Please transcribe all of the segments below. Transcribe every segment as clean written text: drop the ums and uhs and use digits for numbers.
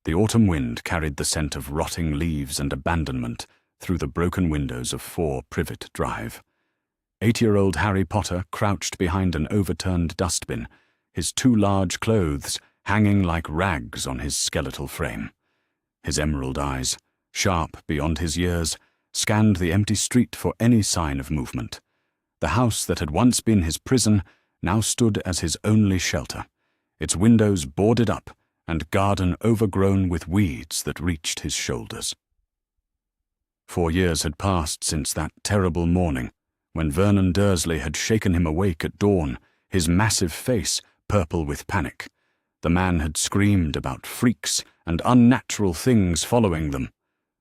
The autumn wind carried the scent of rotting leaves and abandonment through the broken windows of 4 Privet Drive. 8-year-old Harry Potter crouched behind an overturned dustbin, his 2 large clothes hanging like rags on his skeletal frame. His emerald eyes, sharp beyond his years, scanned the empty street for any sign of movement. The house that had once been his prison now stood as his only shelter, its windows boarded up and garden overgrown with weeds that reached his shoulders. 4 years had passed since that terrible morning when Vernon Dursley had shaken him awake at dawn, his massive face purple with panic. The man had screamed about freaks and unnatural things following them,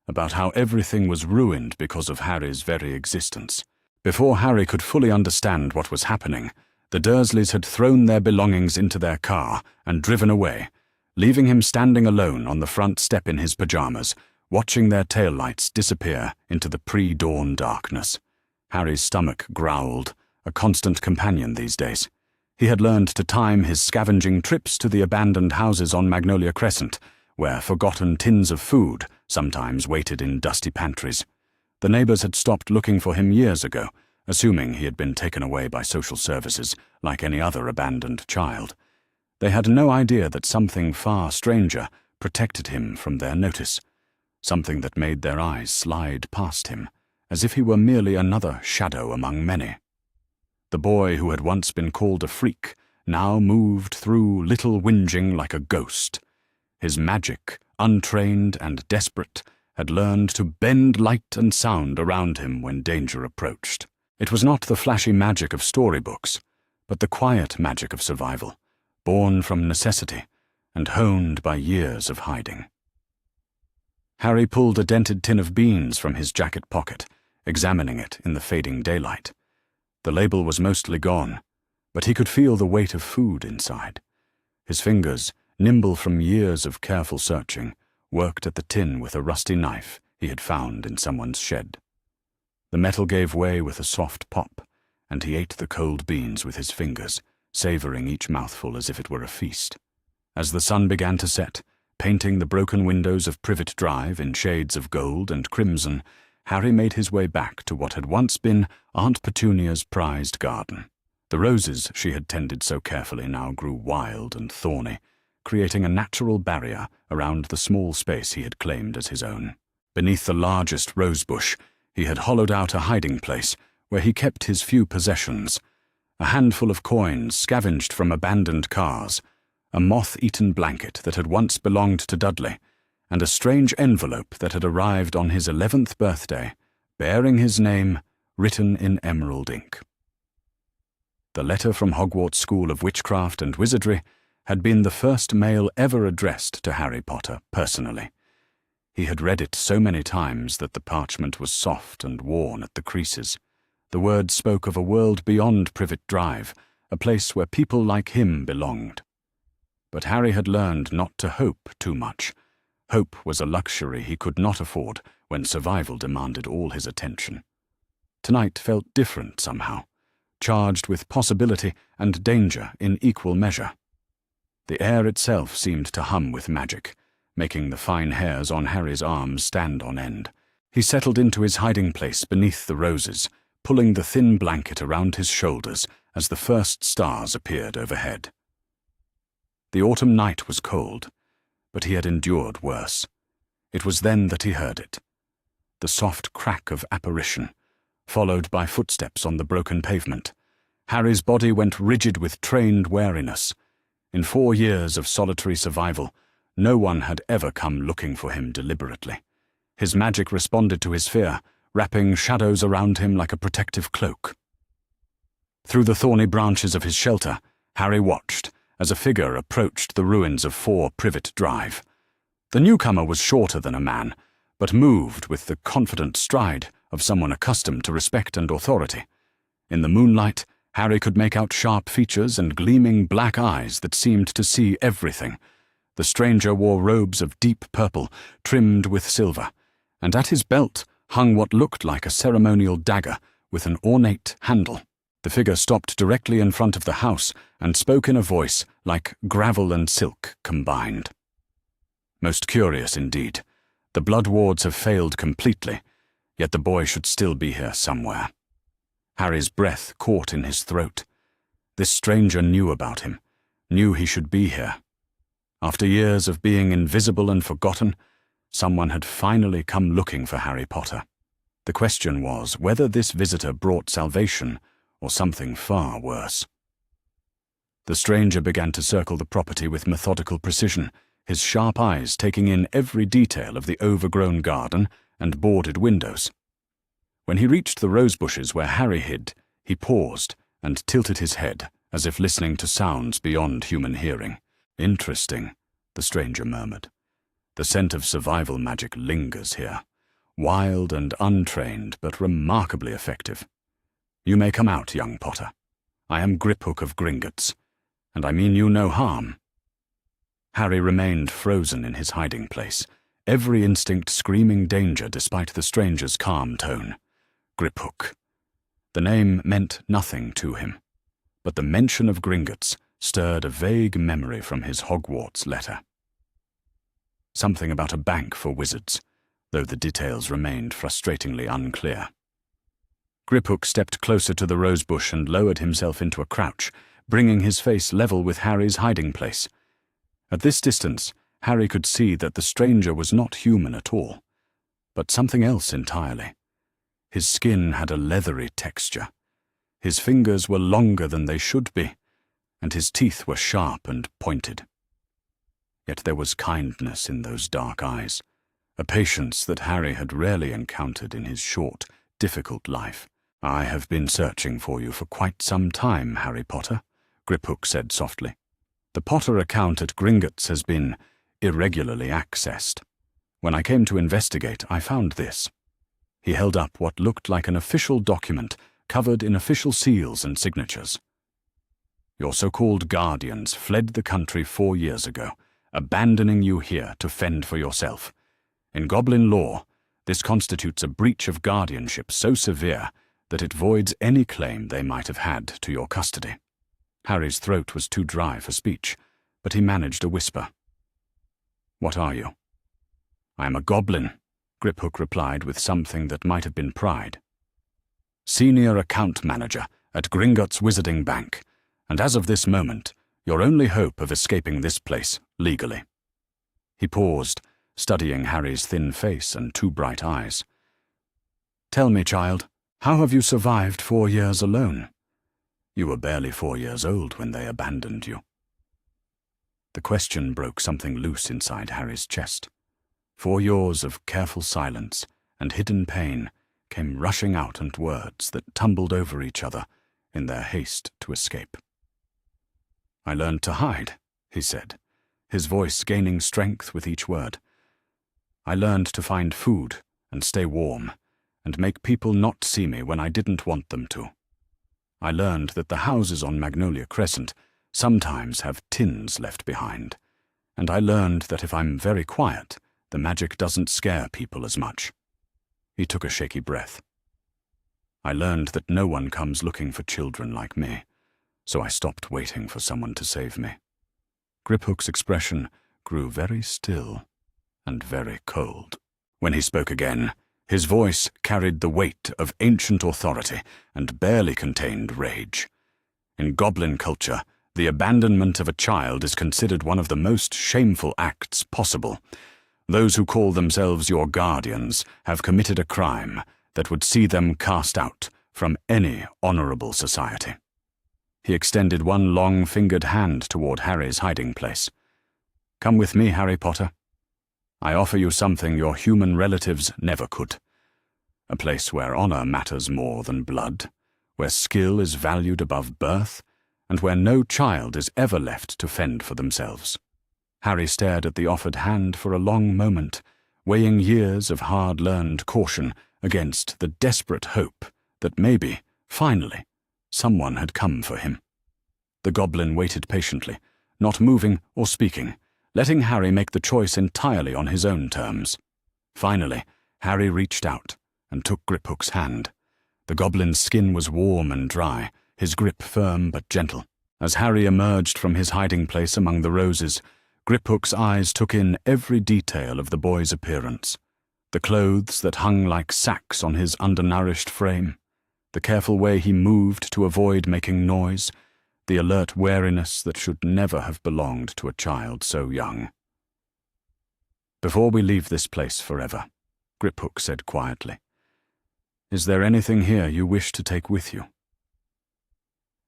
about how everything was ruined because of Harry's very existence. Before Harry could fully understand what was happening, the Dursleys had thrown their belongings into their car and driven away, leaving him standing alone on the front step in his pajamas, watching their taillights disappear into the pre-dawn darkness. Harry's stomach growled, a constant companion these days. He had learned to time his scavenging trips to the abandoned houses on Magnolia Crescent, where forgotten tins of food sometimes waited in dusty pantries. The neighbors had stopped looking for him years ago, assuming he had been taken away by social services like any other abandoned child. They had no idea that something far stranger protected him from their notice, something that made their eyes slide past him, as if he were merely another shadow among many. The boy who had once been called a freak now moved through Little Whinging like a ghost. His magic, untrained and desperate, had learned to bend light and sound around him when danger approached. It was not the flashy magic of storybooks, but the quiet magic of survival, born from necessity and honed by years of hiding. Harry pulled a dented tin of beans from his jacket pocket, examining it in the fading daylight. The label was mostly gone, but he could feel the weight of food inside. His fingers, nimble from years of careful searching, worked at the tin with a rusty knife he had found in someone's shed. The metal gave way with a soft pop, and he ate the cold beans with his fingers, savoring each mouthful as if it were a feast. As the sun began to set, painting the broken windows of Privet Drive in shades of gold and crimson, Harry made his way back to what had once been Aunt Petunia's prized garden. The roses she had tended so carefully now grew wild and thorny, creating a natural barrier around the small space he had claimed as his own. Beneath the largest rosebush, he had hollowed out a hiding place where he kept his few possessions: a handful of coins scavenged from abandoned cars, a moth-eaten blanket that had once belonged to Dudley, and a strange envelope that had arrived on his 11th birthday, bearing his name written in emerald ink. The letter from Hogwarts School of Witchcraft and Wizardry had been the first mail ever addressed to Harry Potter personally. He had read it so many times that the parchment was soft and worn at the creases. The words spoke of a world beyond Privet Drive, a place where people like him belonged. But Harry had learned not to hope too much. Hope was a luxury he could not afford when survival demanded all his attention. Tonight felt different somehow, charged with possibility and danger in equal measure. The air itself seemed to hum with magic, making the fine hairs on Harry's arms stand on end. He settled into his hiding place beneath the roses, pulling the thin blanket around his shoulders as the first stars appeared overhead. The autumn night was cold, but he had endured worse. It was then that he heard it. The soft crack of apparition, followed by footsteps on the broken pavement. Harry's body went rigid with trained wariness. In 4 years of solitary survival, no one had ever come looking for him deliberately. His magic responded to his fear, wrapping shadows around him like a protective cloak. Through the thorny branches of his shelter, Harry watched as a figure approached the ruins of 4 Privet Drive. The newcomer was shorter than a man, but moved with the confident stride of someone accustomed to respect and authority. In the moonlight, Harry could make out sharp features and gleaming black eyes that seemed to see everything. The stranger wore robes of deep purple, trimmed with silver, and at his belt hung what looked like a ceremonial dagger with an ornate handle. The figure stopped directly in front of the house and spoke in a voice like gravel and silk combined. Most curious indeed. The blood wards have failed completely, yet the boy should still be here somewhere. Harry's breath caught in his throat. This stranger knew about him, knew he should be here. After years of being invisible and forgotten, someone had finally come looking for Harry Potter. The question was whether this visitor brought salvation or something far worse. The stranger began to circle the property with methodical precision, his sharp eyes taking in every detail of the overgrown garden and boarded windows. When he reached the rose bushes where Harry hid, he paused and tilted his head as if listening to sounds beyond human hearing. "Interesting," the stranger murmured. "The scent of survival magic lingers here. Wild and untrained, but remarkably effective. You may come out, young Potter. I am Griphook of Gringotts, and I mean you no harm." Harry remained frozen in his hiding place, every instinct screaming danger despite the stranger's calm tone. Griphook. The name meant nothing to him, but the mention of Gringotts stirred a vague memory from his Hogwarts letter. Something about a bank for wizards, though the details remained frustratingly unclear. Griphook stepped closer to the rosebush and lowered himself into a crouch, bringing his face level with Harry's hiding place. At this distance, Harry could see that the stranger was not human at all, but something else entirely. His skin had a leathery texture. His fingers were longer than they should be, and his teeth were sharp and pointed. Yet there was kindness in those dark eyes, a patience that Harry had rarely encountered in his short, difficult life. "I have been searching for you for quite some time, Harry Potter," Griphook said softly. "The Potter account at Gringotts has been irregularly accessed. When I came to investigate, I found this." He held up what looked like an official document covered in official seals and signatures. "Your so-called guardians fled the country 4 years ago, abandoning you here to fend for yourself. In Goblin law, this constitutes a breach of guardianship so severe that it voids any claim they might have had to your custody." Harry's throat was too dry for speech, but he managed a whisper. "What are you?" "I am a goblin," Griphook replied with something that might have been pride. "Senior account manager at Gringotts Wizarding Bank, and as of this moment, your only hope of escaping this place legally." He paused, studying Harry's thin face and 2 bright eyes. "Tell me, child, how have you survived 4 years alone? You were barely 4 years old when they abandoned you." The question broke something loose inside Harry's chest. 4 years of careful silence and hidden pain came rushing out in words that tumbled over each other in their haste to escape. "I learned to hide," he said, his voice gaining strength with each word. "I learned to find food and stay warm, and make people not see me when I didn't want them to. I learned that the houses on Magnolia Crescent sometimes have tins left behind, and I learned that if I'm very quiet, the magic doesn't scare people as much." He took a shaky breath. "I learned that no one comes looking for children like me, so I stopped waiting for someone to save me." Griphook's expression grew very still and very cold. When he spoke again, his voice carried the weight of ancient authority and barely contained rage. "In goblin culture, the abandonment of a child is considered one of the most shameful acts possible. Those who call themselves your guardians have committed a crime that would see them cast out from any honorable society." He extended one long-fingered hand toward Harry's hiding place. "Come with me, Harry Potter. I offer you something your human relatives never could. A place where honor matters more than blood, where skill is valued above birth, and where no child is ever left to fend for themselves." Harry stared at the offered hand for a long moment, weighing years of hard-learned caution against the desperate hope that maybe, finally, someone had come for him. The goblin waited patiently, not moving or speaking, letting Harry make the choice entirely on his own terms. Finally, Harry reached out and took Griphook's hand. The goblin's skin was warm and dry, his grip firm but gentle. As Harry emerged from his hiding place among the roses, Griphook's eyes took in every detail of the boy's appearance. The clothes that hung like sacks on his undernourished frame, the careful way he moved to avoid making noise, the alert wariness that should never have belonged to a child so young. "Before we leave this place forever," Griphook said quietly, "is there anything here you wish to take with you?"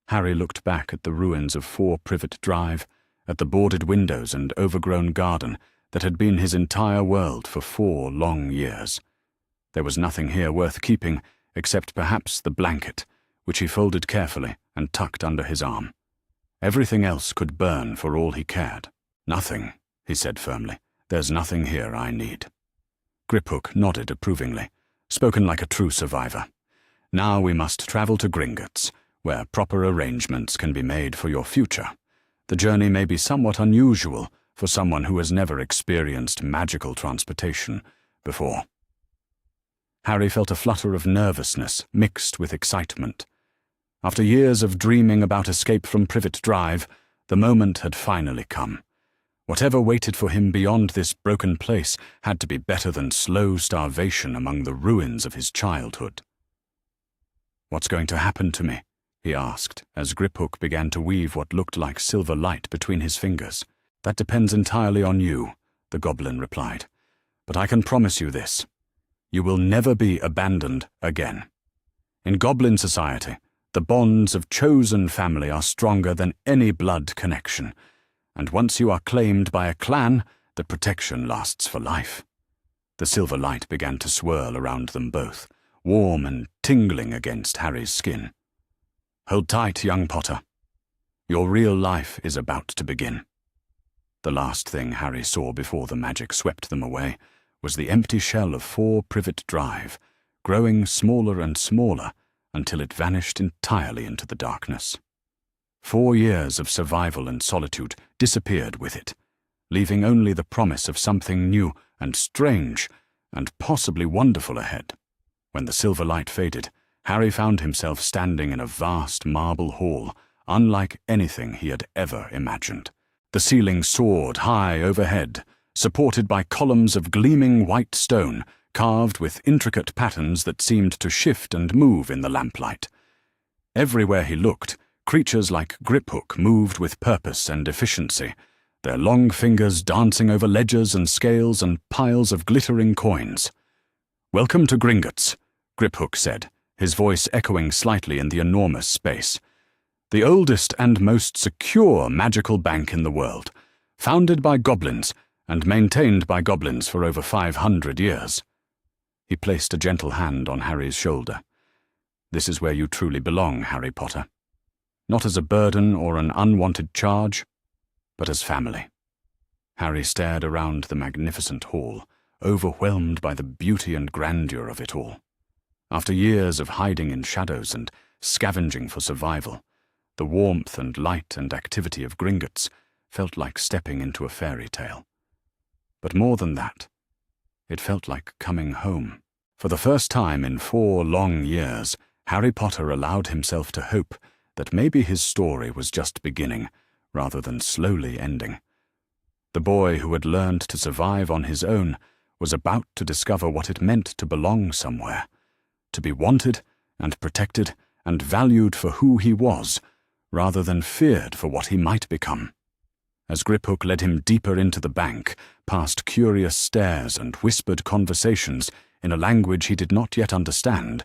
Harry looked back at the ruins of 4 Privet Drive, at the boarded windows and overgrown garden that had been his entire world for 4 long years. There was nothing here worth keeping, except perhaps the blanket, which he folded carefully and tucked under his arm. Everything else could burn for all he cared. "Nothing," he said firmly. "There's nothing here I need." Griphook nodded approvingly, spoken like a true survivor. "Now we must travel to Gringotts, where proper arrangements can be made for your future. The journey may be somewhat unusual for someone who has never experienced magical transportation before." Harry felt a flutter of nervousness mixed with excitement. After years of dreaming about escape from Privet Drive, the moment had finally come. Whatever waited for him beyond this broken place had to be better than slow starvation among the ruins of his childhood. "What's going to happen to me?" he asked, as Griphook began to weave what looked like silver light between his fingers. "That depends entirely on you," the goblin replied. "But I can promise you this. You will never be abandoned again. In goblin society, the bonds of chosen family are stronger than any blood connection, and once you are claimed by a clan, the protection lasts for life." The silver light began to swirl around them both, warm and tingling against Harry's skin. "Hold tight, young Potter. Your real life is about to begin." The last thing Harry saw before the magic swept them away was the empty shell of 4 Privet Drive, growing smaller and smaller until it vanished entirely into the darkness. 4 years of survival and solitude disappeared with it, leaving only the promise of something new and strange and possibly wonderful ahead. When the silver light faded, Harry found himself standing in a vast marble hall, unlike anything he had ever imagined. The ceiling soared high overhead, supported by columns of gleaming white stone, carved with intricate patterns that seemed to shift and move in the lamplight. Everywhere he looked, creatures like Griphook moved with purpose and efficiency, their long fingers dancing over ledgers and scales and piles of glittering coins. "Welcome to Gringotts," Griphook said, his voice echoing slightly in the enormous space. "The oldest and most secure magical bank in the world, founded by goblins and maintained by goblins for over 500 years. He placed a gentle hand on Harry's shoulder. "This is where you truly belong, Harry Potter. Not as a burden or an unwanted charge, but as family." Harry stared around the magnificent hall, overwhelmed by the beauty and grandeur of it all. After years of hiding in shadows and scavenging for survival, the warmth and light and activity of Gringotts felt like stepping into a fairy tale. But more than that, it felt like coming home. For the first time in 4 long years, Harry Potter allowed himself to hope that maybe his story was just beginning, rather than slowly ending. The boy who had learned to survive on his own was about to discover what it meant to belong somewhere, to be wanted and protected and valued for who he was, rather than feared for what he might become. As Griphook led him deeper into the bank, past curious stares and whispered conversations in a language he did not yet understand,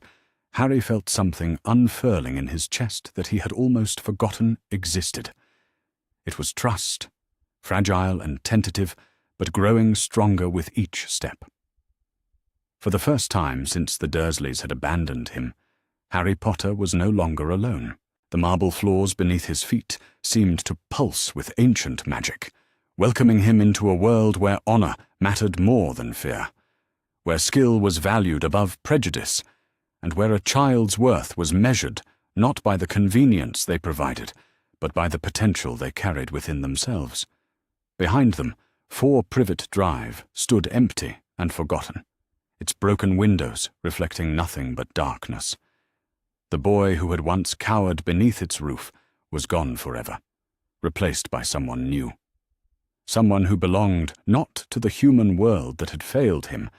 Harry felt something unfurling in his chest that he had almost forgotten existed. It was trust, fragile and tentative, but growing stronger with each step. For the first time since the Dursleys had abandoned him, Harry Potter was no longer alone. The marble floors beneath his feet seemed to pulse with ancient magic, welcoming him into a world where honor mattered more than fear, where skill was valued above prejudice, and where a child's worth was measured not by the convenience they provided, but by the potential they carried within themselves. Behind them, 4 Privet Drive stood empty and forgotten, its broken windows reflecting nothing but darkness. The boy who had once cowered beneath its roof was gone forever, replaced by someone new. someone who belonged not to the human world that had failed him,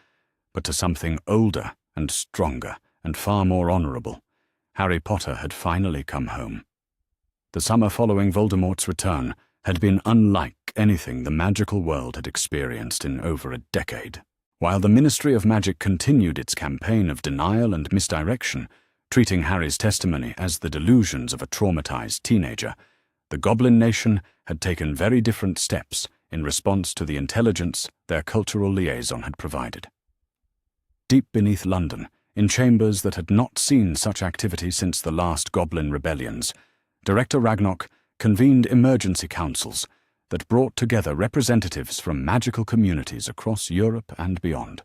but to something older and stronger and far more honorable. Harry Potter had finally come home. The summer following Voldemort's return had been unlike anything the magical world had experienced in over a decade. While the Ministry of Magic continued its campaign of denial and misdirection, treating Harry's testimony as the delusions of a traumatized teenager, the Goblin Nation had taken very different steps in response to the intelligence their cultural liaison had provided. Deep beneath London, in chambers that had not seen such activity since the last Goblin rebellions, Director Ragnarok convened emergency councils that brought together representatives from magical communities across Europe and beyond.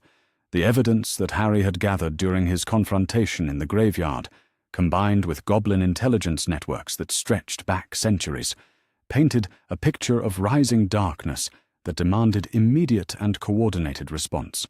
The evidence that Harry had gathered during his confrontation in the graveyard, combined with goblin intelligence networks that stretched back centuries, painted a picture of rising darkness that demanded immediate and coordinated response.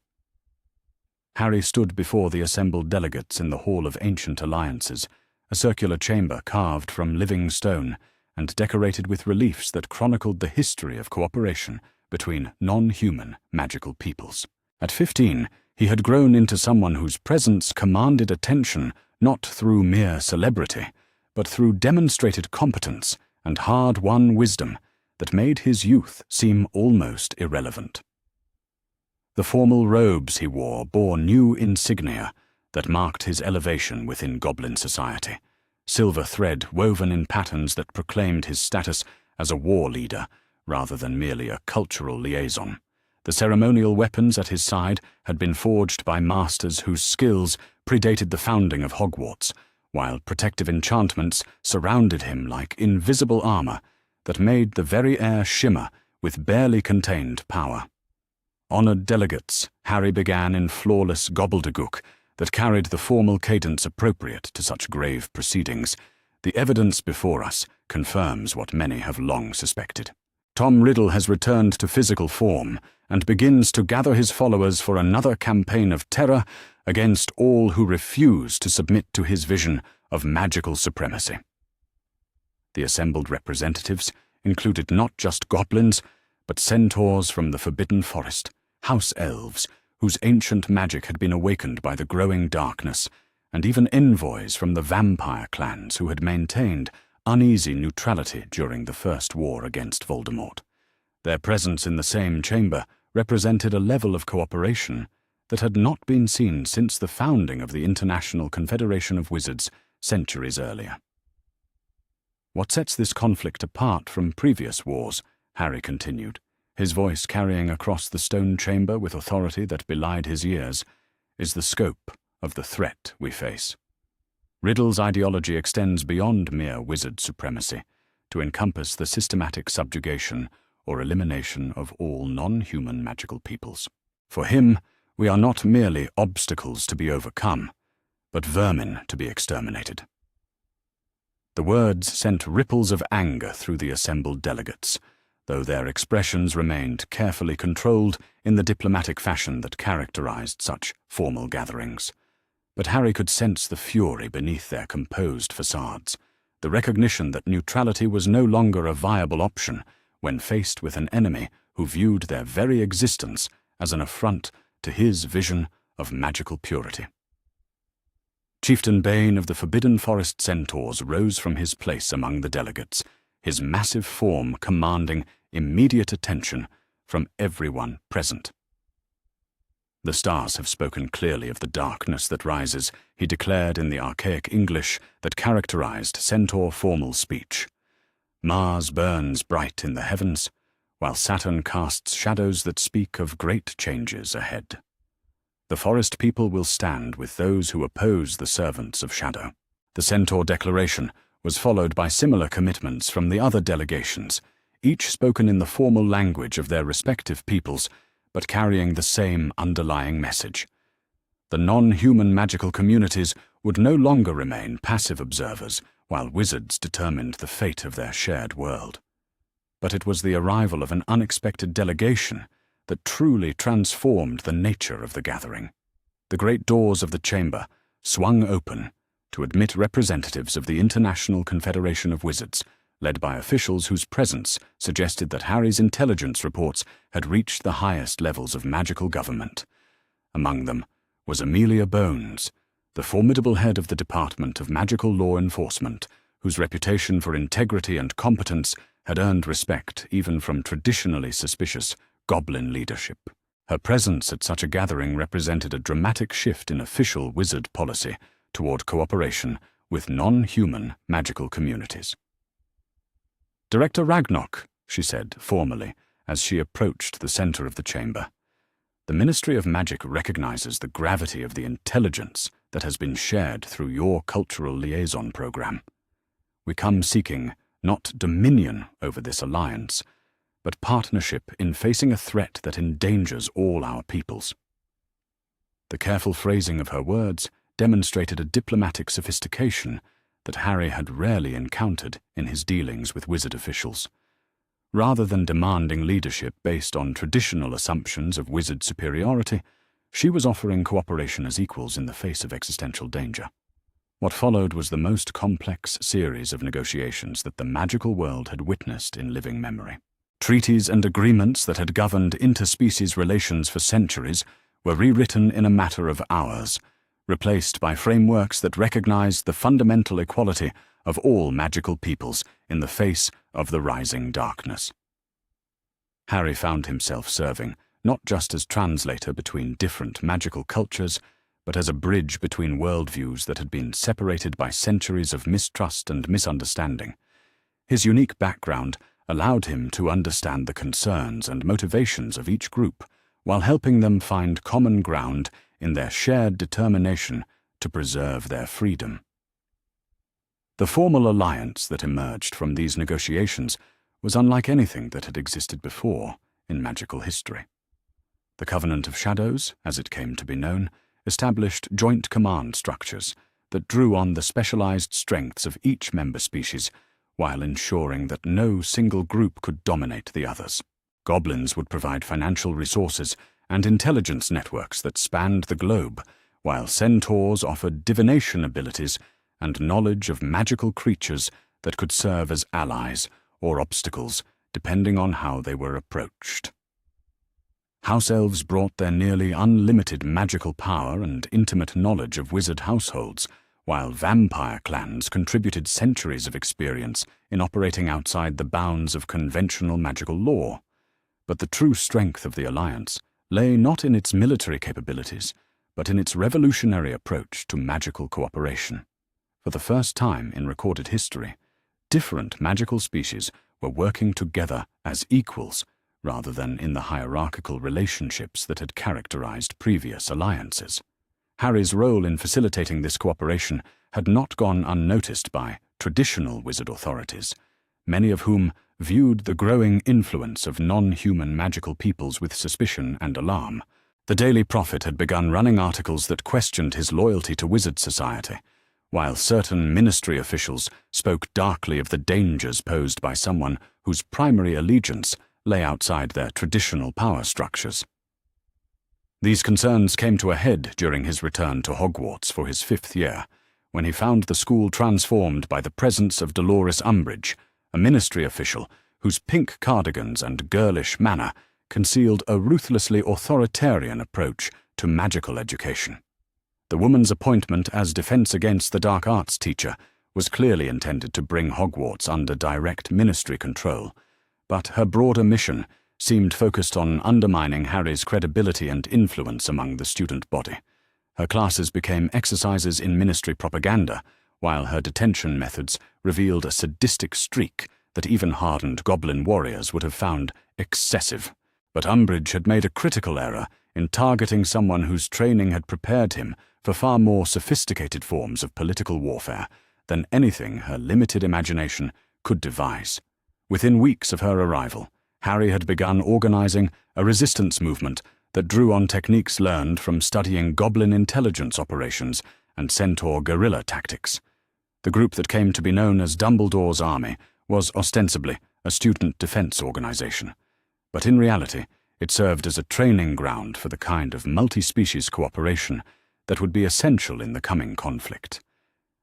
Harry stood before the assembled delegates in the Hall of Ancient Alliances, a circular chamber carved from living stone and decorated with reliefs that chronicled the history of cooperation between non-human magical peoples. At 15, he had grown into someone whose presence commanded attention not through mere celebrity, but through demonstrated competence and hard-won wisdom that made his youth seem almost irrelevant. The formal robes he wore bore new insignia that marked his elevation within Goblin society, silver thread woven in patterns that proclaimed his status as a war leader rather than merely a cultural liaison. The ceremonial weapons at his side had been forged by masters whose skills predated the founding of Hogwarts, while protective enchantments surrounded him like invisible armor that made the very air shimmer with barely contained power. Honored delegates, Harry began in flawless gobbledygook that carried the formal cadence appropriate to such grave proceedings. The evidence before us confirms what many have long suspected. Tom Riddle has returned to physical form and begins to gather his followers for another campaign of terror against all who refuse to submit to his vision of magical supremacy. The assembled representatives included not just goblins, but centaurs from the Forbidden Forest, house elves, whose ancient magic had been awakened by the growing darkness, and even envoys from the vampire clans who had maintained uneasy neutrality during the First War against Voldemort. Their presence in the same chamber represented a level of cooperation that had not been seen since the founding of the International Confederation of Wizards centuries earlier. What sets this conflict apart from previous wars, Harry continued, his voice carrying across the stone chamber with authority that belied his years, is the scope of the threat we face. Riddle's ideology extends beyond mere wizard supremacy to encompass the systematic subjugation or elimination of all non-human magical peoples. For him, we are not merely obstacles to be overcome, but vermin to be exterminated. The words sent ripples of anger through the assembled delegates, though their expressions remained carefully controlled in the diplomatic fashion that characterized such formal gatherings. But Harry could sense the fury beneath their composed facades, the recognition that neutrality was no longer a viable option when faced with an enemy who viewed their very existence as an affront to his vision of magical purity. Chieftain Bane of the Forbidden Forest Centaurs rose from his place among the delegates, his massive form commanding immediate attention from everyone present. "The stars have spoken clearly of the darkness that rises," he declared in the archaic English that characterized centaur formal speech. "Mars burns bright in the heavens, while Saturn casts shadows that speak of great changes ahead. The forest people will stand with those who oppose the servants of shadow." The Centaur Declaration was followed by similar commitments from the other delegations, each spoken in the formal language of their respective peoples, but carrying the same underlying message. The non-human magical communities would no longer remain passive observers while wizards determined the fate of their shared world. But it was the arrival of an unexpected delegation that truly transformed the nature of the gathering. The great doors of the chamber swung open to admit representatives of the International Confederation of Wizards, led by officials whose presence suggested that Harry's intelligence reports had reached the highest levels of magical government. Among them was Amelia Bones, the formidable head of the Department of Magical Law Enforcement, whose reputation for integrity and competence had earned respect even from traditionally suspicious goblin leadership. Her presence at such a gathering represented a dramatic shift in official wizard policy toward cooperation with non-human magical communities. "Director Ragnok," she said formally as she approached the center of the chamber, "the Ministry of Magic recognizes the gravity of the intelligence that has been shared through your cultural liaison program. We come seeking not dominion over this alliance, but partnership in facing a threat that endangers all our peoples." The careful phrasing of her words demonstrated a diplomatic sophistication that Harry had rarely encountered in his dealings with wizard officials. Rather than demanding leadership based on traditional assumptions of wizard superiority, she was offering cooperation as equals in the face of existential danger. What followed was the most complex series of negotiations that the magical world had witnessed in living memory. Treaties and agreements that had governed interspecies relations for centuries were rewritten in a matter of hours, replaced by frameworks that recognized the fundamental equality of all magical peoples in the face of the rising darkness. Harry found himself serving not just as translator between different magical cultures, but as a bridge between worldviews that had been separated by centuries of mistrust and misunderstanding. His unique background allowed him to understand the concerns and motivations of each group, while helping them find common ground in their shared determination to preserve their freedom. The formal alliance that emerged from these negotiations was unlike anything that had existed before in magical history. The Covenant of Shadows, as it came to be known, established joint command structures that drew on the specialized strengths of each member species while ensuring that no single group could dominate the others. Goblins would provide financial resources and intelligence networks that spanned the globe, while centaurs offered divination abilities and knowledge of magical creatures that could serve as allies or obstacles depending on how they were approached. House elves brought their nearly unlimited magical power and intimate knowledge of wizard households, while vampire clans contributed centuries of experience in operating outside the bounds of conventional magical law. But the true strength of the alliance lay not in its military capabilities, but in its revolutionary approach to magical cooperation. For the first time in recorded history, different magical species were working together as equals, rather than in the hierarchical relationships that had characterized previous alliances. Harry's role in facilitating this cooperation had not gone unnoticed by traditional wizard authorities, many of whom viewed the growing influence of non-human magical peoples with suspicion and alarm. The Daily Prophet had begun running articles that questioned his loyalty to wizard society, while certain ministry officials spoke darkly of the dangers posed by someone whose primary allegiance lay outside their traditional power structures. These concerns came to a head during his return to Hogwarts for his 5th year, when he found the school transformed by the presence of Dolores Umbridge, a ministry official whose pink cardigans and girlish manner concealed a ruthlessly authoritarian approach to magical education. The woman's appointment as Defense Against the Dark Arts teacher was clearly intended to bring Hogwarts under direct ministry control, but her broader mission seemed focused on undermining Harry's credibility and influence among the student body. Her classes became exercises in ministry propaganda, while her detention methods revealed a sadistic streak that even hardened goblin warriors would have found excessive. But Umbridge had made a critical error in targeting someone whose training had prepared him for far more sophisticated forms of political warfare than anything her limited imagination could devise. Within weeks of her arrival, Harry had begun organizing a resistance movement that drew on techniques learned from studying goblin intelligence operations and centaur guerrilla tactics. The group that came to be known as Dumbledore's Army was ostensibly a student defense organization, but in reality it served as a training ground for the kind of multi-species cooperation that would be essential in the coming conflict.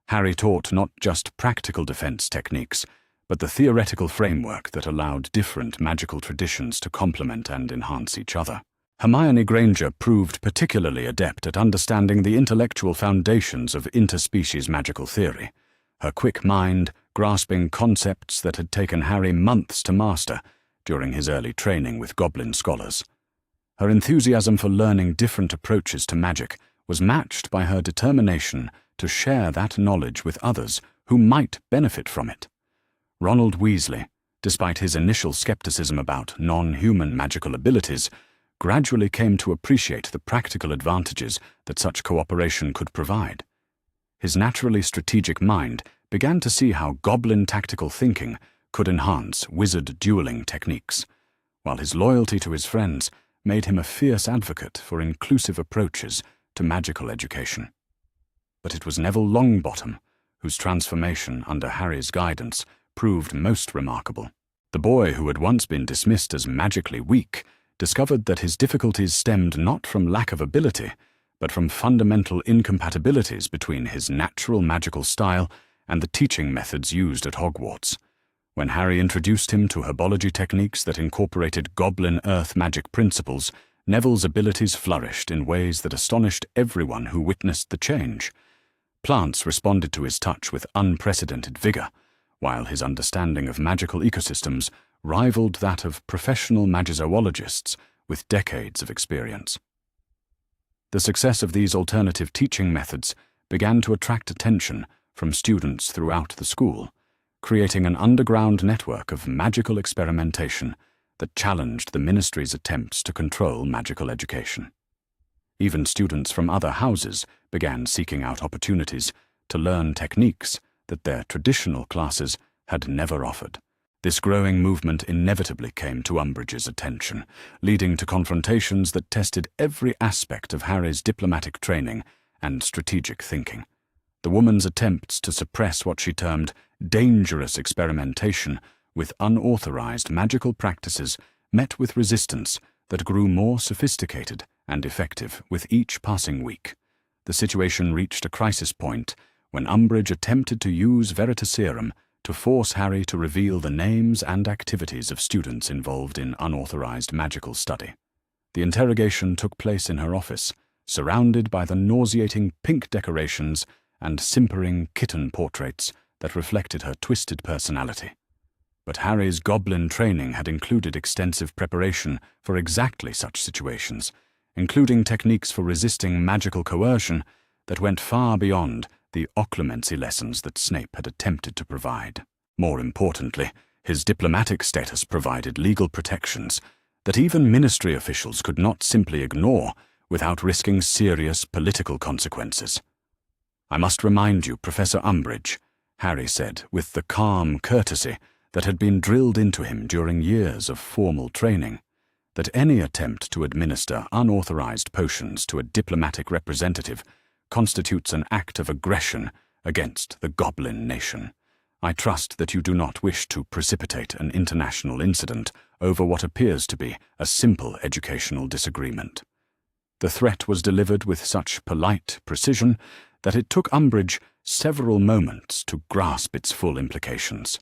Harry taught not just practical defense techniques, but the theoretical framework that allowed different magical traditions to complement and enhance each other. Hermione Granger proved particularly adept at understanding the intellectual foundations of interspecies magical theory, her quick mind grasping concepts that had taken Harry months to master during his early training with goblin scholars. Her enthusiasm for learning different approaches to magic was matched by her determination to share that knowledge with others who might benefit from it. Ronald Weasley, despite his initial skepticism about non-human magical abilities, gradually came to appreciate the practical advantages that such cooperation could provide. His naturally strategic mind began to see how goblin tactical thinking could enhance wizard dueling techniques, while his loyalty to his friends made him a fierce advocate for inclusive approaches to magical education. But it was Neville Longbottom whose transformation under Harry's guidance proved most remarkable. The boy who had once been dismissed as magically weak discovered that his difficulties stemmed not from lack of ability, but from fundamental incompatibilities between his natural magical style and the teaching methods used at Hogwarts. When Harry introduced him to herbology techniques that incorporated goblin earth magic principles, Neville's abilities flourished in ways that astonished everyone who witnessed the change. Plants responded to his touch with unprecedented vigor, while his understanding of magical ecosystems rivaled that of professional magizoologists with decades of experience. The success of these alternative teaching methods began to attract attention from students throughout the school, creating an underground network of magical experimentation that challenged the Ministry's attempts to control magical education. Even students from other houses began seeking out opportunities to learn techniques that their traditional classes had never offered. This growing movement inevitably came to Umbridge's attention, leading to confrontations that tested every aspect of Harry's diplomatic training and strategic thinking. The woman's attempts to suppress what she termed dangerous experimentation with unauthorized magical practices met with resistance that grew more sophisticated and effective with each passing week. The situation reached a crisis point when Umbridge attempted to use Veritaserum to force Harry to reveal the names and activities of students involved in unauthorized magical study. The interrogation took place in her office, surrounded by the nauseating pink decorations and simpering kitten portraits that reflected her twisted personality. But Harry's goblin training had included extensive preparation for exactly such situations, including techniques for resisting magical coercion that went far beyond the occlumency lessons that Snape had attempted to provide. More importantly, his diplomatic status provided legal protections that even Ministry officials could not simply ignore without risking serious political consequences. "I must remind you, Professor Umbridge," Harry said with the calm courtesy that had been drilled into him during years of formal training, that any attempt to administer unauthorized potions to a diplomatic representative constitutes an act of aggression against the Goblin nation. I trust that you do not wish to precipitate an international incident over what appears to be a simple educational disagreement. The threat was delivered with such polite precision that it took Umbridge several moments to grasp its full implications.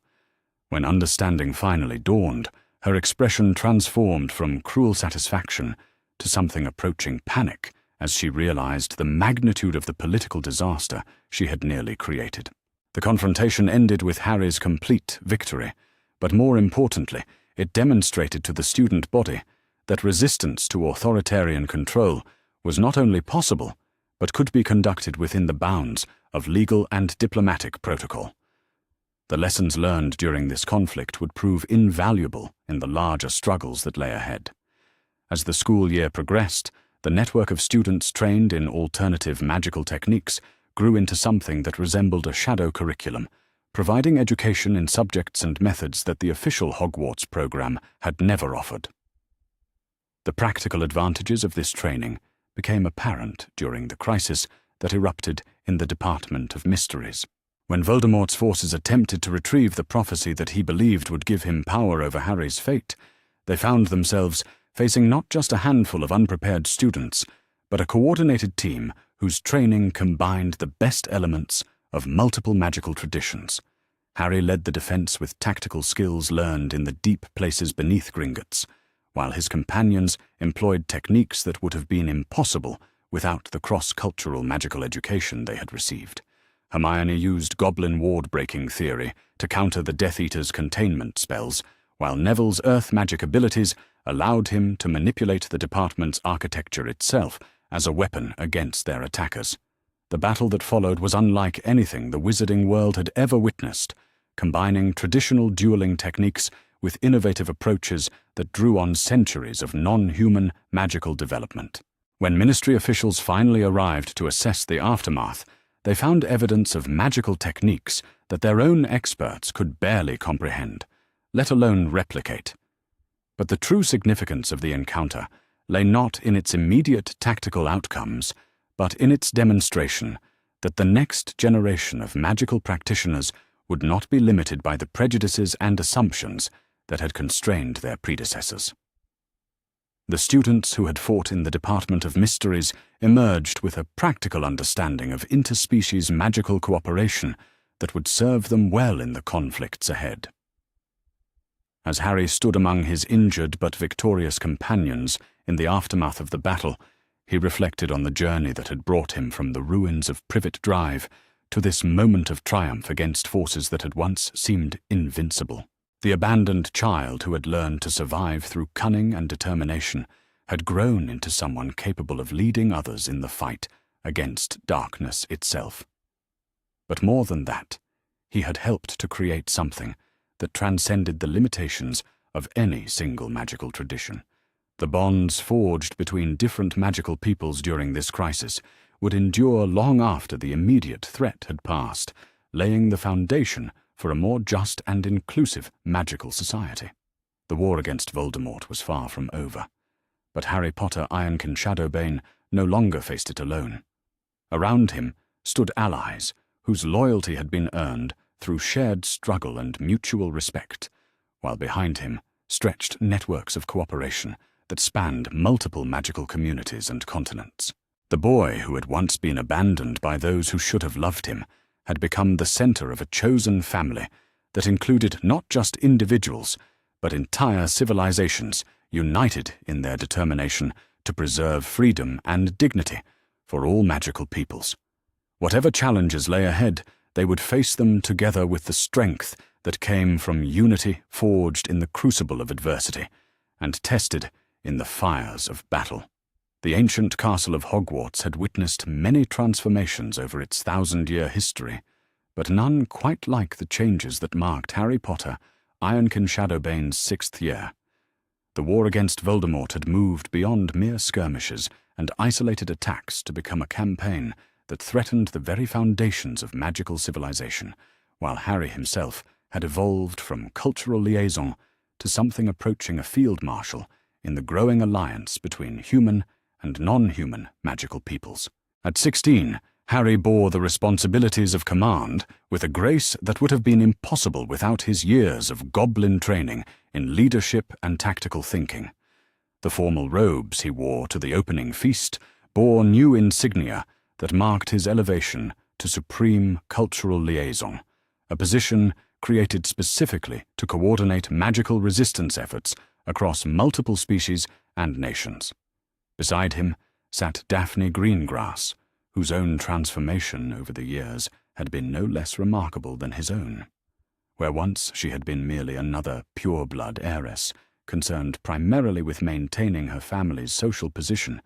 When understanding finally dawned, her expression transformed from cruel satisfaction to something approaching panic as she realized the magnitude of the political disaster she had nearly created. The confrontation ended with Harry's complete victory, but more importantly, it demonstrated to the student body that resistance to authoritarian control was not only possible, but could be conducted within the bounds of legal and diplomatic protocol. The lessons learned during this conflict would prove invaluable in the larger struggles that lay ahead. As the school year progressed, the network of students trained in alternative magical techniques grew into something that resembled a shadow curriculum, providing education in subjects and methods that the official Hogwarts program had never offered. The practical advantages of this training became apparent during the crisis that erupted in the Department of Mysteries. When Voldemort's forces attempted to retrieve the prophecy that he believed would give him power over Harry's fate, they found themselves facing not just a handful of unprepared students, but a coordinated team whose training combined the best elements of multiple magical traditions. Harry led the defense with tactical skills learned in the deep places beneath Gringotts, while his companions employed techniques that would have been impossible without the cross-cultural magical education they had received. Hermione used goblin ward-breaking theory to counter the Death Eater's containment spells, while Neville's earth magic abilities allowed him to manipulate the department's architecture itself as a weapon against their attackers. The battle that followed was unlike anything the wizarding world had ever witnessed, combining traditional dueling techniques with innovative approaches that drew on centuries of non-human magical development. When Ministry officials finally arrived to assess the aftermath, they found evidence of magical techniques that their own experts could barely comprehend, let alone replicate. But the true significance of the encounter lay not in its immediate tactical outcomes, but in its demonstration that the next generation of magical practitioners would not be limited by the prejudices and assumptions that had constrained their predecessors. The students who had fought in the Department of Mysteries emerged with a practical understanding of interspecies magical cooperation that would serve them well in the conflicts ahead. As Harry stood among his injured but victorious companions in the aftermath of the battle, he reflected on the journey that had brought him from the ruins of Privet Drive to this moment of triumph against forces that had once seemed invincible. The abandoned child who had learned to survive through cunning and determination had grown into someone capable of leading others in the fight against darkness itself. But more than that, he had helped to create something that transcended the limitations of any single magical tradition. The bonds forged between different magical peoples during this crisis would endure long after the immediate threat had passed, laying the foundation for a more just and inclusive magical society. The war against Voldemort was far from over, but Harry Potter, Ironkin Shadowbane, no longer faced it alone. Around him stood allies whose loyalty had been earned through shared struggle and mutual respect, while behind him stretched networks of cooperation that spanned multiple magical communities and continents. The boy who had once been abandoned by those who should have loved him had become the center of a chosen family that included not just individuals, but entire civilizations united in their determination to preserve freedom and dignity for all magical peoples. Whatever challenges lay ahead, they would face them together with the strength that came from unity forged in the crucible of adversity and tested in the fires of battle. The ancient castle of Hogwarts had witnessed many transformations over its 1,000-year history, but none quite like the changes that marked Harry Potter, Ironkin Shadowbane's 6th year. The war against Voldemort had moved beyond mere skirmishes and isolated attacks to become a campaign that threatened the very foundations of magical civilization, while Harry himself had evolved from cultural liaison to something approaching a field marshal in the growing alliance between human and non-human magical peoples. At 16, Harry bore the responsibilities of command with a grace that would have been impossible without his years of goblin training in leadership and tactical thinking. The formal robes he wore to the opening feast bore new insignia that marked his elevation to supreme cultural liaison, a position created specifically to coordinate magical resistance efforts across multiple species and nations. Beside him sat Daphne Greengrass, whose own transformation over the years had been no less remarkable than his own. Where once she had been merely another pure-blood heiress, concerned primarily with maintaining her family's social position,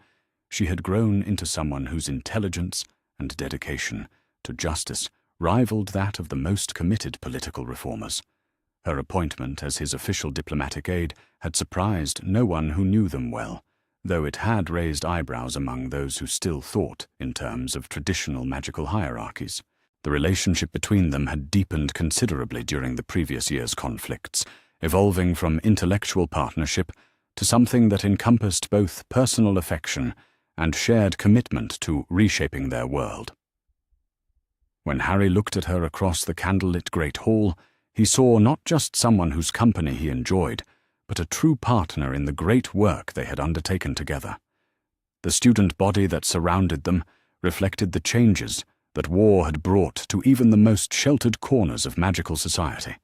she had grown into someone whose intelligence and dedication to justice rivaled that of the most committed political reformers. Her appointment as his official diplomatic aide had surprised no one who knew them well, though it had raised eyebrows among those who still thought in terms of traditional magical hierarchies. The relationship between them had deepened considerably during the previous year's conflicts, evolving from intellectual partnership to something that encompassed both personal affection and shared commitment to reshaping their world. When Harry looked at her across the candlelit great hall, he saw not just someone whose company he enjoyed, but a true partner in the great work they had undertaken together. The student body that surrounded them reflected the changes that war had brought to even the most sheltered corners of magical society.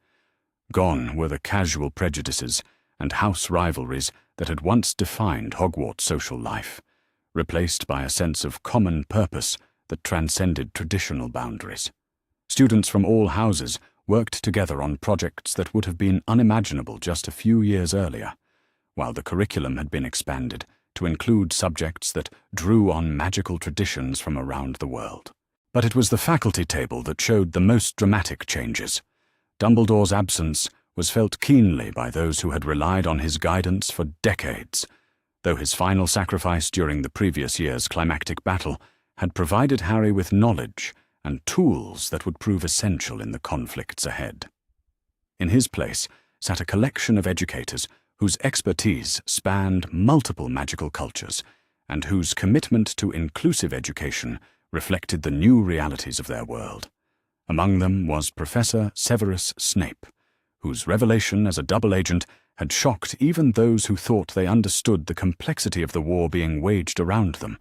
Gone were the casual prejudices and house rivalries that had once defined Hogwarts social life, replaced by a sense of common purpose that transcended traditional boundaries. Students from all houses worked together on projects that would have been unimaginable just a few years earlier, while the curriculum had been expanded to include subjects that drew on magical traditions from around the world. But it was the faculty table that showed the most dramatic changes. Dumbledore's absence was felt keenly by those who had relied on his guidance for decades, though his final sacrifice during the previous year's climactic battle had provided Harry with knowledge and tools that would prove essential in the conflicts ahead. In his place sat a collection of educators whose expertise spanned multiple magical cultures and whose commitment to inclusive education reflected the new realities of their world. Among them was Professor Severus Snape, whose revelation as a double agent had shocked even those who thought they understood the complexity of the war being waged around them.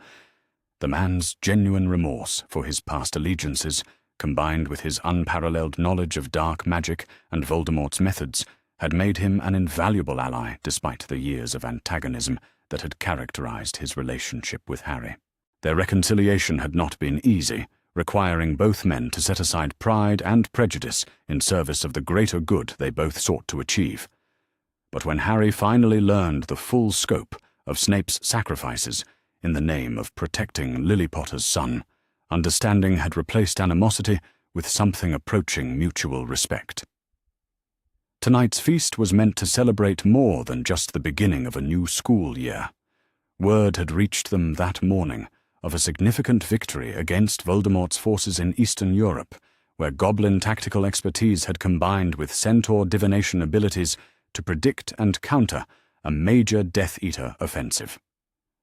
The man's genuine remorse for his past allegiances, combined with his unparalleled knowledge of dark magic and Voldemort's methods, had made him an invaluable ally despite the years of antagonism that had characterized his relationship with Harry. Their reconciliation had not been easy, requiring both men to set aside pride and prejudice in service of the greater good they both sought to achieve. But when Harry finally learned the full scope of Snape's sacrifices in the name of protecting Lily Potter's son, understanding had replaced animosity with something approaching mutual respect. Tonight's feast was meant to celebrate more than just the beginning of a new school year. Word had reached them that morning of a significant victory against Voldemort's forces in Eastern Europe, where Goblin tactical expertise had combined with Centaur divination abilities to predict and counter a major Death Eater offensive.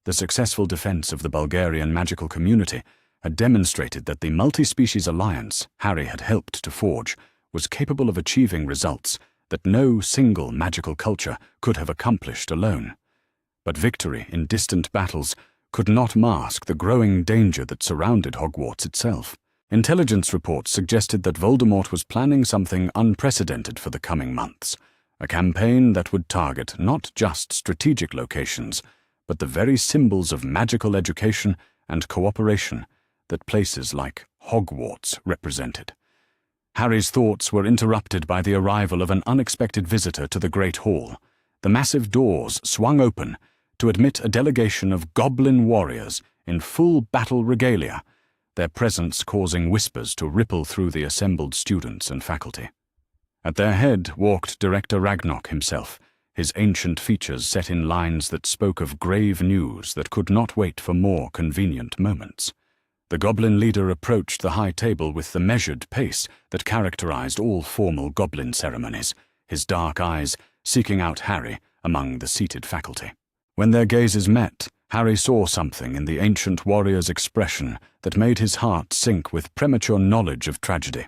The successful defense of the Bulgarian magical community had demonstrated that the multi-species alliance Harry had helped to forge was capable of achieving results that no single magical culture could have accomplished alone. But victory in distant battles could not mask the growing danger that surrounded Hogwarts itself. Intelligence reports suggested that Voldemort was planning something unprecedented for the coming months, a campaign that would target not just strategic locations, but the very symbols of magical education and cooperation that places like Hogwarts represented. Harry's thoughts were interrupted by the arrival of an unexpected visitor to the Great Hall. The massive doors swung open to admit a delegation of goblin warriors in full battle regalia, their presence causing whispers to ripple through the assembled students and faculty. At their head walked Director Ragnarok himself, his ancient features set in lines that spoke of grave news that could not wait for more convenient moments. The goblin leader approached the high table with the measured pace that characterized all formal goblin ceremonies, his dark eyes seeking out Harry among the seated faculty. When their gazes met, Harry saw something in the ancient warrior's expression that made his heart sink with premature knowledge of tragedy.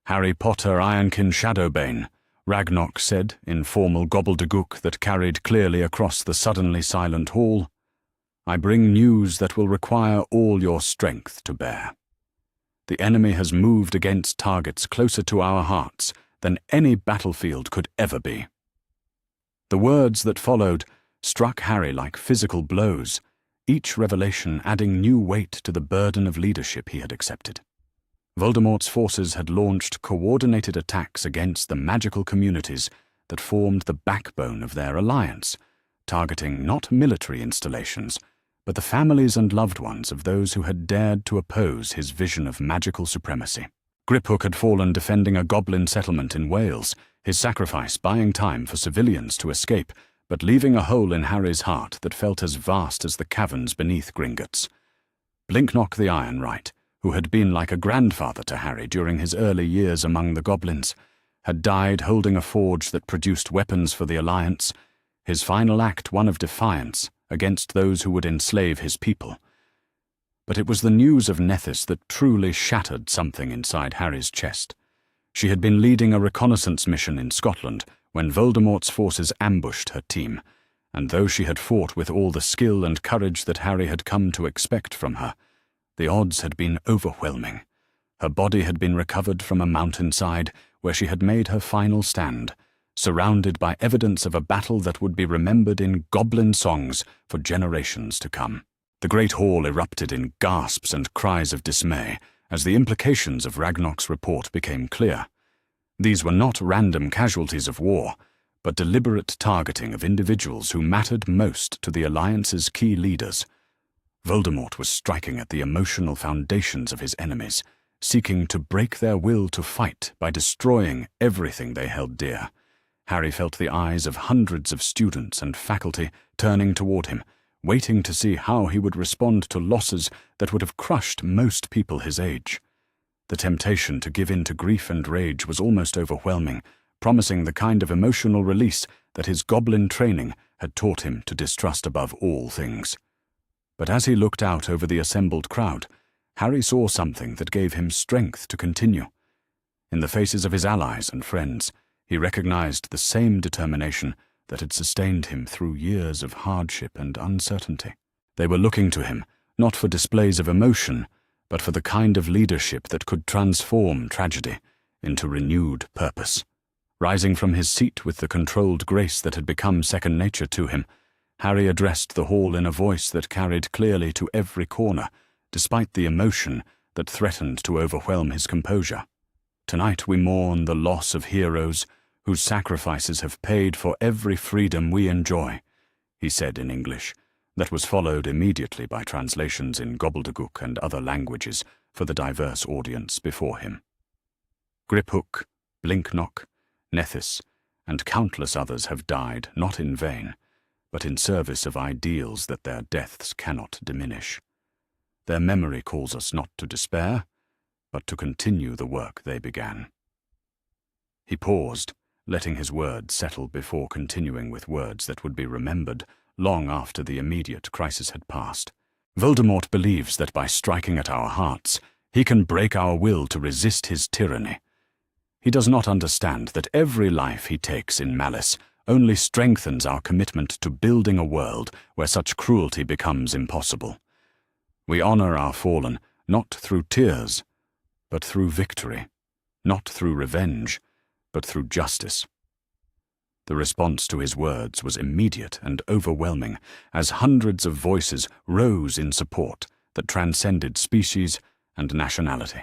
"Harry Potter Ironkin Shadowbane," Ragnarok said in formal gobbledygook that carried clearly across the suddenly silent hall, "I bring news that will require all your strength to bear. The enemy has moved against targets closer to our hearts than any battlefield could ever be." The words that followed struck Harry like physical blows, each revelation adding new weight to the burden of leadership he had accepted. Voldemort's forces had launched coordinated attacks against the magical communities that formed the backbone of their alliance, targeting not military installations, but the families and loved ones of those who had dared to oppose his vision of magical supremacy. Griphook had fallen defending a goblin settlement in Wales, his sacrifice buying time for civilians to escape, but leaving a hole in Harry's heart that felt as vast as the caverns beneath Gringotts. Blinknock the Ironright, who had been like a grandfather to Harry during his early years among the goblins, had died holding a forge that produced weapons for the Alliance, his final act one of defiance against those who would enslave his people. But it was the news of Nethys that truly shattered something inside Harry's chest. She had been leading a reconnaissance mission in Scotland when Voldemort's forces ambushed her team, and though she had fought with all the skill and courage that Harry had come to expect from her, the odds had been overwhelming. Her body had been recovered from a mountainside where she had made her final stand, surrounded by evidence of a battle that would be remembered in goblin songs for generations to come. The great hall erupted in gasps and cries of dismay as the implications of Ragnarok's report became clear. These were not random casualties of war, but deliberate targeting of individuals who mattered most to the Alliance's key leaders. Voldemort was striking at the emotional foundations of his enemies, seeking to break their will to fight by destroying everything they held dear. Harry felt the eyes of hundreds of students and faculty turning toward him, waiting to see how he would respond to losses that would have crushed most people his age. The temptation to give in to grief and rage was almost overwhelming, promising the kind of emotional release that his goblin training had taught him to distrust above all things. But as he looked out over the assembled crowd, Harry saw something that gave him strength to continue. In the faces of his allies and friends, he recognized the same determination that had sustained him through years of hardship and uncertainty. They were looking to him, not for displays of emotion, but for the kind of leadership that could transform tragedy into renewed purpose. Rising from his seat with the controlled grace that had become second nature to him, Harry addressed the hall in a voice that carried clearly to every corner, despite the emotion that threatened to overwhelm his composure. "Tonight we mourn the loss of heroes whose sacrifices have paid for every freedom we enjoy," he said in English, that was followed immediately by translations in gobbledygook and other languages for the diverse audience before him. Griphook, Blinknock, Nethys, and countless others have died not in vain, but in service of ideals that their deaths cannot diminish. Their memory calls us not to despair, but to continue the work they began. He paused, letting his words settle before continuing with words that would be remembered long after the immediate crisis had passed. "Voldemort believes that by striking at our hearts, he can break our will to resist his tyranny. He does not understand that every life he takes in malice only strengthens our commitment to building a world where such cruelty becomes impossible. We honor our fallen not through tears, but through victory, not through revenge, but through justice." The response to his words was immediate and overwhelming, as hundreds of voices rose in support that transcended species and nationality.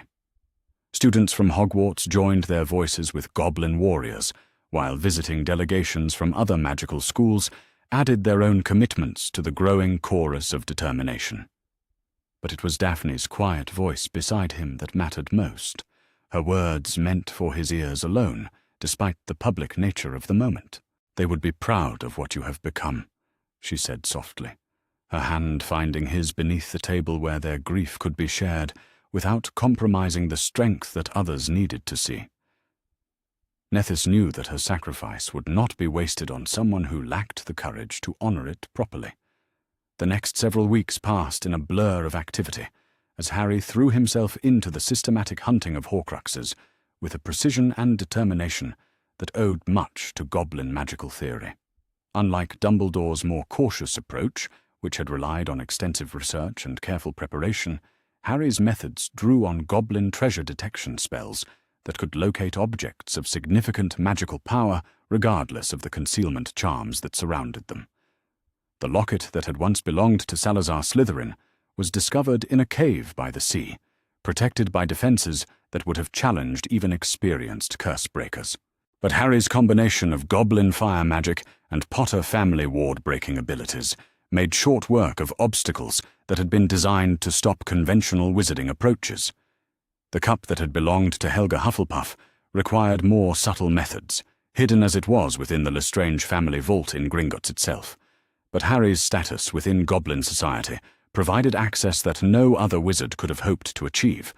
Students from Hogwarts joined their voices with goblin warriors, while visiting delegations from other magical schools added their own commitments to the growing chorus of determination. But it was Daphne's quiet voice beside him that mattered most, her words meant for his ears alone, despite the public nature of the moment. "They would be proud of what you have become," she said softly, her hand finding his beneath the table where their grief could be shared without compromising the strength that others needed to see. Nethys knew that her sacrifice would not be wasted on someone who lacked the courage to honor it properly. The next several weeks passed in a blur of activity, as Harry threw himself into the systematic hunting of Horcruxes with a precision and determination that owed much to goblin magical theory. Unlike Dumbledore's more cautious approach, which had relied on extensive research and careful preparation, Harry's methods drew on goblin treasure detection spells that could locate objects of significant magical power regardless of the concealment charms that surrounded them. The locket that had once belonged to Salazar Slytherin was discovered in a cave by the sea, protected by defenses that would have challenged even experienced curse breakers. But Harry's combination of goblin fire magic and Potter family ward-breaking abilities made short work of obstacles that had been designed to stop conventional wizarding approaches. The cup that had belonged to Helga Hufflepuff required more subtle methods, hidden as it was within the Lestrange family vault in Gringotts itself. But Harry's status within Goblin society provided access that no other wizard could have hoped to achieve,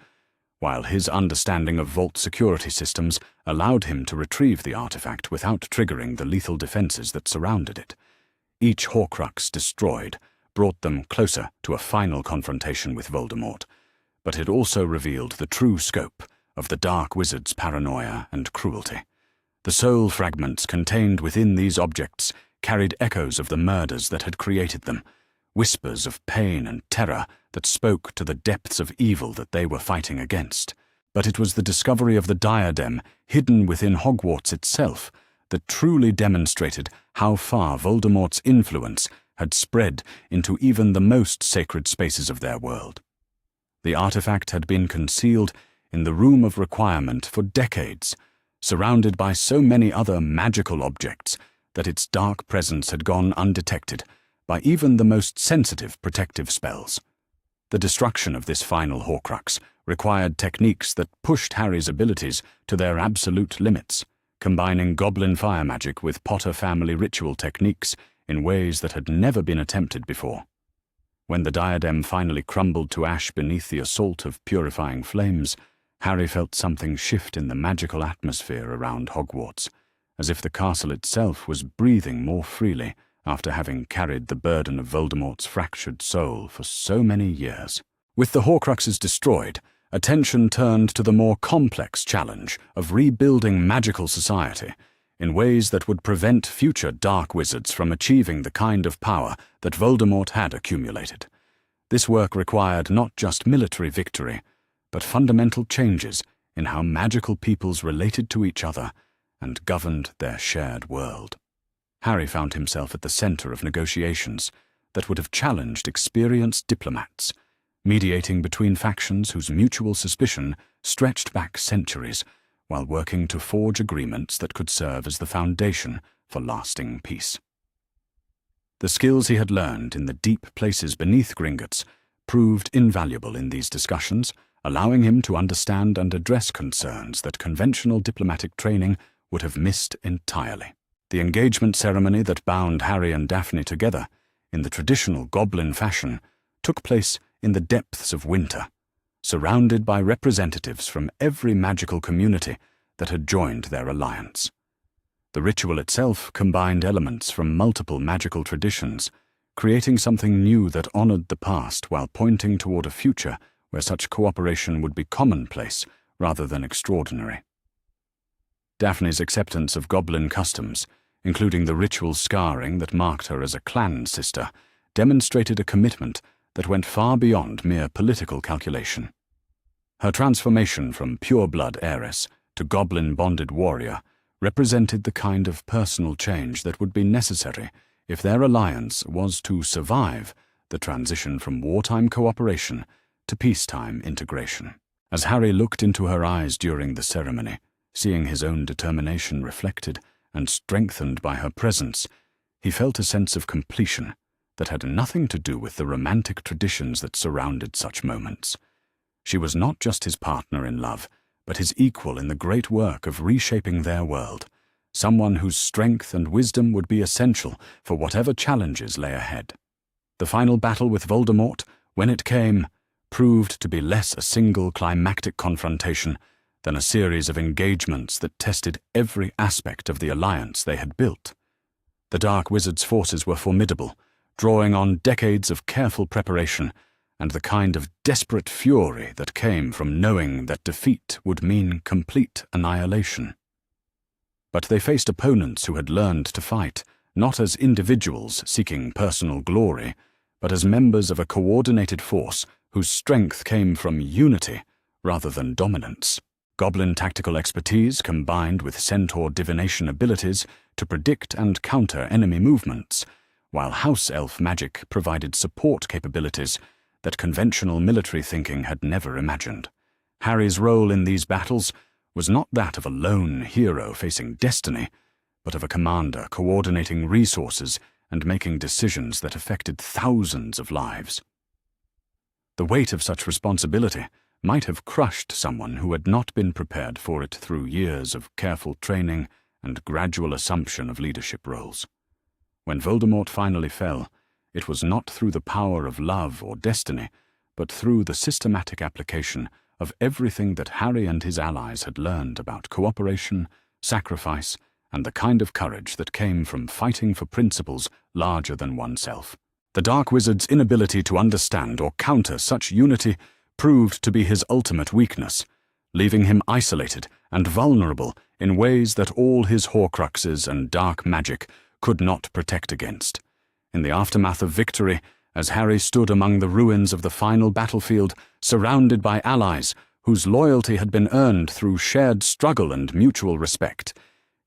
while his understanding of vault security systems allowed him to retrieve the artifact without triggering the lethal defenses that surrounded it. Each Horcrux destroyed brought them closer to a final confrontation with Voldemort, but it also revealed the true scope of the Dark Wizard's paranoia and cruelty. The soul fragments contained within these objects carried echoes of the murders that had created them, whispers of pain and terror that spoke to the depths of evil that they were fighting against. But it was the discovery of the diadem hidden within Hogwarts itself that truly demonstrated how far Voldemort's influence had spread into even the most sacred spaces of their world. The artifact had been concealed in the Room of Requirement for decades, surrounded by so many other magical objects that its dark presence had gone undetected by even the most sensitive protective spells. The destruction of this final Horcrux required techniques that pushed Harry's abilities to their absolute limits, combining goblin fire magic with Potter family ritual techniques in ways that had never been attempted before. When the diadem finally crumbled to ash beneath the assault of purifying flames, Harry felt something shift in the magical atmosphere around Hogwarts, as if the castle itself was breathing more freely after having carried the burden of Voldemort's fractured soul for so many years. With the Horcruxes destroyed, attention turned to the more complex challenge of rebuilding magical society in ways that would prevent future dark wizards from achieving the kind of power that Voldemort had accumulated. This work required not just military victory, but fundamental changes in how magical peoples related to each other and governed their shared world. Harry found himself at the center of negotiations that would have challenged experienced diplomats, mediating between factions whose mutual suspicion stretched back centuries, while working to forge agreements that could serve as the foundation for lasting peace. The skills he had learned in the deep places beneath Gringotts proved invaluable in these discussions, allowing him to understand and address concerns that conventional diplomatic training would have missed entirely. The engagement ceremony that bound Harry and Daphne together, in the traditional goblin fashion, took place in the depths of winter, surrounded by representatives from every magical community that had joined their alliance. The ritual itself combined elements from multiple magical traditions, creating something new that honored the past while pointing toward a future where such cooperation would be commonplace rather than extraordinary. Daphne's acceptance of goblin customs, including the ritual scarring that marked her as a clan sister, demonstrated a commitment that went far beyond mere political calculation. Her transformation from pure-blood heiress to goblin-bonded warrior represented the kind of personal change that would be necessary if their alliance was to survive the transition from wartime cooperation to peacetime integration. As Harry looked into her eyes during the ceremony, seeing his own determination reflected and strengthened by her presence, he felt a sense of completion that had nothing to do with the romantic traditions that surrounded such moments. She was not just his partner in love, but his equal in the great work of reshaping their world, someone whose strength and wisdom would be essential for whatever challenges lay ahead. The final battle with Voldemort, when it came, proved to be less a single climactic confrontation than a series of engagements that tested every aspect of the alliance they had built. The Dark Wizard's forces were formidable, drawing on decades of careful preparation and the kind of desperate fury that came from knowing that defeat would mean complete annihilation. But they faced opponents who had learned to fight, not as individuals seeking personal glory, but as members of a coordinated force whose strength came from unity rather than dominance. Goblin tactical expertise combined with centaur divination abilities to predict and counter enemy movements, while house elf magic provided support capabilities that conventional military thinking had never imagined. Harry's role in these battles was not that of a lone hero facing destiny, but of a commander coordinating resources and making decisions that affected thousands of lives. The weight of such responsibility might have crushed someone who had not been prepared for it through years of careful training and gradual assumption of leadership roles. When Voldemort finally fell, it was not through the power of love or destiny, but through the systematic application of everything that Harry and his allies had learned about cooperation, sacrifice, and the kind of courage that came from fighting for principles larger than oneself. The Dark Wizard's inability to understand or counter such unity proved to be his ultimate weakness, leaving him isolated and vulnerable in ways that all his Horcruxes and dark magic could not protect against. In the aftermath of victory, as Harry stood among the ruins of the final battlefield, surrounded by allies whose loyalty had been earned through shared struggle and mutual respect.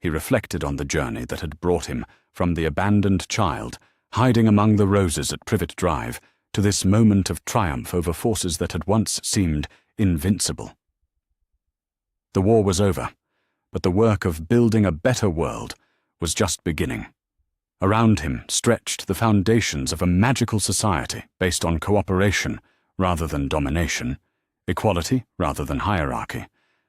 He reflected on the journey that had brought him from the abandoned child, hiding among the roses at Privet Drive, to this moment of triumph over forces that had once seemed invincible. The war was over, but the work of building a better world was just beginning. Around him stretched the foundations of a magical society based on cooperation rather than domination, equality rather than hierarchy,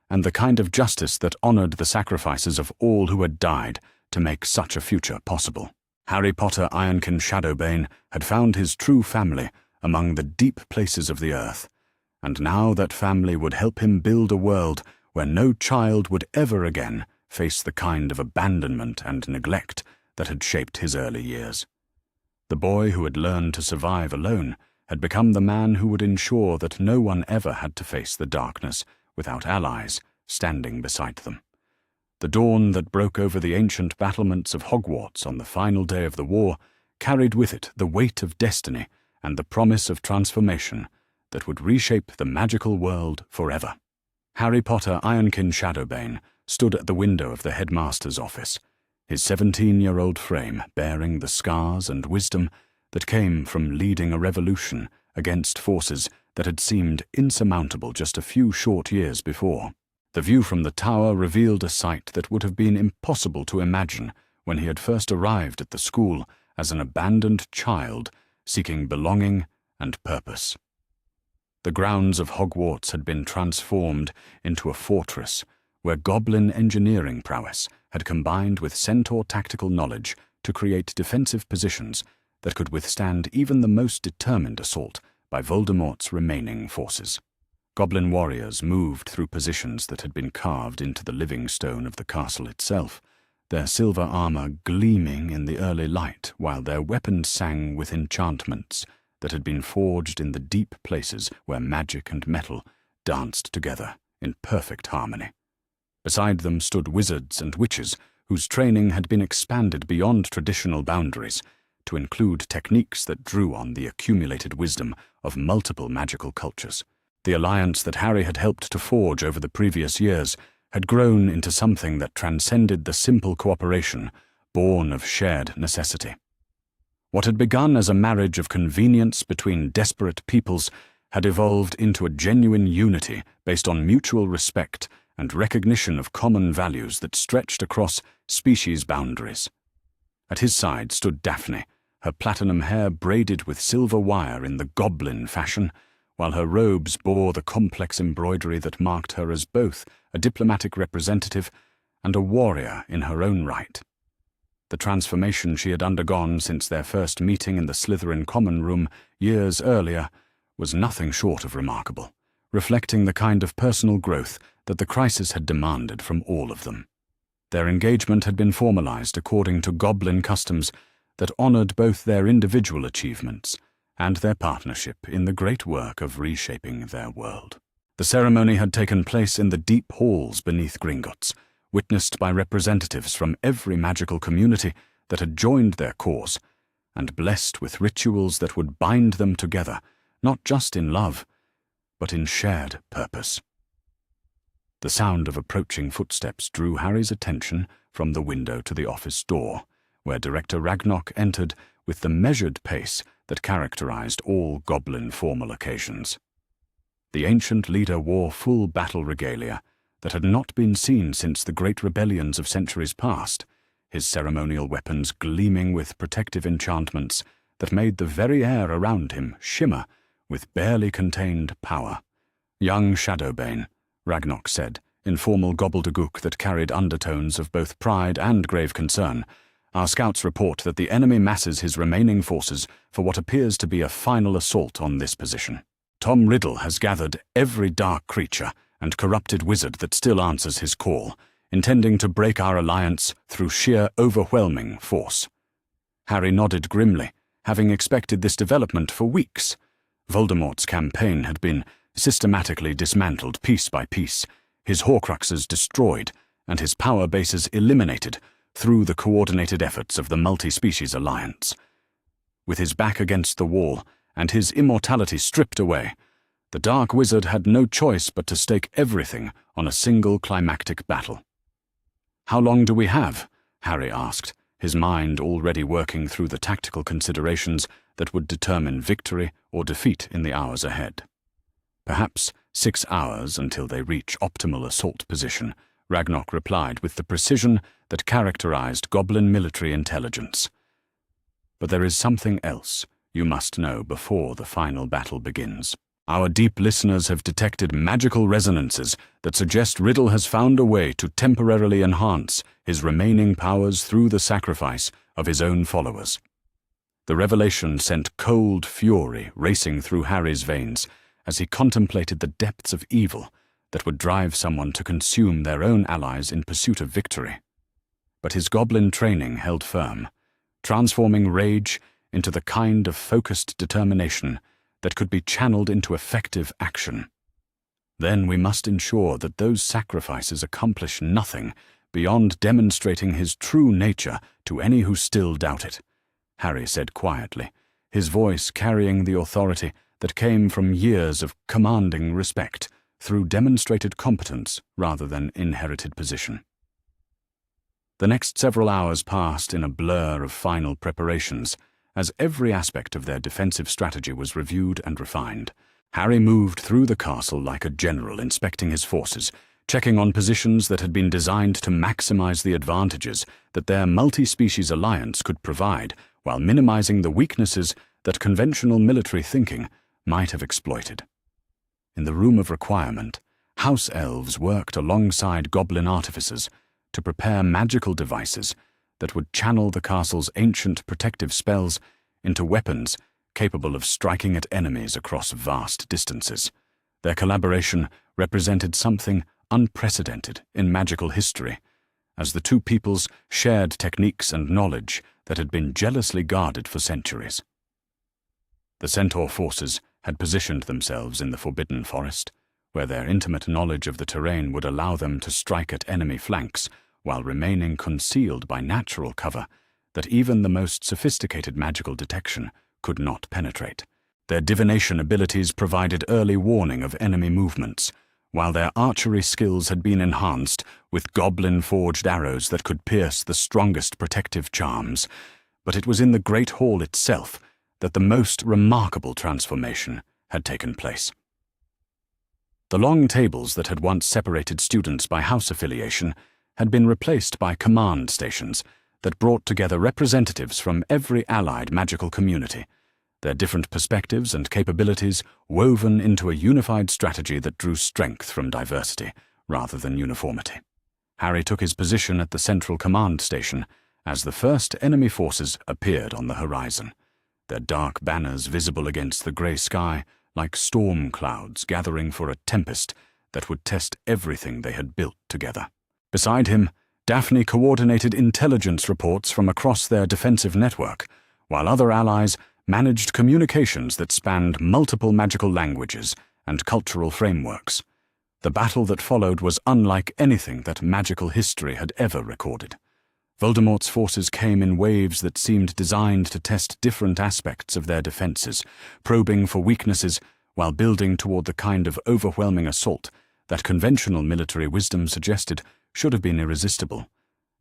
and the kind of justice that honored the sacrifices of all who had died to make such a future possible. Harry Potter Ironkin Shadowbane had found his true family among the deep places of the earth, and now that family would help him build a world where no child would ever again face the kind of abandonment and neglect that had shaped his early years. The boy who had learned to survive alone had become the man who would ensure that no one ever had to face the darkness without allies standing beside them. The dawn that broke over the ancient battlements of Hogwarts on the final day of the war carried with it the weight of destiny and the promise of transformation that would reshape the magical world forever. Harry Potter Ironkin Shadowbane stood at the window of the headmaster's office, his 17-year-old frame bearing the scars and wisdom that came from leading a revolution against forces that had seemed insurmountable just a few short years before. The view from the tower revealed a sight that would have been impossible to imagine when he had first arrived at the school as an abandoned child seeking belonging and purpose. The grounds of Hogwarts had been transformed into a fortress where goblin engineering prowess had combined with centaur tactical knowledge to create defensive positions that could withstand even the most determined assault by Voldemort's remaining forces. Goblin warriors moved through positions that had been carved into the living stone of the castle itself, their silver armor gleaming in the early light while their weapons sang with enchantments that had been forged in the deep places where magic and metal danced together in perfect harmony. Beside them stood wizards and witches whose training had been expanded beyond traditional boundaries to include techniques that drew on the accumulated wisdom of multiple magical cultures. The alliance that Harry had helped to forge over the previous years had grown into something that transcended the simple cooperation born of shared necessity. What had begun as a marriage of convenience between desperate peoples had evolved into a genuine unity based on mutual respect and recognition of common values that stretched across species boundaries. At his side stood Daphne, her platinum hair braided with silver wire in the goblin fashion, while her robes bore the complex embroidery that marked her as both a diplomatic representative and a warrior in her own right. The transformation she had undergone since their first meeting in the Slytherin common room years earlier was nothing short of remarkable, reflecting the kind of personal growth that the crisis had demanded from all of them. Their engagement had been formalized according to goblin customs that honored both their individual achievements and their partnership in the great work of reshaping their world. The ceremony had taken place in the deep halls beneath Gringotts, witnessed by representatives from every magical community that had joined their cause, and blessed with rituals that would bind them together, not just in love, but in shared purpose. The sound of approaching footsteps drew Harry's attention from the window to the office door, where Director Ragnok entered with the measured pace that characterized all goblin formal occasions. The ancient leader wore full battle regalia that had not been seen since the great rebellions of centuries past, his ceremonial weapons gleaming with protective enchantments that made the very air around him shimmer with barely contained power. "Young Shadowbane," Ragnok said, in formal gobbledygook that carried undertones of both pride and grave concern, "our scouts report that the enemy masses his remaining forces for what appears to be a final assault on this position. Tom Riddle has gathered every dark creature and corrupted wizard that still answers his call, intending to break our alliance through sheer overwhelming force." Harry nodded grimly, having expected this development for weeks. Voldemort's campaign had been systematically dismantled piece by piece, his Horcruxes destroyed, and his power bases eliminated through the coordinated efforts of the multi-species alliance. With his back against the wall and his immortality stripped away, The dark wizard had no choice but to stake everything on a single climactic battle. "How long do we have?" Harry asked, his mind already working through the tactical considerations that would determine victory or defeat in the hours ahead. "Perhaps 6 hours until they reach optimal assault position," Ragnok replied with the precision that characterized Goblin military intelligence. "But there is something else you must know before the final battle begins. Our deep listeners have detected magical resonances that suggest Riddle has found a way to temporarily enhance his remaining powers through the sacrifice of his own followers." The revelation sent cold fury racing through Harry's veins as he contemplated the depths of evil that would drive someone to consume their own allies in pursuit of victory. But his goblin training held firm, transforming rage into the kind of focused determination that could be channeled into effective action. Then we must ensure that those sacrifices accomplish nothing beyond demonstrating his true nature to any who still doubt it, Harry said quietly, his voice carrying the authority that came from years of commanding respect through demonstrated competence rather than inherited position. The next several hours passed in a blur of final preparations, as every aspect of their defensive strategy was reviewed and refined. Harry moved through the castle like a general inspecting his forces, checking on positions that had been designed to maximize the advantages that their multi-species alliance could provide, while minimizing the weaknesses that conventional military thinking might have exploited. In the room of requirement, house elves worked alongside goblin artificers to prepare magical devices that would channel the castle's ancient protective spells into weapons capable of striking at enemies across vast distances. Their collaboration represented something unprecedented in magical history, as the two peoples shared techniques and knowledge that had been jealously guarded for centuries. The Centaur forces had positioned themselves in the Forbidden Forest, where their intimate knowledge of the terrain would allow them to strike at enemy flanks while remaining concealed by natural cover that even the most sophisticated magical detection could not penetrate. Their divination abilities provided early warning of enemy movements, while their archery skills had been enhanced with goblin-forged arrows that could pierce the strongest protective charms. But it was in the Great Hall itself that the most remarkable transformation had taken place. The long tables that had once separated students by house affiliation had been replaced by command stations that brought together representatives from every allied magical community, their different perspectives and capabilities woven into a unified strategy that drew strength from diversity rather than uniformity. Harry took his position at the central command station as the first enemy forces appeared on the horizon, their dark banners visible against the grey sky like storm clouds gathering for a tempest that would test everything they had built together. Beside him, Daphne coordinated intelligence reports from across their defensive network, while other allies managed communications that spanned multiple magical languages and cultural frameworks. The battle that followed was unlike anything that magical history had ever recorded. Voldemort's forces came in waves that seemed designed to test different aspects of their defenses, probing for weaknesses while building toward the kind of overwhelming assault that conventional military wisdom suggested should have been irresistible.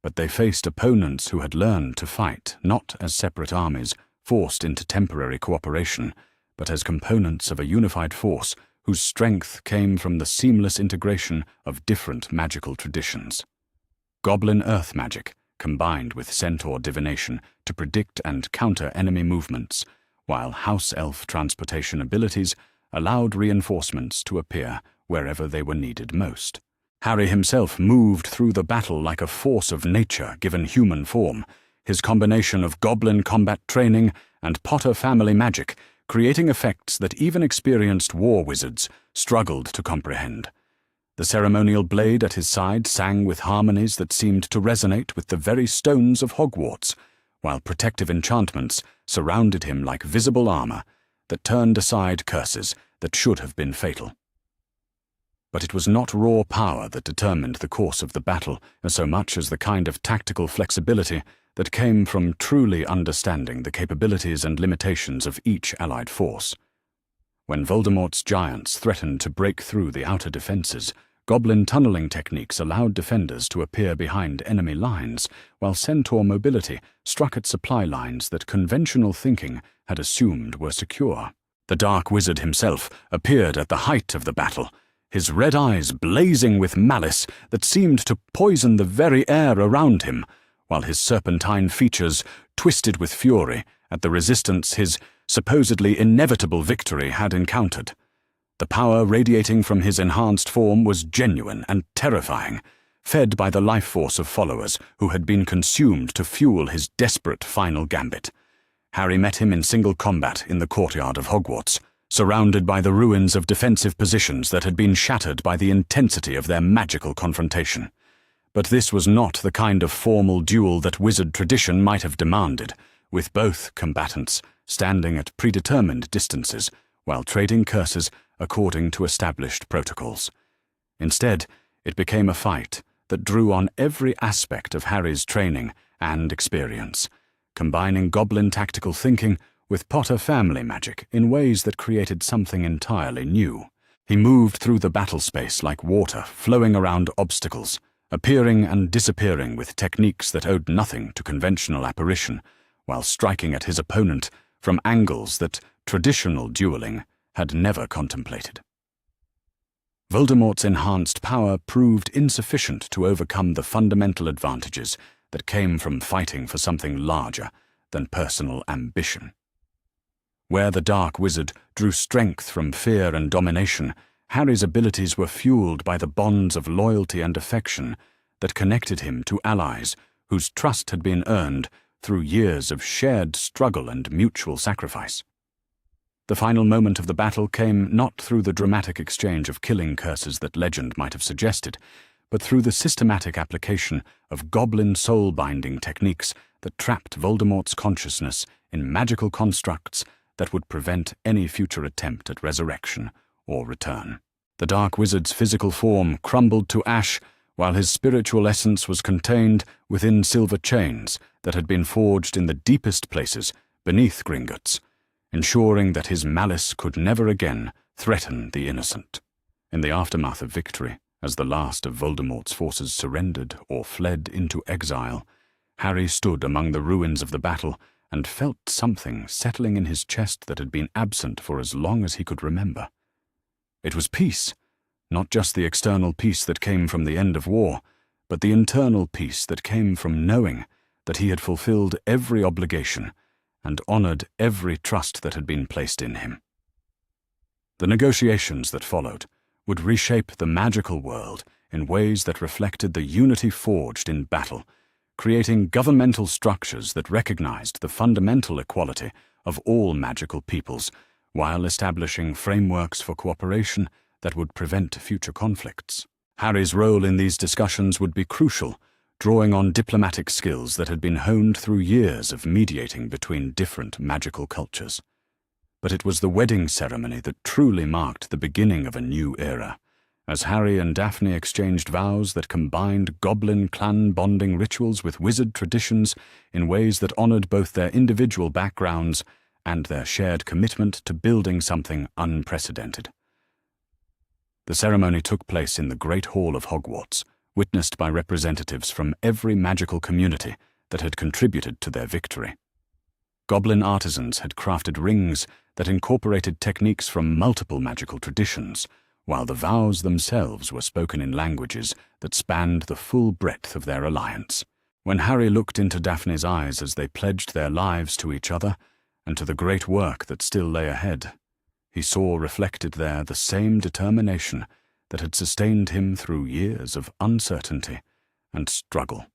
But they faced opponents who had learned to fight not as separate armies forced into temporary cooperation, but as components of a unified force whose strength came from the seamless integration of different magical traditions. Goblin earth magic combined with centaur divination to predict and counter enemy movements, while house elf transportation abilities allowed reinforcements to appear wherever they were needed most. Harry himself moved through the battle like a force of nature given human form, his combination of goblin combat training and Potter family magic creating effects that even experienced war wizards struggled to comprehend. The ceremonial blade at his side sang with harmonies that seemed to resonate with the very stones of Hogwarts, while protective enchantments surrounded him like visible armor that turned aside curses that should have been fatal. But it was not raw power that determined the course of the battle so much as the kind of tactical flexibility that came from truly understanding the capabilities and limitations of each allied force. When Voldemort's giants threatened to break through the outer defenses, goblin tunneling techniques allowed defenders to appear behind enemy lines, while centaur mobility struck at supply lines that conventional thinking had assumed were secure. The dark wizard himself appeared at the height of the battle, his red eyes blazing with malice that seemed to poison the very air around him, while his serpentine features twisted with fury at the resistance his supposedly inevitable victory had encountered. The power radiating from his enhanced form was genuine and terrifying, fed by the life force of followers who had been consumed to fuel his desperate final gambit. Harry met him in single combat in the courtyard of Hogwarts, surrounded by the ruins of defensive positions that had been shattered by the intensity of their magical confrontation. But this was not the kind of formal duel that wizard tradition might have demanded, with both combatants standing at predetermined distances while trading curses according to established protocols. Instead, it became a fight that drew on every aspect of Harry's training and experience, combining goblin tactical thinking with Potter family magic in ways that created something entirely new. He moved through the battle space like water flowing around obstacles, appearing and disappearing with techniques that owed nothing to conventional apparition, while striking at his opponent from angles that traditional dueling had never contemplated. Voldemort's enhanced power proved insufficient to overcome the fundamental advantages that came from fighting for something larger than personal ambition. Where the dark wizard drew strength from fear and domination, Harry's abilities were fueled by the bonds of loyalty and affection that connected him to allies whose trust had been earned through years of shared struggle and mutual sacrifice. The final moment of the battle came not through the dramatic exchange of killing curses that legend might have suggested, but through the systematic application of goblin soul-binding techniques that trapped Voldemort's consciousness in magical constructs that would prevent any future attempt at resurrection or return. The dark wizard's physical form crumbled to ash, while his spiritual essence was contained within silver chains that had been forged in the deepest places beneath Gringotts, ensuring that his malice could never again threaten the innocent. In the aftermath of victory, as the last of Voldemort's forces surrendered or fled into exile, Harry stood among the ruins of the battle and felt something settling in his chest that had been absent for as long as he could remember. It was peace, not just the external peace that came from the end of war, but the internal peace that came from knowing that he had fulfilled every obligation and honored every trust that had been placed in him. The negotiations that followed would reshape the magical world in ways that reflected the unity forged in battle, creating governmental structures that recognized the fundamental equality of all magical peoples, while establishing frameworks for cooperation that would prevent future conflicts. Harry's role in these discussions would be crucial, drawing on diplomatic skills that had been honed through years of mediating between different magical cultures. But it was the wedding ceremony that truly marked the beginning of a new era, as Harry and Daphne exchanged vows that combined goblin clan bonding rituals with wizard traditions in ways that honored both their individual backgrounds and their shared commitment to building something unprecedented. The ceremony took place in the Great Hall of Hogwarts, witnessed by representatives from every magical community that had contributed to their victory. Goblin artisans had crafted rings that incorporated techniques from multiple magical traditions, while the vows themselves were spoken in languages that spanned the full breadth of their alliance. When Harry looked into Daphne's eyes as they pledged their lives to each other and to the great work that still lay ahead, he saw reflected there the same determination that had sustained him through years of uncertainty and struggle.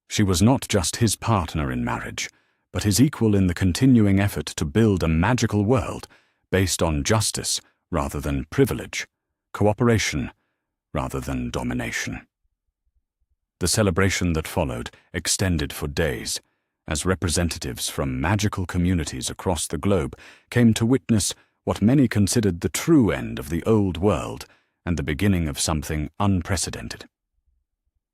She was not just his partner in marriage, but his equal in the continuing effort to build a magical world based on justice rather than privilege, cooperation rather than domination. The celebration that followed extended for days, as representatives from magical communities across the globe came to witness what many considered the true end of the old world and the beginning of something unprecedented.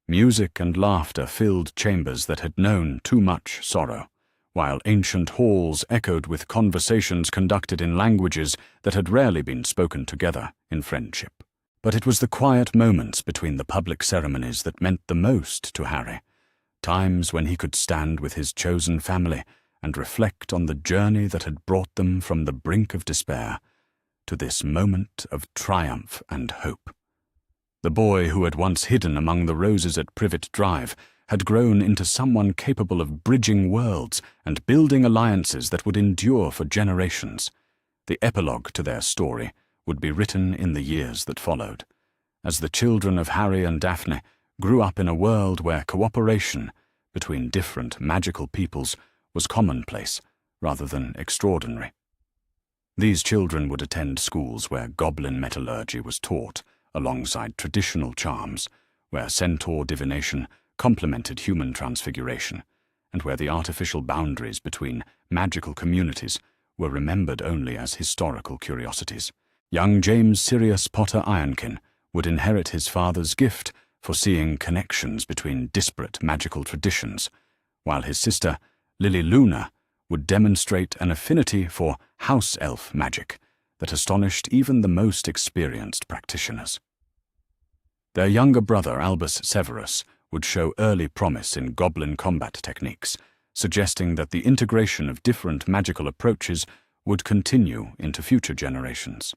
Music and laughter filled chambers that had known too much sorrow, while ancient halls echoed with conversations conducted in languages that had rarely been spoken together in friendship. But it was the quiet moments between the public ceremonies that meant the most to Harry, times when he could stand with his chosen family and reflect on the journey that had brought them from the brink of despair to this moment of triumph and hope. The boy who had once hidden among the roses at Privet Drive had grown into someone capable of bridging worlds and building alliances that would endure for generations. The epilogue to their story would be written in the years that followed, as the children of Harry and Daphne grew up in a world where cooperation between different magical peoples was commonplace rather than extraordinary. These children would attend schools where goblin metallurgy was taught alongside traditional charms, where centaur divination complemented human transfiguration, and where the artificial boundaries between magical communities were remembered only as historical curiosities. Young James Sirius Potter Ironkin would inherit his father's gift for seeing connections between disparate magical traditions, while his sister, Lily Luna, would demonstrate an affinity for house elf magic that astonished even the most experienced practitioners. Their younger brother, Albus Severus, would show early promise in goblin combat techniques, suggesting that the integration of different magical approaches would continue into future generations.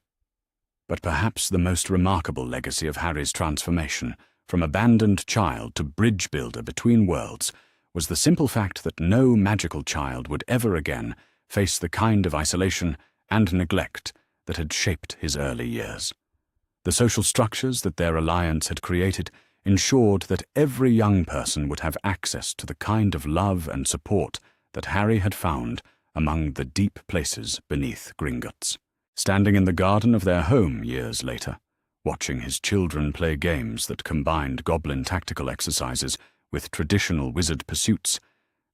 But perhaps the most remarkable legacy of Harry's transformation from abandoned child to bridge builder between worlds was the simple fact that no magical child would ever again face the kind of isolation and neglect that had shaped his early years. The social structures that their alliance had created ensured that every young person would have access to the kind of love and support that Harry had found among the deep places beneath Gringotts. Standing in the garden of their home years later, watching his children play games that combined goblin tactical exercises with traditional wizard pursuits,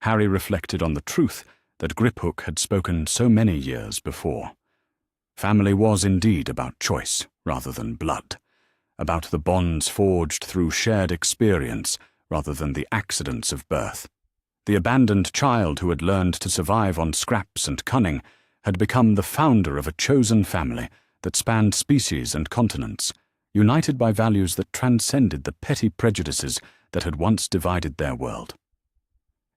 Harry reflected on the truth that Griphook had spoken so many years before. Family was indeed about choice rather than blood, about the bonds forged through shared experience rather than the accidents of birth. The abandoned child who had learned to survive on scraps and cunning had become the founder of a chosen family that spanned species and continents, united by values that transcended the petty prejudices that had once divided their world.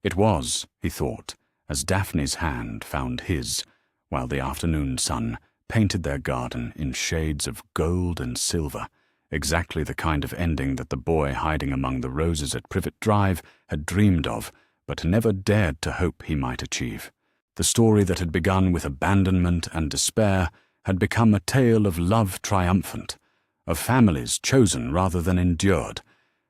It was, he thought, as Daphne's hand found his, while the afternoon sun painted their garden in shades of gold and silver, exactly the kind of ending that the boy hiding among the roses at Privet Drive had dreamed of, but never dared to hope he might achieve. The story that had begun with abandonment and despair had become a tale of love triumphant, of families chosen rather than endured,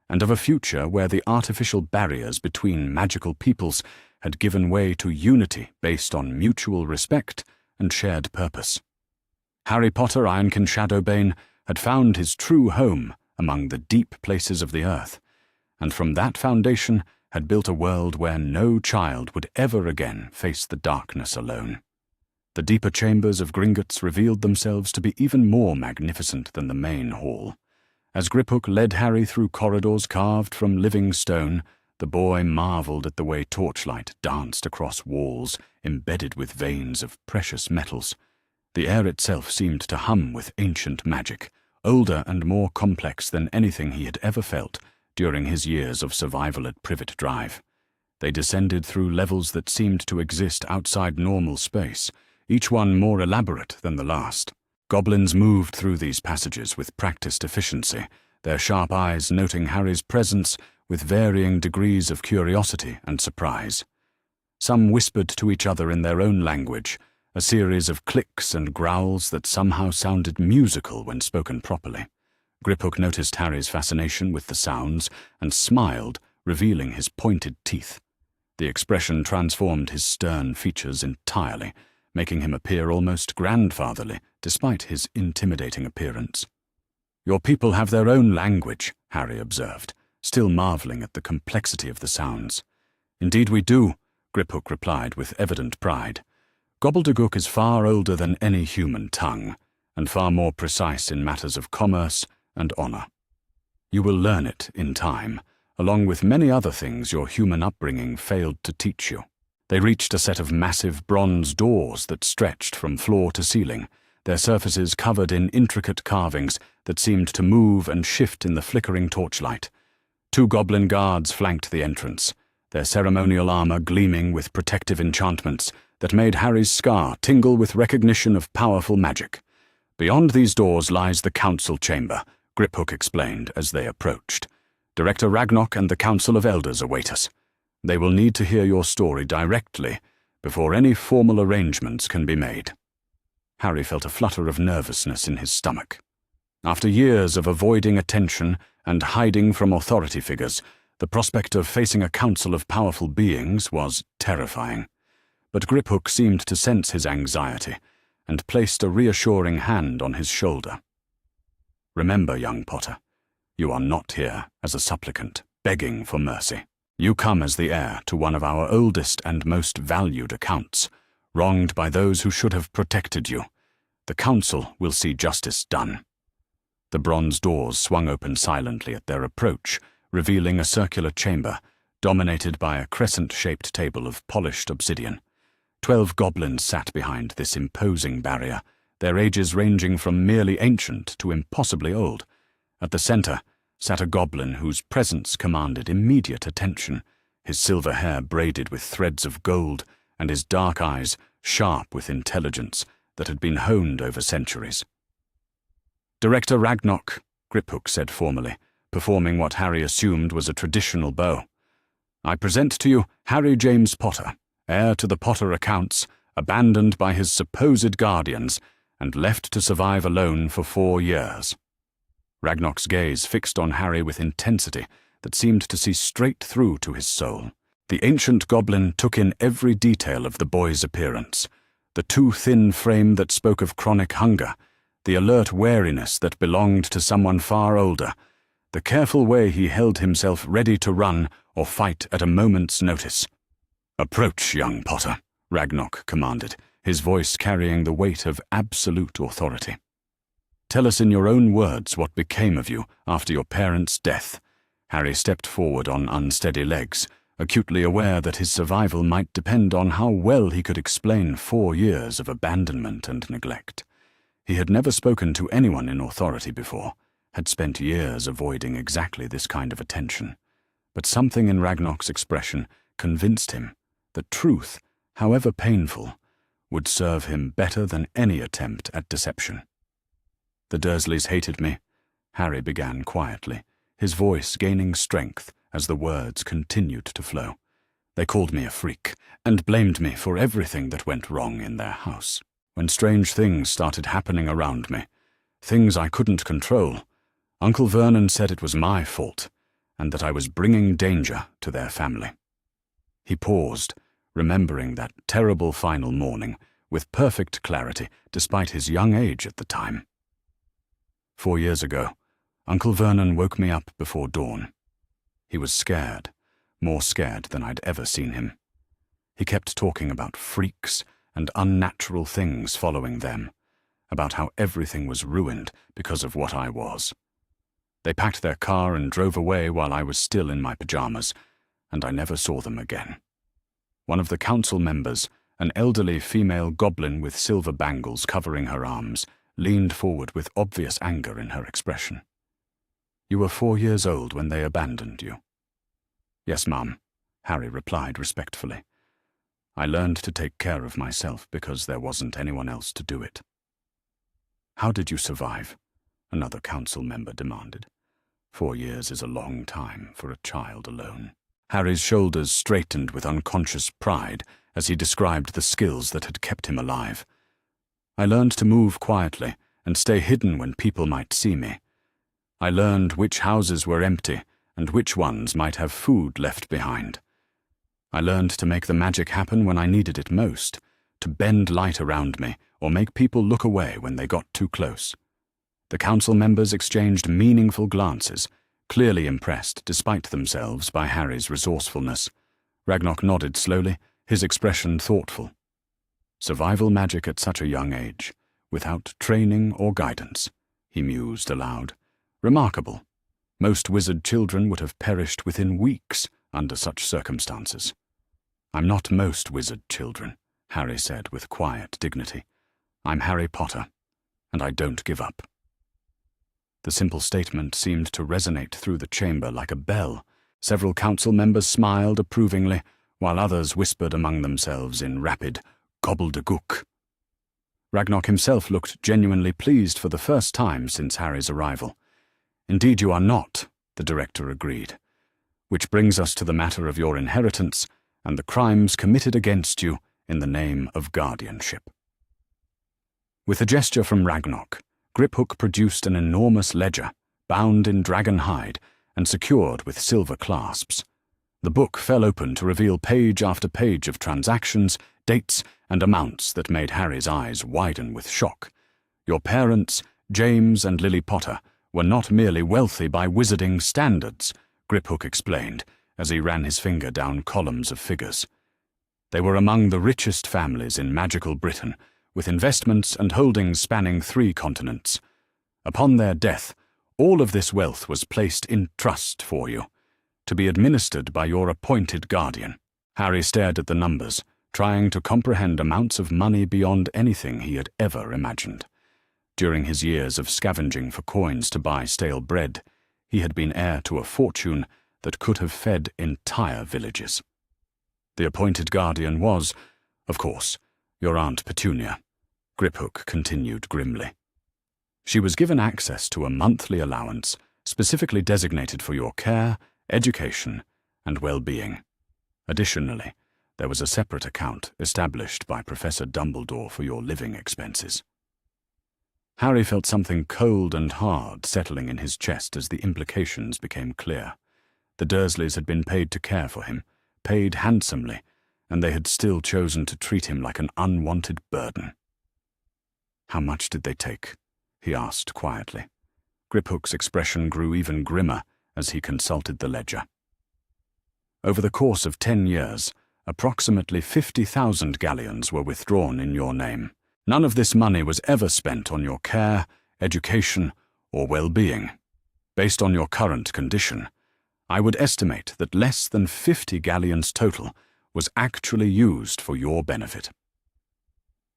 and of a future where the artificial barriers between magical peoples had given way to unity based on mutual respect and shared purpose. Harry Potter Ironkin Shadowbane had found his true home among the deep places of the earth, and from that foundation had built a world where no child would ever again face the darkness alone. The deeper chambers of Gringotts revealed themselves to be even more magnificent than the main hall. As Griphook led Harry through corridors carved from living stone, the boy marveled at the way torchlight danced across walls embedded with veins of precious metals. The air itself seemed to hum with ancient magic, older and more complex than anything he had ever felt during his years of survival at Privet Drive. They descended through levels that seemed to exist outside normal space, each one more elaborate than the last. Goblins moved through these passages with practiced efficiency, their sharp eyes noting Harry's presence with varying degrees of curiosity and surprise. Some whispered to each other in their own language, a series of clicks and growls that somehow sounded musical when spoken properly. Griphook noticed Harry's fascination with the sounds and smiled, revealing his pointed teeth. The expression transformed his stern features entirely, making him appear almost grandfatherly, despite his intimidating appearance. "Your people have their own language," Harry observed, still marveling at the complexity of the sounds. "Indeed we do," Griphook replied with evident pride. "Gobbledygook is far older than any human tongue, and far more precise in matters of commerce and honor. You will learn it in time, along with many other things your human upbringing failed to teach you." They reached a set of massive bronze doors that stretched from floor to ceiling, their surfaces covered in intricate carvings that seemed to move and shift in the flickering torchlight. 2 goblin guards flanked the entrance, their ceremonial armor gleaming with protective enchantments that made Harry's scar tingle with recognition of powerful magic. Beyond these doors lies the council chamber, Griphook explained as they approached. Director Ragnok and the Council of Elders await us. They will need to hear your story directly before any formal arrangements can be made. Harry felt a flutter of nervousness in his stomach. After years of avoiding attention and hiding from authority figures, the prospect of facing a council of powerful beings was terrifying. But Griphook seemed to sense his anxiety and placed a reassuring hand on his shoulder. Remember, young Potter, you are not here as a supplicant, begging for mercy. You come as the heir to one of our oldest and most valued accounts, wronged by those who should have protected you. The council will see justice done. The bronze doors swung open silently at their approach, revealing a circular chamber, dominated by a crescent-shaped table of polished obsidian. 12 goblins sat behind this imposing barrier, their ages ranging from merely ancient to impossibly old. At the center sat a goblin whose presence commanded immediate attention, his silver hair braided with threads of gold, and his dark eyes sharp with intelligence that had been honed over centuries. Director Ragnok, Griphook said formally, performing what Harry assumed was a traditional bow. I present to you Harry James Potter, heir to the Potter accounts, abandoned by his supposed guardians, and left to survive alone for 4 years. Ragnok's gaze fixed on Harry with intensity that seemed to see straight through to his soul. The ancient goblin took in every detail of the boy's appearance, the too thin frame that spoke of chronic hunger, the alert wariness that belonged to someone far older, the careful way he held himself ready to run or fight at a moment's notice. Approach, young Potter, Ragnok commanded, his voice carrying the weight of absolute authority. Tell us in your own words what became of you after your parents' death. Harry stepped forward on unsteady legs, acutely aware that his survival might depend on how well he could explain 4 years of abandonment and neglect. He had never spoken to anyone in authority before, had spent years avoiding exactly this kind of attention. But something in Ragnok's expression convinced him that truth, however painful, would serve him better than any attempt at deception. The Dursleys hated me, Harry began quietly, his voice gaining strength as the words continued to flow. They called me a freak and blamed me for everything that went wrong in their house. When strange things started happening around me, things I couldn't control, Uncle Vernon said it was my fault and that I was bringing danger to their family. He paused, remembering that terrible final morning with perfect clarity despite his young age at the time. 4 years ago, Uncle Vernon woke me up before dawn. He was scared, more scared than I'd ever seen him. He kept talking about freaks and unnatural things following them, about how everything was ruined because of what I was. They packed their car and drove away while I was still in my pajamas, and I never saw them again. One of the council members, an elderly female goblin with silver bangles covering her arms, leaned forward with obvious anger in her expression. You were 4 years old when they abandoned you. Yes, Mum, Harry replied respectfully. I learned to take care of myself because there wasn't anyone else to do it. How did you survive? Another council member demanded. 4 years is a long time for a child alone. Harry's shoulders straightened with unconscious pride as he described the skills that had kept him alive. I learned to move quietly and stay hidden when people might see me. I learned which houses were empty and which ones might have food left behind. I learned to make the magic happen when I needed it most, to bend light around me or make people look away when they got too close. The council members exchanged meaningful glances, clearly impressed despite themselves by Harry's resourcefulness. Ragnok nodded slowly, his expression thoughtful. Survival magic at such a young age, without training or guidance, he mused aloud. Remarkable. Most wizard children would have perished within weeks under such circumstances. "I'm not most wizard children," Harry said with quiet dignity. "I'm Harry Potter, and I don't give up." The simple statement seemed to resonate through the chamber like a bell. Several council members smiled approvingly, while others whispered among themselves in rapid gobbledygook. Ragnarok himself looked genuinely pleased for the first time since Harry's arrival. "Indeed you are not," the director agreed. "Which brings us to the matter of your inheritance and the crimes committed against you in the name of guardianship." With a gesture from Ragnarok, Griphook produced an enormous ledger, bound in dragon hide and secured with silver clasps. The book fell open to reveal page after page of transactions, dates, and amounts that made Harry's eyes widen with shock. "Your parents, James and Lily Potter, were not merely wealthy by wizarding standards," Griphook explained as he ran his finger down columns of figures. "They were among the richest families in magical Britain, with investments and holdings spanning 3 continents. Upon their death, all of this wealth was placed in trust for you, to be administered by your appointed guardian." Harry stared at the numbers, trying to comprehend amounts of money beyond anything he had ever imagined. During his years of scavenging for coins to buy stale bread, he had been heir to a fortune that could have fed entire villages. The appointed guardian was, of course, your Aunt Petunia, Griphook continued grimly. She was given access to a monthly allowance specifically designated for your care, education, and well-being. Additionally, there was a separate account established by Professor Dumbledore for your living expenses. Harry felt something cold and hard settling in his chest as the implications became clear. The Dursleys had been paid to care for him, paid handsomely, and they had still chosen to treat him like an unwanted burden. "How much did they take?" he asked quietly. Griphook's expression grew even grimmer as he consulted the ledger. "Over the course of 10 years, approximately 50,000 galleons were withdrawn in your name. None of this money was ever spent on your care, education, or well-being. Based on your current condition, I would estimate that less than 50 galleons total was actually used for your benefit."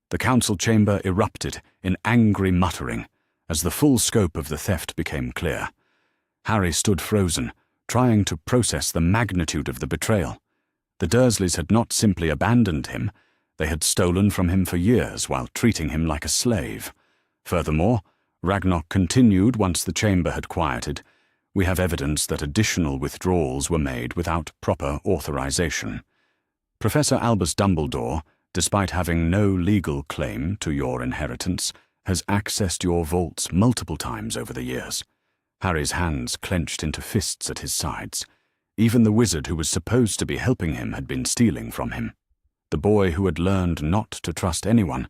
The council chamber erupted in angry muttering as the full scope of the theft became clear. Harry stood frozen, trying to process the magnitude of the betrayal. The Dursleys had not simply abandoned him, they had stolen from him for years while treating him like a slave. Furthermore, Ragnarok continued once the chamber had quieted, "We have evidence that additional withdrawals were made without proper authorization. Professor Albus Dumbledore, despite having no legal claim to your inheritance, has accessed your vaults multiple times over the years." Harry's hands clenched into fists at his sides. Even the wizard who was supposed to be helping him had been stealing from him. The boy who had learned not to trust anyone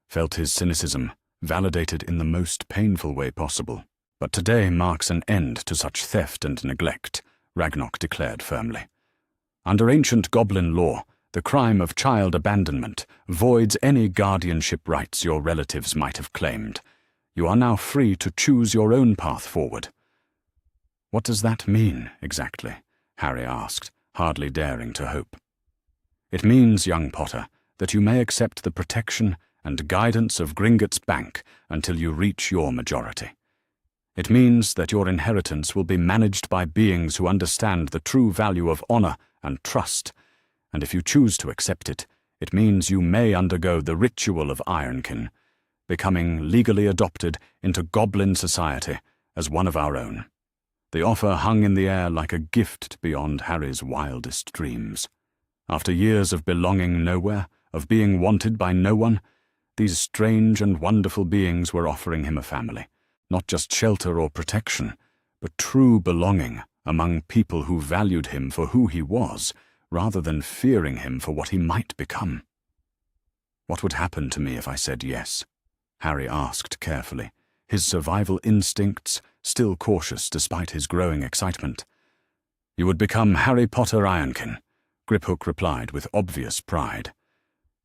felt his cynicism validated in the most painful way possible. "But today marks an end to such theft and neglect," Ragnarok declared firmly. "Under ancient goblin law, the crime of child abandonment voids any guardianship rights your relatives might have claimed. You are now free to choose your own path forward." "What does that mean, exactly?" Harry asked, hardly daring to hope. "It means, young Potter, that you may accept the protection and guidance of Gringotts Bank until you reach your majority. It means that your inheritance will be managed by beings who understand the true value of honor and trust, and if you choose to accept it, it means you may undergo the ritual of Ironkin, becoming legally adopted into Goblin society as one of our own." The offer hung in the air like a gift beyond Harry's wildest dreams. After years of belonging nowhere, of being wanted by no one, these strange and wonderful beings were offering him a family, not just shelter or protection, but true belonging among people who valued him for who he was, rather than fearing him for what he might become. "What would happen to me if I said yes?" Harry asked carefully, his survival instincts still cautious despite his growing excitement. "You would become Harry Potter Ironkin," Griphook replied with obvious pride.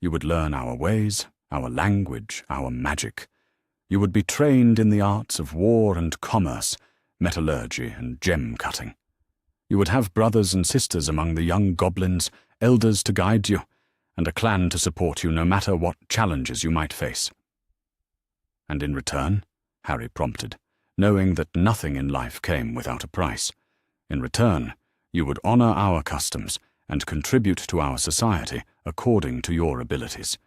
"You would learn our ways, our language, our magic. You would be trained in the arts of war and commerce, metallurgy and gem cutting. You would have brothers and sisters among the young goblins, elders to guide you, and a clan to support you no matter what challenges you might face." "And in return?" Harry prompted, knowing that nothing in life came without a price. "In return, you would honor our customs and contribute to our society according to your abilities.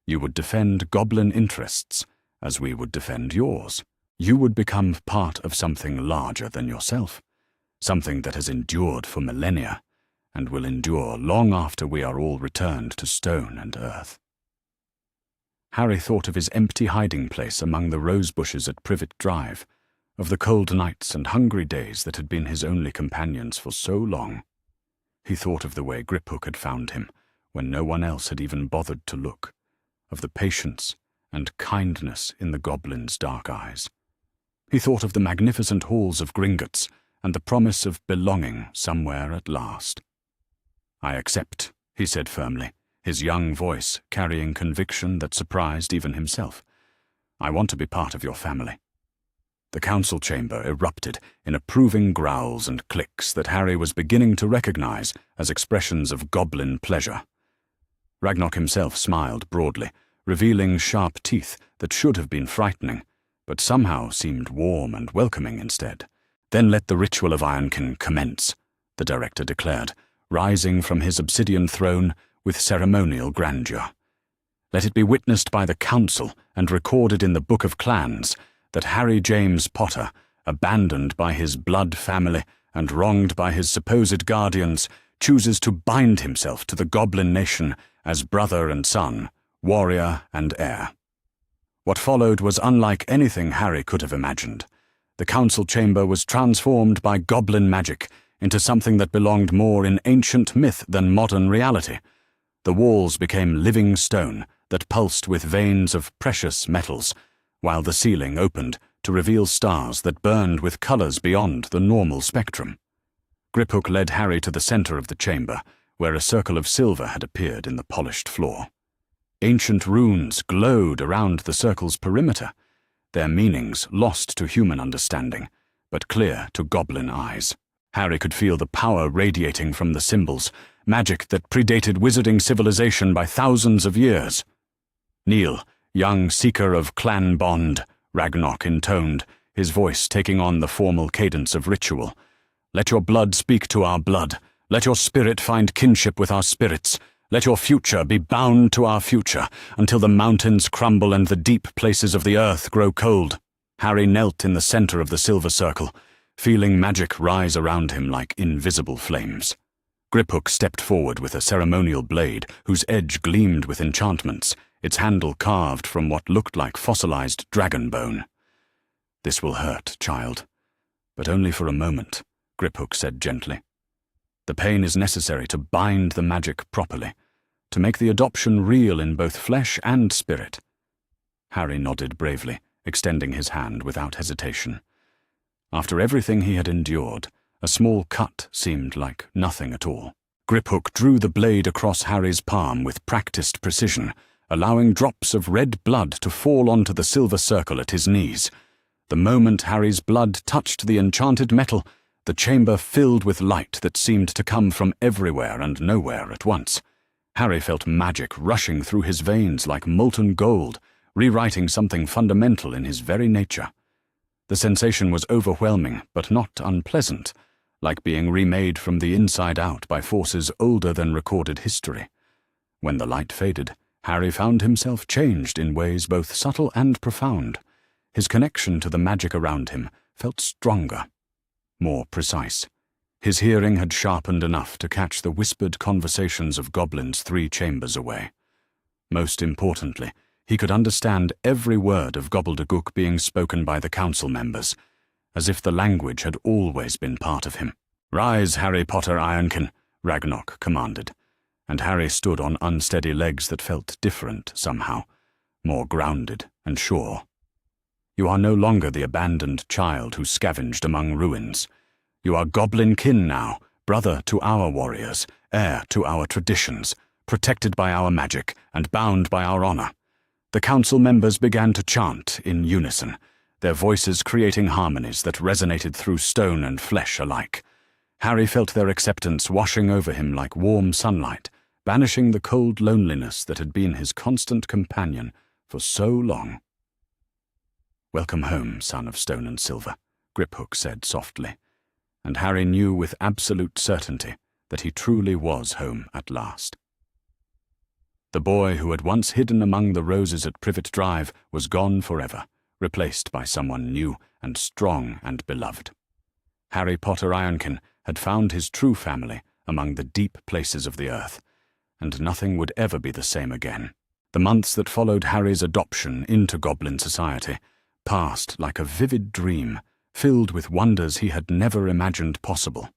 You would defend goblin interests as we would defend yours. You would become part of something larger than yourself, something that has endured for millennia and will endure long after we are all returned to stone and earth." Harry thought of his empty hiding place among the rose bushes at Privet Drive, of the cold nights and hungry days that had been his only companions for so long. He thought of the way Griphook had found him, when no one else had even bothered to look, of the patience and kindness in the goblin's dark eyes. He thought of the magnificent halls of Gringotts and the promise of belonging somewhere at last. "I accept," he said firmly, his young voice carrying conviction that surprised even himself. "I want to be part of your family." The council chamber erupted in approving growls and clicks that Harry was beginning to recognize as expressions of goblin pleasure. Ragnok himself smiled broadly, revealing sharp teeth that should have been frightening, but somehow seemed warm and welcoming instead. "Then let the ritual of Ironkin commence," the director declared, rising from his obsidian throne with ceremonial grandeur. "Let it be witnessed by the council and recorded in the Book of Clans that Harry James Potter, abandoned by his blood family and wronged by his supposed guardians, chooses to bind himself to the goblin nation as brother and son, warrior and heir." What followed was unlike anything Harry could have imagined. The council chamber was transformed by goblin magic into something that belonged more in ancient myth than modern reality. The walls became living stone that pulsed with veins of precious metals, while the ceiling opened to reveal stars that burned with colors beyond the normal spectrum. Griphook led Harry to the center of the chamber, where a circle of silver had appeared in the polished floor. Ancient runes glowed around the circle's perimeter, their meanings lost to human understanding, but clear to goblin eyes. Harry could feel the power radiating from the symbols, magic that predated wizarding civilization by thousands of years. "Kneel, young seeker of clan bond," Ragnok intoned, his voice taking on the formal cadence of ritual. "Let your blood speak to our blood. Let your spirit find kinship with our spirits. Let your future be bound to our future, until the mountains crumble and the deep places of the earth grow cold." Harry knelt in the center of the silver circle, feeling magic rise around him like invisible flames. Griphook stepped forward with a ceremonial blade whose edge gleamed with enchantments, its handle carved from what looked like fossilized dragon bone. "This will hurt, child, but only for a moment," Griphook said gently. "The pain is necessary to bind the magic properly, to make the adoption real in both flesh and spirit." Harry nodded bravely, extending his hand without hesitation. After everything he had endured, a small cut seemed like nothing at all. Griphook drew the blade across Harry's palm with practiced precision, allowing drops of red blood to fall onto the silver circle at his knees. The moment Harry's blood touched the enchanted metal, the chamber filled with light that seemed to come from everywhere and nowhere at once. Harry felt magic rushing through his veins like molten gold, rewriting something fundamental in his very nature. The sensation was overwhelming, but not unpleasant, like being remade from the inside out by forces older than recorded history. When the light faded, Harry found himself changed in ways both subtle and profound. His connection to the magic around him felt stronger, more precise. His hearing had sharpened enough to catch the whispered conversations of goblins 3 chambers away. Most importantly, he could understand every word of gobbledygook being spoken by the council members, as if the language had always been part of him. "Rise, Harry Potter Ironkin," Ragnok commanded, and Harry stood on unsteady legs that felt different somehow, more grounded and sure. "You are no longer the abandoned child who scavenged among ruins. You are goblin kin now, brother to our warriors, heir to our traditions, protected by our magic and bound by our honor." The council members began to chant in unison, their voices creating harmonies that resonated through stone and flesh alike. Harry felt their acceptance washing over him like warm sunlight, banishing the cold loneliness that had been his constant companion for so long. "Welcome home, son of stone and silver," Griphook said softly, and Harry knew with absolute certainty that he truly was home at last. The boy who had once hidden among the roses at Privet Drive was gone forever, replaced by someone new and strong and beloved. Harry Potter Ironkin had found his true family among the deep places of the earth, and nothing would ever be the same again. The months that followed Harry's adoption into Goblin society passed like a vivid dream, filled with wonders he had never imagined possible.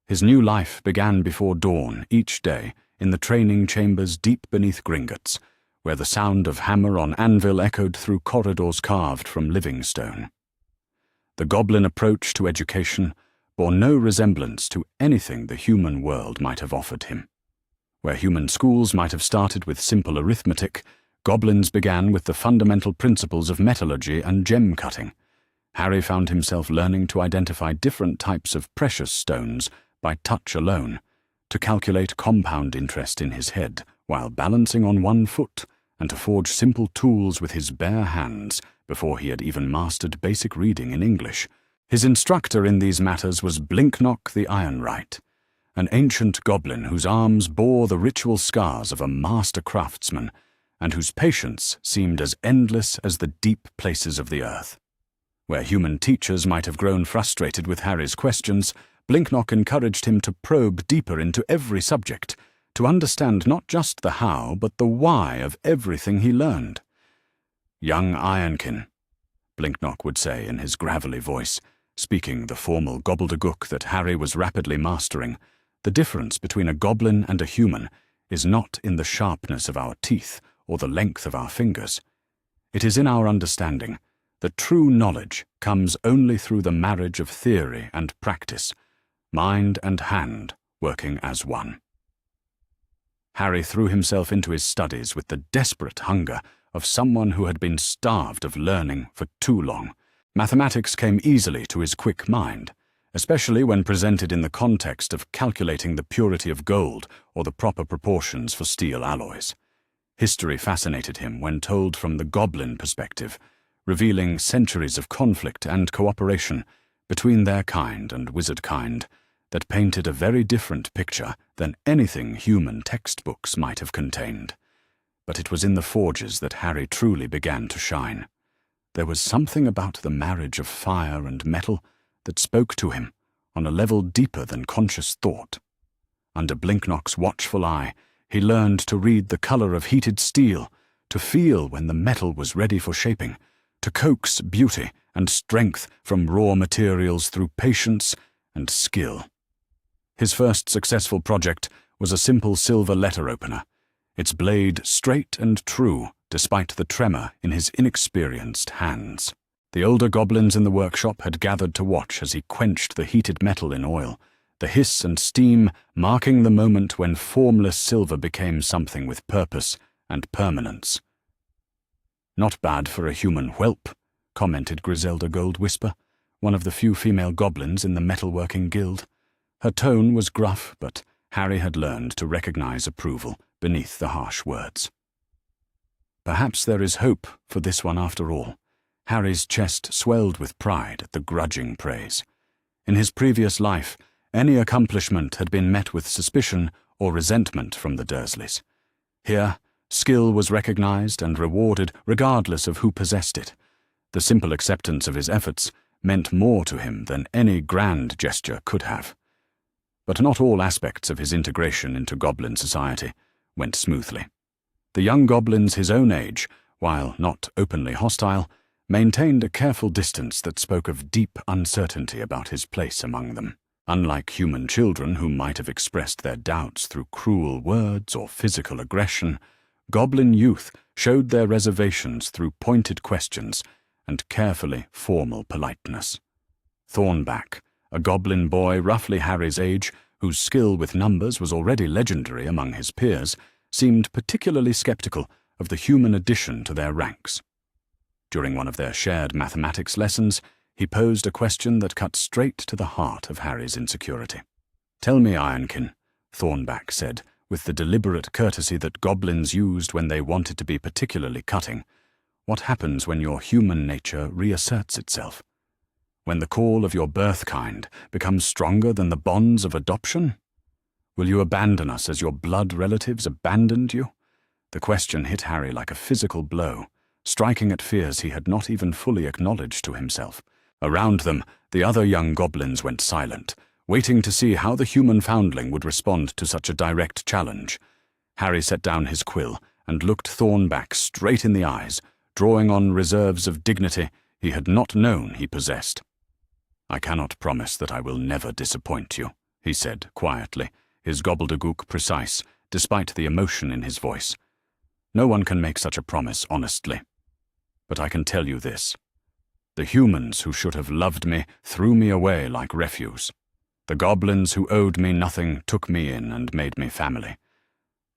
His new life began before dawn each day in the training chambers deep beneath Gringotts, where the sound of hammer on anvil echoed through corridors carved from living stone. The goblin approach to education bore no resemblance to anything the human world might have offered him. Where human schools might have started with simple arithmetic, goblins began with the fundamental principles of metallurgy and gem cutting. Harry found himself learning to identify different types of precious stones by touch alone, to calculate compound interest in his head while balancing on one foot, and to forge simple tools with his bare hands before he had even mastered basic reading in English. His instructor in these matters was Blinknock the Ironwright, an ancient goblin whose arms bore the ritual scars of a master craftsman, and whose patience seemed as endless as the deep places of the earth. Where human teachers might have grown frustrated with Harry's questions, Blinknock encouraged him to probe deeper into every subject, to understand not just the how, but the why of everything he learned. "Young Ironkin," Blinknock would say in his gravelly voice, speaking the formal gobbledygook that Harry was rapidly mastering, "the difference between a goblin and a human is not in the sharpness of our teeth or the length of our fingers. It is in our understanding. The true knowledge comes only through the marriage of theory and practice, mind and hand working as one." Harry threw himself into his studies with the desperate hunger of someone who had been starved of learning for too long. Mathematics came easily to his quick mind, especially when presented in the context of calculating the purity of gold or the proper proportions for steel alloys. History fascinated him when told from the goblin perspective, revealing centuries of conflict and cooperation between their kind and wizard kind that painted a very different picture than anything human textbooks might have contained. But it was in the forges that Harry truly began to shine. There was something about the marriage of fire and metal that spoke to him on a level deeper than conscious thought. Under Blinknock's watchful eye, he learned to read the color of heated steel, to feel when the metal was ready for shaping, to coax beauty and strength from raw materials through patience and skill. His first successful project was a simple silver letter opener, its blade straight and true despite the tremor in his inexperienced hands. The older goblins in the workshop had gathered to watch as he quenched the heated metal in oil, the hiss and steam marking the moment when formless silver became something with purpose and permanence. "Not bad for a human whelp," commented Griselda Goldwhisper, one of the few female goblins in the metalworking guild. Her tone was gruff, but Harry had learned to recognize approval beneath the harsh words. Perhaps there is hope for this one after all. Harry's chest swelled with pride at the grudging praise. In his previous life, any accomplishment had been met with suspicion or resentment from the Dursleys. Here, skill was recognized and rewarded regardless of who possessed it. The simple acceptance of his efforts meant more to him than any grand gesture could have. But not all aspects of his integration into Goblin society went smoothly. The young goblins his own age, while not openly hostile, maintained a careful distance that spoke of deep uncertainty about his place among them. Unlike human children who might have expressed their doubts through cruel words or physical aggression, goblin youth showed their reservations through pointed questions and carefully formal politeness. Thornback, a goblin boy roughly Harry's age, whose skill with numbers was already legendary among his peers, seemed particularly skeptical of the human addition to their ranks. During one of their shared mathematics lessons, he posed a question that cut straight to the heart of Harry's insecurity. "Tell me, Ironkin," Thornback said, with the deliberate courtesy that goblins used when they wanted to be particularly cutting. What happens when your human nature reasserts itself? When the call of your birth kind becomes stronger than the bonds of adoption? Will you abandon us as your blood relatives abandoned you? The question hit Harry like a physical blow, striking at fears he had not even fully acknowledged to himself. Around them, the other young goblins went silent, waiting to see how the human foundling would respond to such a direct challenge. Harry set down his quill and looked Thornback straight in the eyes, drawing on reserves of dignity he had not known he possessed. "I cannot promise that I will never disappoint you," he said quietly, his gobbledygook precise, despite the emotion in his voice. "No one can make such a promise honestly. But I can tell you this. The humans who should have loved me threw me away like refuse. The goblins who owed me nothing took me in and made me family.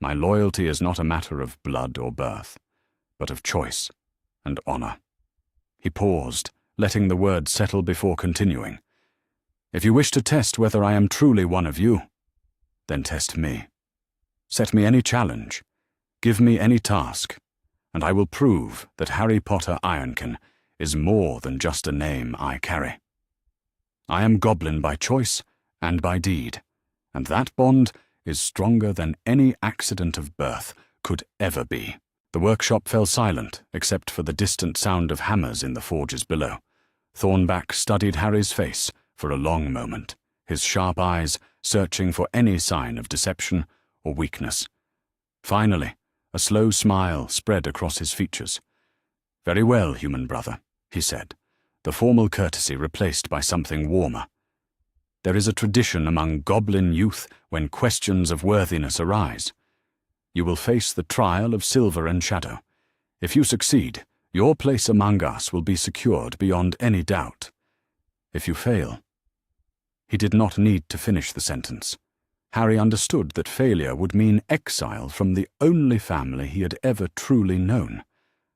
My loyalty is not a matter of blood or birth, but of choice and honor." He paused, letting the words settle before continuing. "If you wish to test whether I am truly one of you, then test me. Set me any challenge, give me any task, and I will prove that Harry Potter Ironkin is more than just a name I carry. I am goblin by choice and by deed, and that bond is stronger than any accident of birth could ever be." The workshop fell silent, except for the distant sound of hammers in the forges below. Thornback studied Harry's face for a long moment, his sharp eyes searching for any sign of deception or weakness. Finally, a slow smile spread across his features. "Very well, human brother," he said, the formal courtesy replaced by something warmer. "There is a tradition among goblin youth when questions of worthiness arise. You will face the trial of Silver and Shadow. If you succeed, your place among us will be secured beyond any doubt. If you fail—" He did not need to finish the sentence. Harry understood that failure would mean exile from the only family he had ever truly known,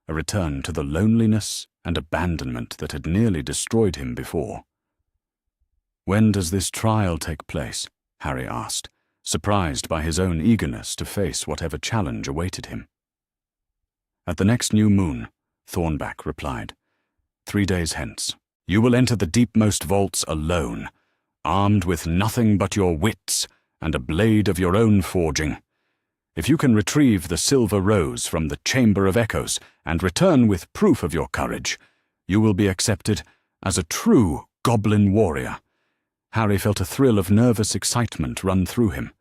a return to the loneliness and abandonment that had nearly destroyed him before. "When does this trial take place?" Harry asked, surprised by his own eagerness to face whatever challenge awaited him. "At the next new moon," Thornback replied. 3 days hence. You will enter the deepmost vaults alone, armed with nothing but your wits and a blade of your own forging. If you can retrieve the silver rose from the Chamber of Echoes and return with proof of your courage, you will be accepted as a true goblin warrior." Harry felt a thrill of nervous excitement run through him.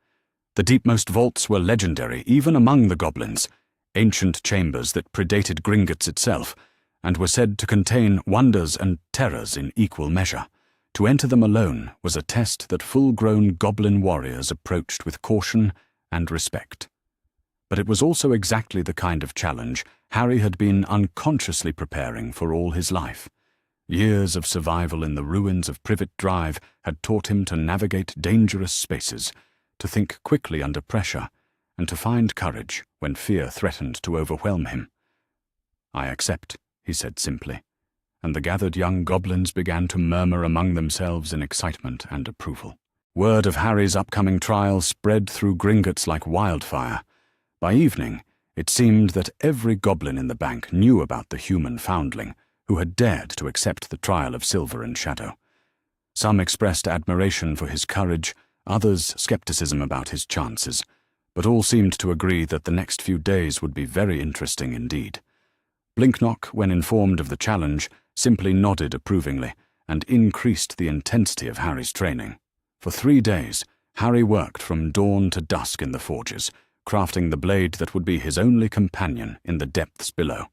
The deepmost vaults were legendary, even among the goblins, ancient chambers that predated Gringotts itself, and were said to contain wonders and terrors in equal measure. To enter them alone was a test that full-grown goblin warriors approached with caution and respect. But it was also exactly the kind of challenge Harry had been unconsciously preparing for all his life. Years of survival in the ruins of Privet Drive had taught him to navigate dangerous spaces, to think quickly under pressure, and to find courage when fear threatened to overwhelm him. "I accept," he said simply, and the gathered young goblins began to murmur among themselves in excitement and approval. Word of Harry's upcoming trial spread through Gringotts like wildfire. By evening, it seemed that every goblin in the bank knew about the human foundling who had dared to accept the trial of Silver and Shadow. Some expressed admiration for his courage, others skepticism about his chances, but all seemed to agree that the next few days would be very interesting indeed. Blinknock, when informed of the challenge, simply nodded approvingly and increased the intensity of Harry's training. For 3 days, Harry worked from dawn to dusk in the forges, crafting the blade that would be his only companion in the depths below.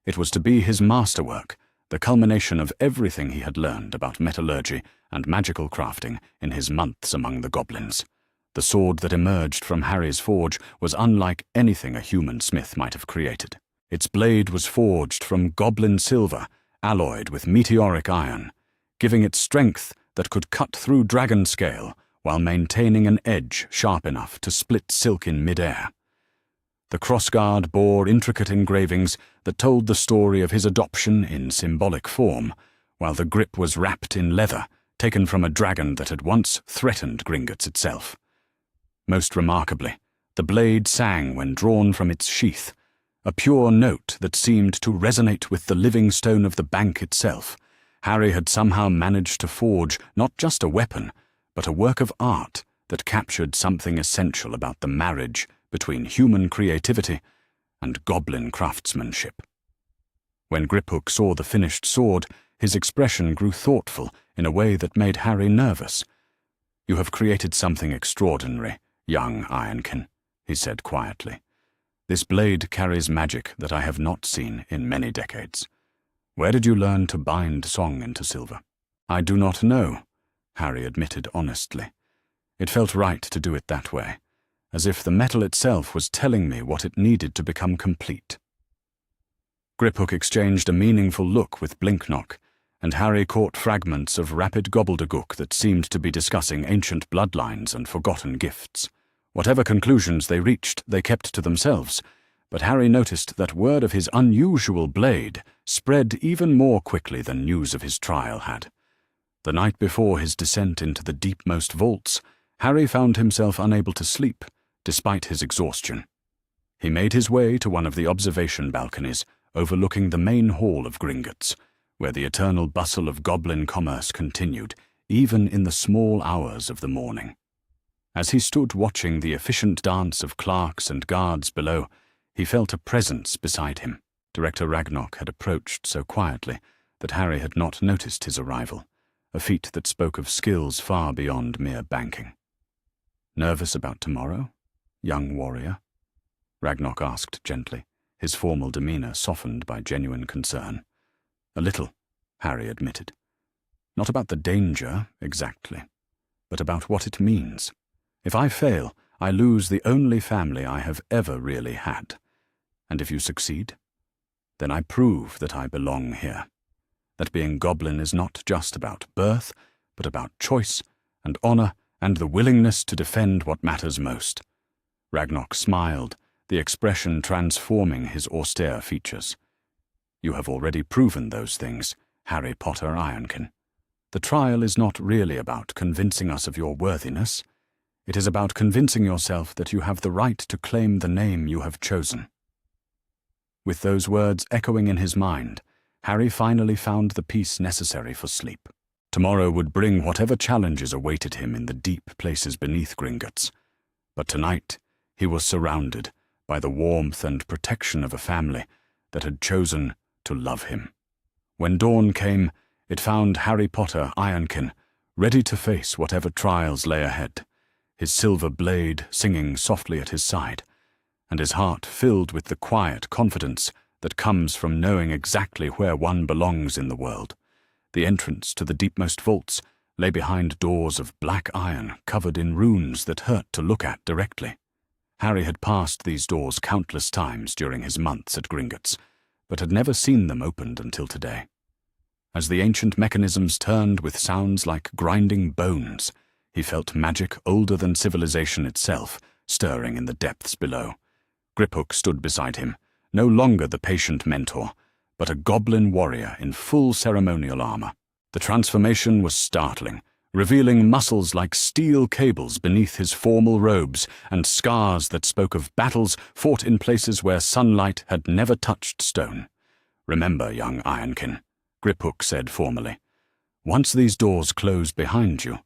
It was to be his masterwork, the culmination of everything he had learned about metallurgy and magical crafting in his months among the goblins. The sword that emerged from Harry's forge was unlike anything a human smith might have created. Its blade was forged from goblin silver, alloyed with meteoric iron, giving it strength that could cut through dragon scale while maintaining an edge sharp enough to split silk in mid-air. The crossguard bore intricate engravings that told the story of his adoption in symbolic form, while the grip was wrapped in leather taken from a dragon that had once threatened Gringotts itself. Most remarkably, The blade sang when drawn from its sheath, a pure note that seemed to resonate with the living stone of the bank itself. Harry had somehow managed to forge not just a weapon, but a work of art that captured something essential about the marriage between human creativity and goblin craftsmanship. When Griphook saw the finished sword, his expression grew thoughtful in a way that made Harry nervous. "You have created something extraordinary, young Ironkin," he said quietly. "This blade carries magic that I have not seen in many decades. Where did you learn to bind song into silver?" "I do not know," Harry admitted honestly. "It felt right to do it that way, as if the metal itself was telling me what it needed to become complete." Griphook exchanged a meaningful look with Blinknock, and Harry caught fragments of rapid gobbledygook that seemed to be discussing ancient bloodlines and forgotten gifts. Whatever conclusions they reached, they kept to themselves, but Harry noticed that word of his unusual blade spread even more quickly than news of his trial had. The night before his descent into the deepmost vaults, Harry found himself unable to sleep, despite his exhaustion. He made his way to one of the observation balconies overlooking the main hall of Gringotts, where the eternal bustle of goblin commerce continued, even in the small hours of the morning. As he stood watching the efficient dance of clerks and guards below, he felt a presence beside him. Director Ragnarok had approached so quietly that Harry had not noticed his arrival, a feat that spoke of skills far beyond mere banking. "Nervous about tomorrow, young warrior?" Ragnarok asked gently, his formal demeanor softened by genuine concern. "A little," Harry admitted. "Not about the danger, exactly, but about what it means. If I fail, I lose the only family I have ever really had. And if you succeed, then I prove that I belong here. That being goblin is not just about birth, but about choice and honor and the willingness to defend what matters most." Ragnarok smiled, the expression transforming his austere features. "You have already proven those things, Harry Potter Ironkin. The trial is not really about convincing us of your worthiness. It is about convincing yourself that you have the right to claim the name you have chosen." With those words echoing in his mind, Harry finally found the peace necessary for sleep. Tomorrow would bring whatever challenges awaited him in the deep places beneath Gringotts. But tonight he was surrounded by the warmth and protection of a family that had chosen to love him. When dawn came, it found Harry Potter Ironkin ready to face whatever trials lay ahead, his silver blade singing softly at his side, and his heart filled with the quiet confidence that comes from knowing exactly where one belongs in the world. The entrance to the deepmost vaults lay behind doors of black iron covered in runes that hurt to look at directly. Harry had passed these doors countless times during his months at Gringotts, but had never seen them opened until today. As the ancient mechanisms turned with sounds like grinding bones, he felt magic older than civilization itself stirring in the depths below. Griphook stood beside him, no longer the patient mentor, but a goblin warrior in full ceremonial armor. The transformation was startling, revealing muscles like steel cables beneath his formal robes and scars that spoke of battles fought in places where sunlight had never touched stone. "Remember, young Ironkin," Griphook said formally, "once these doors close behind you,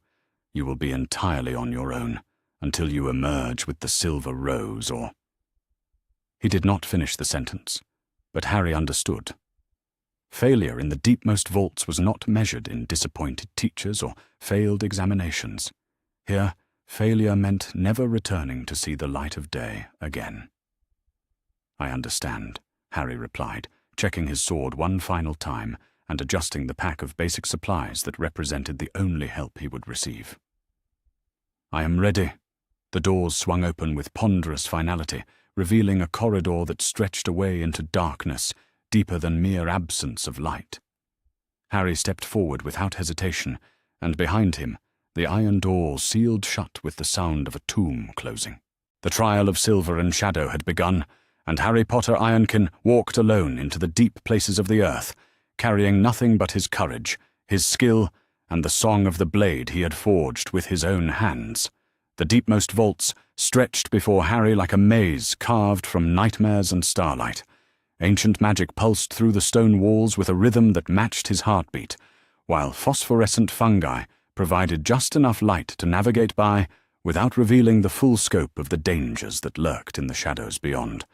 you will be entirely on your own until you emerge with the silver rose or—" He did not finish the sentence, but Harry understood. Failure in the deepmost vaults was not measured in disappointed teachers or failed examinations. Here, failure meant never returning to see the light of day again. "I understand," Harry replied, checking his sword one final time and adjusting the pack of basic supplies that represented the only help he would receive. "I am ready." The doors swung open with ponderous finality, revealing a corridor that stretched away into darkness, deeper than mere absence of light. Harry stepped forward without hesitation, and behind him, the iron door sealed shut with the sound of a tomb closing. The trial of silver and shadow had begun, and Harry Potter Ironkin walked alone into the deep places of the earth, carrying nothing but his courage, his skill, and the song of the blade he had forged with his own hands. The deepmost vaults stretched before Harry like a maze carved from nightmares and starlight. Ancient magic pulsed through the stone walls with a rhythm that matched his heartbeat, while phosphorescent fungi provided just enough light to navigate by without revealing the full scope of the dangers that lurked in the shadows beyond.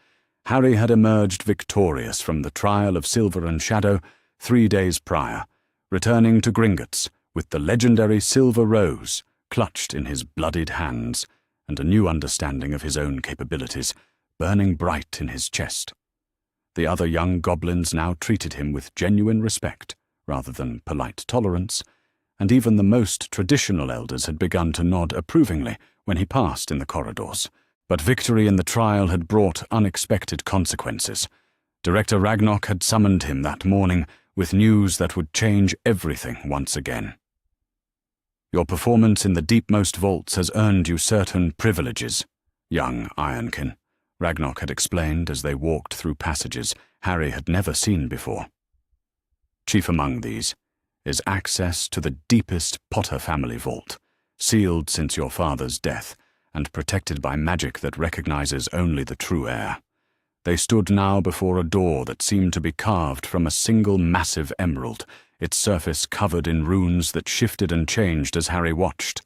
Harry had emerged victorious from the trial of Silver and Shadow 3 days prior, returning to Gringotts with the legendary silver rose clutched in his bloodied hands and a new understanding of his own capabilities burning bright in his chest. The other young goblins now treated him with genuine respect rather than polite tolerance, and even the most traditional elders had begun to nod approvingly when he passed in the corridors. But victory in the trial had brought unexpected consequences. Director Ragnarok had summoned him that morning with news that would change everything once again. Your performance in the deepmost vaults has earned you certain privileges, young Ironkin, Ragnarok had explained as they walked through passages Harry had never seen before. Chief among these is access to the deepest Potter family vault, sealed since your father's death and protected by magic that recognizes only the true heir. They stood now before a door that seemed to be carved from a single massive emerald, its surface covered in runes that shifted and changed as Harry watched.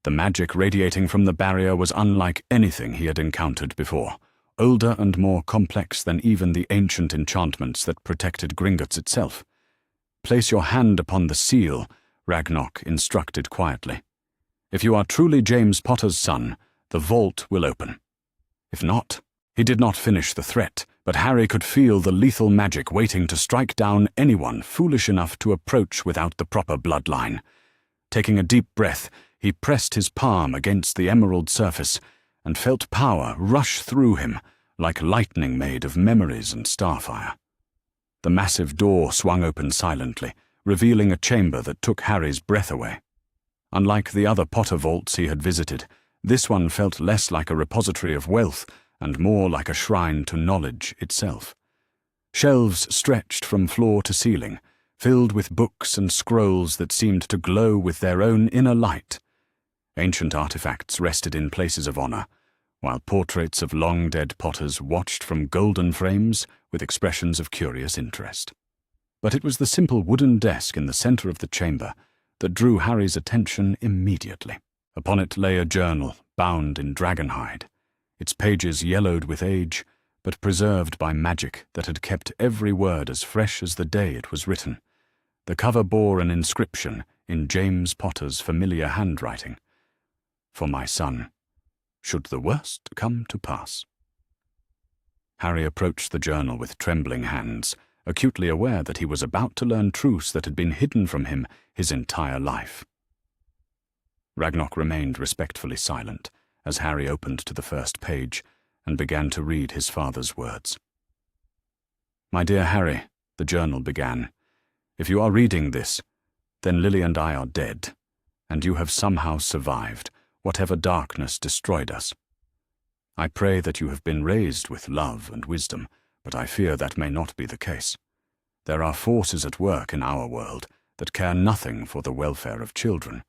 The magic radiating from the barrier was unlike anything he had encountered before, older and more complex than even the ancient enchantments that protected Gringotts itself. Place your hand upon the seal, Ragnarok instructed quietly. If you are truly James Potter's son, the vault will open. If not, he did not finish the threat, but Harry could feel the lethal magic waiting to strike down anyone foolish enough to approach without the proper bloodline. Taking a deep breath, he pressed his palm against the emerald surface and felt power rush through him like lightning made of memories and starfire. The massive door swung open silently, revealing a chamber that took Harry's breath away. Unlike the other Potter vaults he had visited, this one felt less like a repository of wealth and more like a shrine to knowledge itself. Shelves stretched from floor to ceiling, filled with books and scrolls that seemed to glow with their own inner light. Ancient artifacts rested in places of honor, while portraits of long-dead Potters watched from golden frames with expressions of curious interest. But it was the simple wooden desk in the center of the chamber that drew Harry's attention immediately. Upon it lay a journal bound in dragonhide, its pages yellowed with age, but preserved by magic that had kept every word as fresh as the day it was written. The cover bore an inscription in James Potter's familiar handwriting. For my son, should the worst come to pass. Harry approached the journal with trembling hands, acutely aware that he was about to learn truths that had been hidden from him his entire life. Ragnarok remained respectfully silent as Harry opened to the first page and began to read his father's words. My dear Harry, the journal began, if you are reading this, then Lily and I are dead, and you have somehow survived whatever darkness destroyed us. I pray that you have been raised with love and wisdom, but I fear that may not be the case. There are forces at work in our world that care nothing for the welfare of children,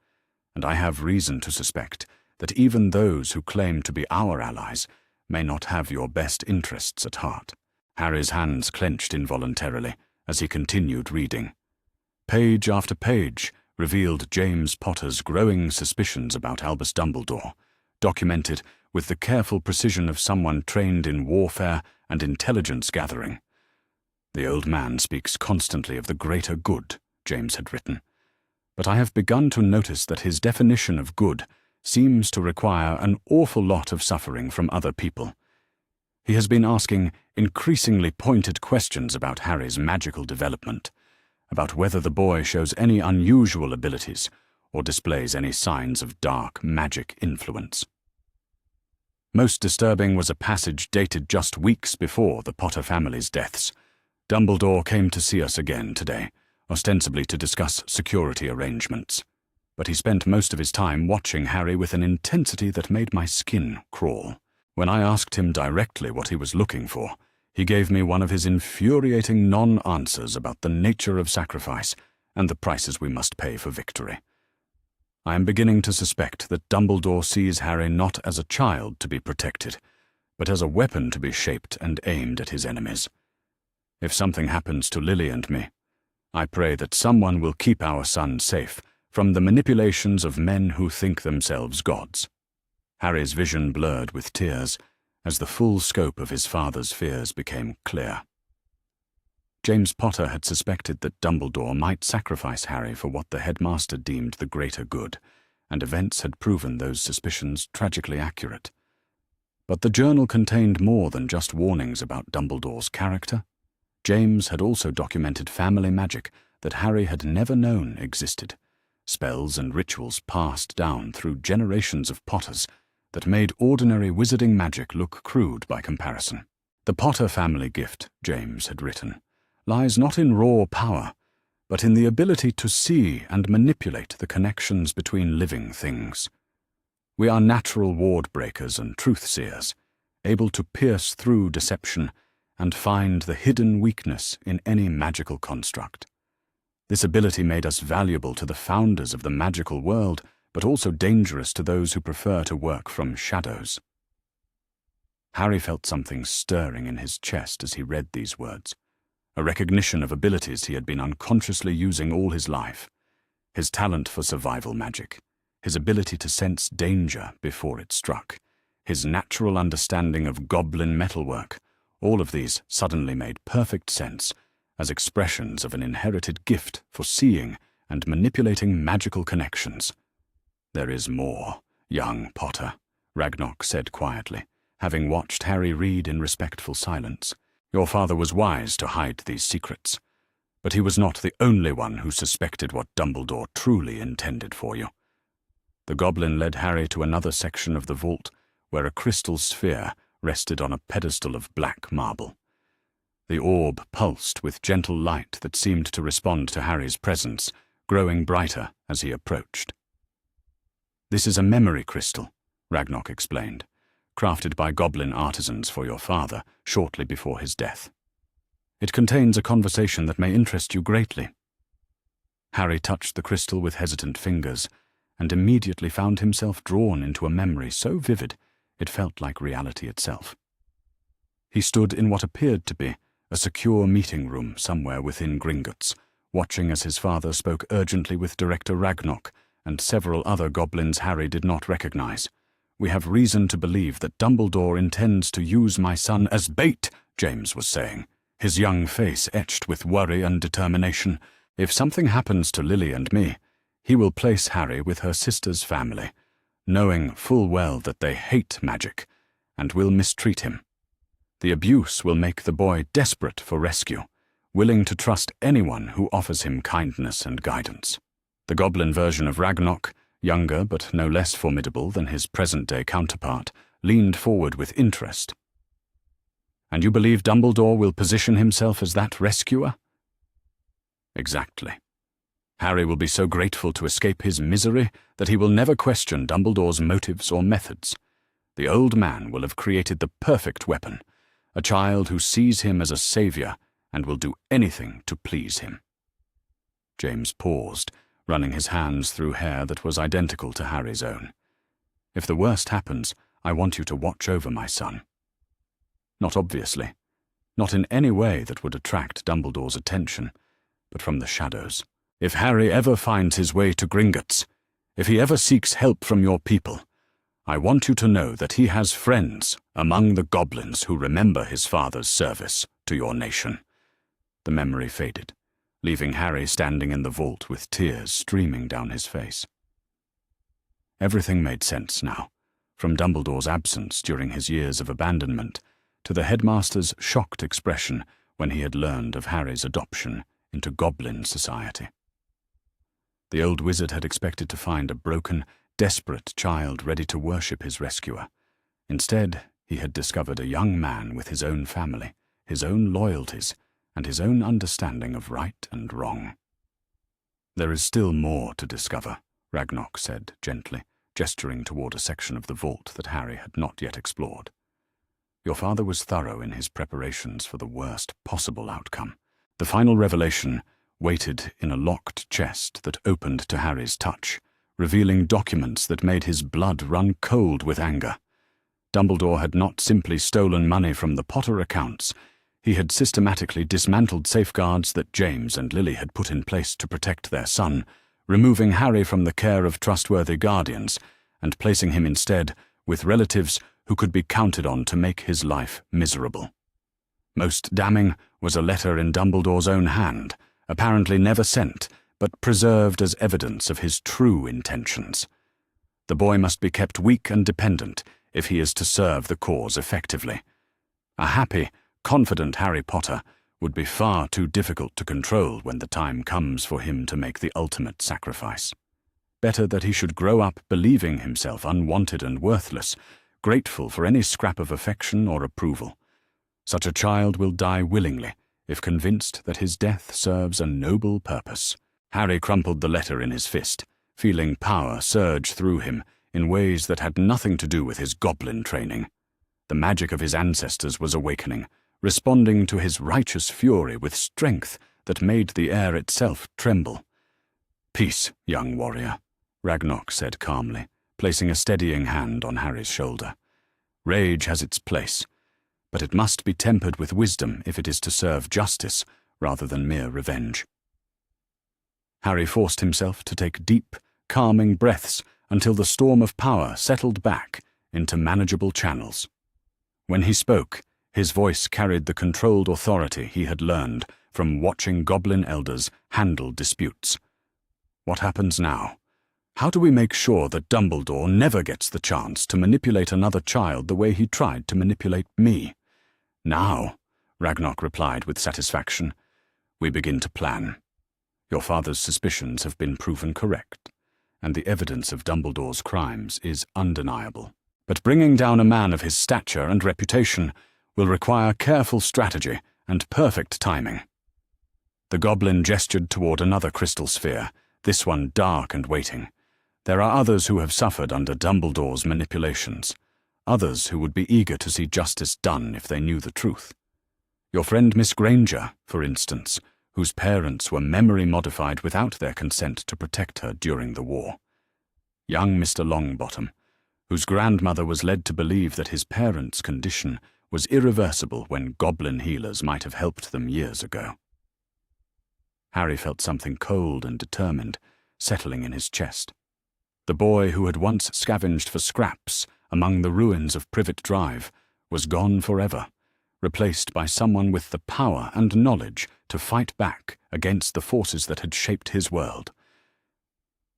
and I have reason to suspect that even those who claim to be our allies may not have your best interests at heart. Harry's hands clenched involuntarily as he continued reading. Page after page revealed James Potter's growing suspicions about Albus Dumbledore, documented with the careful precision of someone trained in warfare and intelligence gathering. The old man speaks constantly of the greater good, James had written, but I have begun to notice that his definition of good seems to require an awful lot of suffering from other people. He has been asking increasingly pointed questions about Harry's magical development, about whether the boy shows any unusual abilities or displays any signs of dark magic influence. Most disturbing was a passage dated just weeks before the Potter family's deaths. Dumbledore came to see us again today, ostensibly to discuss security arrangements, but he spent most of his time watching Harry with an intensity that made my skin crawl. When I asked him directly what he was looking for, he gave me one of his infuriating non-answers about the nature of sacrifice and the prices we must pay for victory. I am beginning to suspect that Dumbledore sees Harry not as a child to be protected, but as a weapon to be shaped and aimed at his enemies. If something happens to Lily and me, I pray that someone will keep our son safe from the manipulations of men who think themselves gods." Harry's vision blurred with tears as the full scope of his father's fears became clear. James Potter had suspected that Dumbledore might sacrifice Harry for what the headmaster deemed the greater good, and events had proven those suspicions tragically accurate. But the journal contained more than just warnings about Dumbledore's character. James had also documented family magic that Harry had never known existed, spells and rituals passed down through generations of Potters that made ordinary wizarding magic look crude by comparison. The Potter family gift, James had written, lies not in raw power, but in the ability to see and manipulate the connections between living things. We are natural ward breakers and truth-seers, able to pierce through deception and find the hidden weakness in any magical construct. This ability made us valuable to the founders of the magical world, but also dangerous to those who prefer to work from shadows. Harry felt something stirring in his chest as he read these words, a recognition of abilities he had been unconsciously using all his life. His talent for survival magic, his ability to sense danger before it struck, his natural understanding of goblin metalwork, all of these suddenly made perfect sense as expressions of an inherited gift for seeing and manipulating magical connections. "There is more, young Potter," Ragnarok said quietly, having watched Harry read in respectful silence. "Your father was wise to hide these secrets, but he was not the only one who suspected what Dumbledore truly intended for you." The goblin led Harry to another section of the vault where a crystal sphere rested on a pedestal of black marble. The orb pulsed with gentle light that seemed to respond to Harry's presence, growing brighter as he approached. "This is a memory crystal," Ragnarok explained, "crafted by goblin artisans for your father shortly before his death. It contains a conversation that may interest you greatly." Harry touched the crystal with hesitant fingers and immediately found himself drawn into a memory so vivid it felt like reality itself. He stood in what appeared to be a secure meeting room somewhere within Gringotts, watching as his father spoke urgently with Director Ragnarok and several other goblins Harry did not recognize. "We have reason to believe that Dumbledore intends to use my son as bait," James was saying, his young face etched with worry and determination. "If something happens to Lily and me, he will place Harry with her sister's family, knowing full well that they hate magic and will mistreat him. The abuse will make the boy desperate for rescue, willing to trust anyone who offers him kindness and guidance." The goblin version of Ragnarok, younger but no less formidable than his present-day counterpart, leaned forward with interest. "And you believe Dumbledore will position himself as that rescuer?" "Exactly. Harry will be so grateful to escape his misery that he will never question Dumbledore's motives or methods. The old man will have created the perfect weapon, a child who sees him as a savior and will do anything to please him." James paused, running his hands through hair that was identical to Harry's own. "If the worst happens, I want you to watch over my son. Not obviously, not in any way that would attract Dumbledore's attention, but from the shadows. If Harry ever finds his way to Gringotts, if he ever seeks help from your people, I want you to know that he has friends among the goblins who remember his father's service to your nation." The memory faded, leaving Harry standing in the vault with tears streaming down his face. Everything made sense now, from Dumbledore's absence during his years of abandonment to the headmaster's shocked expression when he had learned of Harry's adoption into goblin society. The old wizard had expected to find a broken, desperate child ready to worship his rescuer. Instead, he had discovered a young man with his own family, his own loyalties, and his own understanding of right and wrong. "There is still more to discover," Ragnarok said gently, gesturing toward a section of the vault that Harry had not yet explored. "Your father was thorough in his preparations for the worst possible outcome. The final revelation waited in a locked chest that opened to Harry's touch, revealing documents that made his blood run cold with anger. Dumbledore had not simply stolen money from the Potter accounts. He had systematically dismantled safeguards that James and Lily had put in place to protect their son, removing Harry from the care of trustworthy guardians and placing him instead with relatives who could be counted on to make his life miserable. Most damning was a letter in Dumbledore's own hand, apparently never sent, but preserved as evidence of his true intentions. The boy must be kept weak and dependent if he is to serve the cause effectively. A happy, confident Harry Potter would be far too difficult to control when the time comes for him to make the ultimate sacrifice. Better that he should grow up believing himself unwanted and worthless, grateful for any scrap of affection or approval. Such a child will die willingly, if convinced that his death serves a noble purpose. Harry crumpled the letter in his fist, feeling power surge through him in ways that had nothing to do with his goblin training. The magic of his ancestors was awakening, responding to his righteous fury with strength that made the air itself tremble. "Peace, young warrior," Ragnarok said calmly, placing a steadying hand on Harry's shoulder. "Rage has its place, but it must be tempered with wisdom if it is to serve justice rather than mere revenge." Harry forced himself to take deep, calming breaths until the storm of power settled back into manageable channels. When he spoke, his voice carried the controlled authority he had learned from watching goblin elders handle disputes. "What happens now? How do we make sure that Dumbledore never gets the chance to manipulate another child the way he tried to manipulate me?" "Now," Ragnarok replied with satisfaction, "we begin to plan. Your father's suspicions have been proven correct, and the evidence of Dumbledore's crimes is undeniable. But bringing down a man of his stature and reputation will require careful strategy and perfect timing." The goblin gestured toward another crystal sphere, this one dark and waiting. "There are others who have suffered under Dumbledore's manipulations, others who would be eager to see justice done if they knew the truth. Your friend Miss Granger, for instance, whose parents were memory-modified without their consent to protect her during the war. Young Mr. Longbottom, whose grandmother was led to believe that his parents' condition was irreversible when goblin healers might have helped them years ago." Harry felt something cold and determined settling in his chest. The boy who had once scavenged for scraps among the ruins of Privet Drive was gone forever, replaced by someone with the power and knowledge to fight back against the forces that had shaped his world.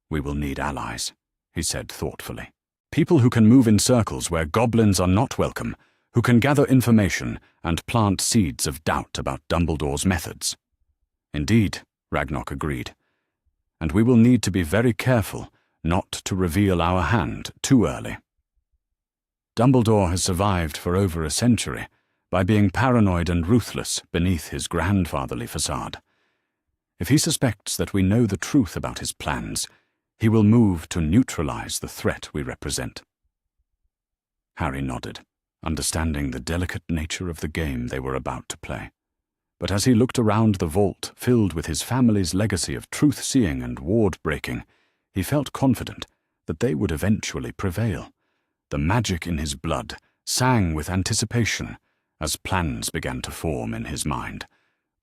"We will need allies," he said thoughtfully. "People who can move in circles where goblins are not welcome, who can gather information and plant seeds of doubt about Dumbledore's methods." "Indeed," Ragnarok agreed. "And we will need to be very careful not to reveal our hand too early. Dumbledore has survived for over a century by being paranoid and ruthless beneath his grandfatherly facade. If he suspects that we know the truth about his plans, he will move to neutralize the threat we represent." Harry nodded, understanding the delicate nature of the game they were about to play. But as he looked around the vault filled with his family's legacy of truth-seeing and ward-breaking, he felt confident that they would eventually prevail. The magic in his blood sang with anticipation as plans began to form in his mind.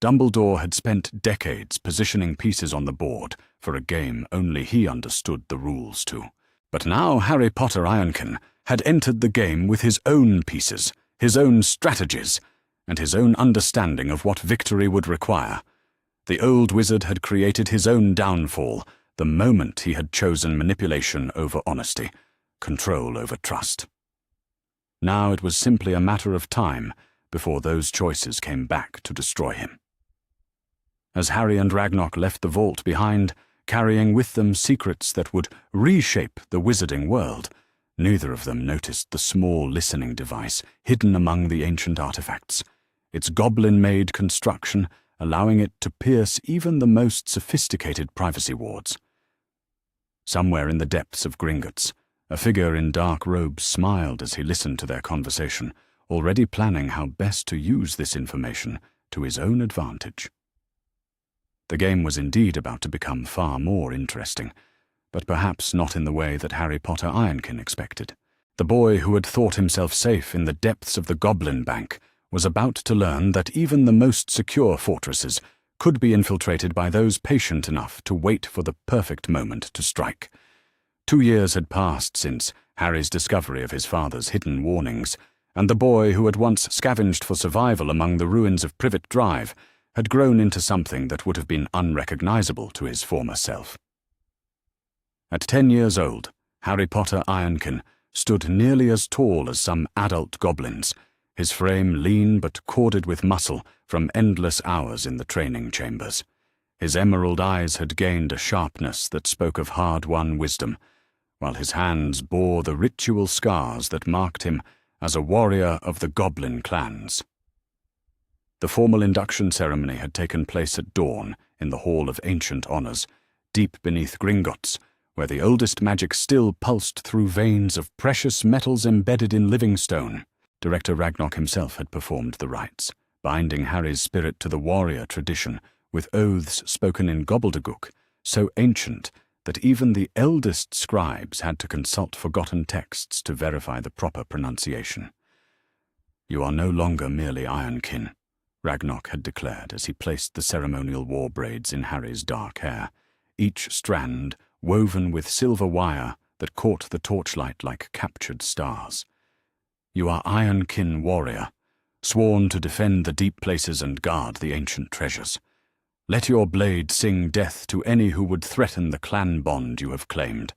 Dumbledore had spent decades positioning pieces on the board for a game only he understood the rules to. But now Harry Potter Ironkin had entered the game with his own pieces, his own strategies, and his own understanding of what victory would require. The old wizard had created his own downfall the moment he had chosen manipulation over honesty, control over trust. Now it was simply a matter of time before those choices came back to destroy him. As Harry and Ragnarok left the vault behind, carrying with them secrets that would reshape the wizarding world, neither of them noticed the small listening device hidden among the ancient artifacts, its goblin-made construction allowing it to pierce even the most sophisticated privacy wards. Somewhere in the depths of Gringotts, a figure in dark robes smiled as he listened to their conversation, already planning how best to use this information to his own advantage. The game was indeed about to become far more interesting, but perhaps not in the way that Harry Potter Ironkin expected. The boy who had thought himself safe in the depths of the Goblin Bank was about to learn that even the most secure fortresses could be infiltrated by those patient enough to wait for the perfect moment to strike. 2 years had passed since Harry's discovery of his father's hidden warnings, and the boy who had once scavenged for survival among the ruins of Privet Drive had grown into something that would have been unrecognizable to his former self. At 10 years old, Harry Potter Ironkin stood nearly as tall as some adult goblins, his frame lean but corded with muscle from endless hours in the training chambers. His emerald eyes had gained a sharpness that spoke of hard-won wisdom, while his hands bore the ritual scars that marked him as a warrior of the goblin clans. The formal induction ceremony had taken place at dawn in the Hall of Ancient Honors, deep beneath Gringotts, where the oldest magic still pulsed through veins of precious metals embedded in living stone. Director Ragnarok himself had performed the rites, binding Harry's spirit to the warrior tradition with oaths spoken in gobbledygook, so ancient that even the eldest scribes had to consult forgotten texts to verify the proper pronunciation. "You are no longer merely Ironkin," Ragnarok had declared as he placed the ceremonial war braids in Harry's dark hair, each strand woven with silver wire that caught the torchlight like captured stars. "You are Ironkin warrior, sworn to defend the deep places and guard the ancient treasures. Let your blade sing death to any who would threaten the clan bond you have claimed."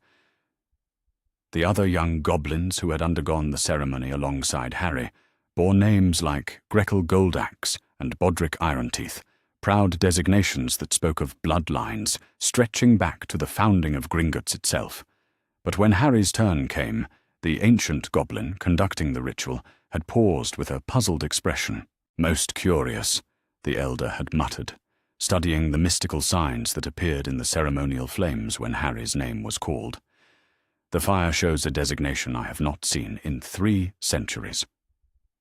The other young goblins who had undergone the ceremony alongside Harry bore names like Grekel Goldaxe and Bodrick Ironteeth, proud designations that spoke of bloodlines stretching back to the founding of Gringotts itself. But when Harry's turn came, the ancient goblin conducting the ritual had paused with a puzzled expression. "Most curious," the elder had muttered, studying the mystical signs that appeared in the ceremonial flames when Harry's name was called. "The fire shows a designation I have not seen in 3 centuries.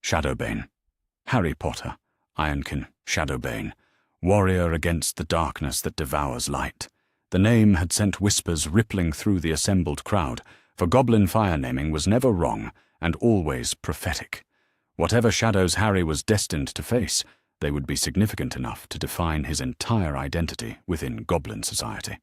Shadowbane. Harry Potter, Ironkin Shadowbane, warrior against the darkness that devours light." The name had sent whispers rippling through the assembled crowd, for goblin fire naming was never wrong and always prophetic. Whatever shadows Harry was destined to face, they would be significant enough to define his entire identity within goblin society.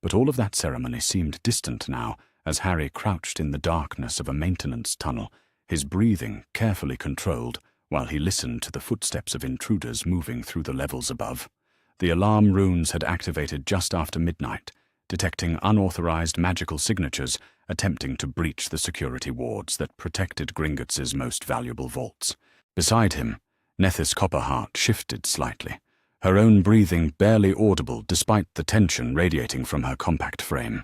But all of that ceremony seemed distant now, as Harry crouched in the darkness of a maintenance tunnel, his breathing carefully controlled, while he listened to the footsteps of intruders moving through the levels above. The alarm runes had activated just after midnight, detecting unauthorized magical signatures attempting to breach the security wards that protected Gringotts' most valuable vaults. Beside him, Nethys Copperheart shifted slightly, her own breathing barely audible despite the tension radiating from her compact frame.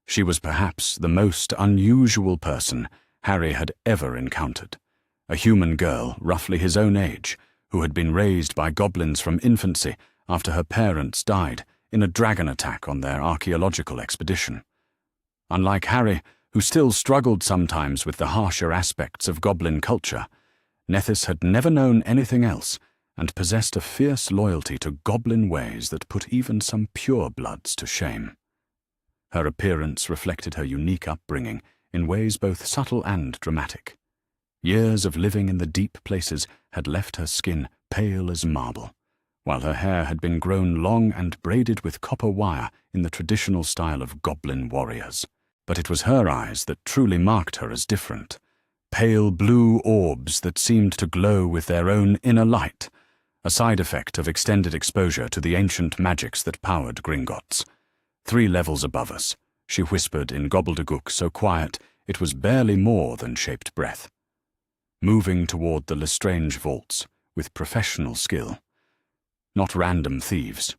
She was perhaps the most unusual person Harry had ever encountered, a human girl roughly his own age, who had been raised by goblins from infancy after her parents died in a dragon attack on their archaeological expedition. Unlike Harry, who still struggled sometimes with the harsher aspects of goblin culture, Nethys had never known anything else and possessed a fierce loyalty to goblin ways that put even some purebloods to shame. Her appearance reflected her unique upbringing in ways both subtle and dramatic. Years of living in the deep places had left her skin pale as marble, while her hair had been grown long and braided with copper wire in the traditional style of goblin warriors. But it was her eyes that truly marked her as different, pale blue orbs that seemed to glow with their own inner light, a side effect of extended exposure to the ancient magics that powered Gringotts. 3 levels above us, she whispered in gobbledygook so quiet it was barely more than shaped breath. Moving toward the Lestrange vaults with professional skill. Not random thieves.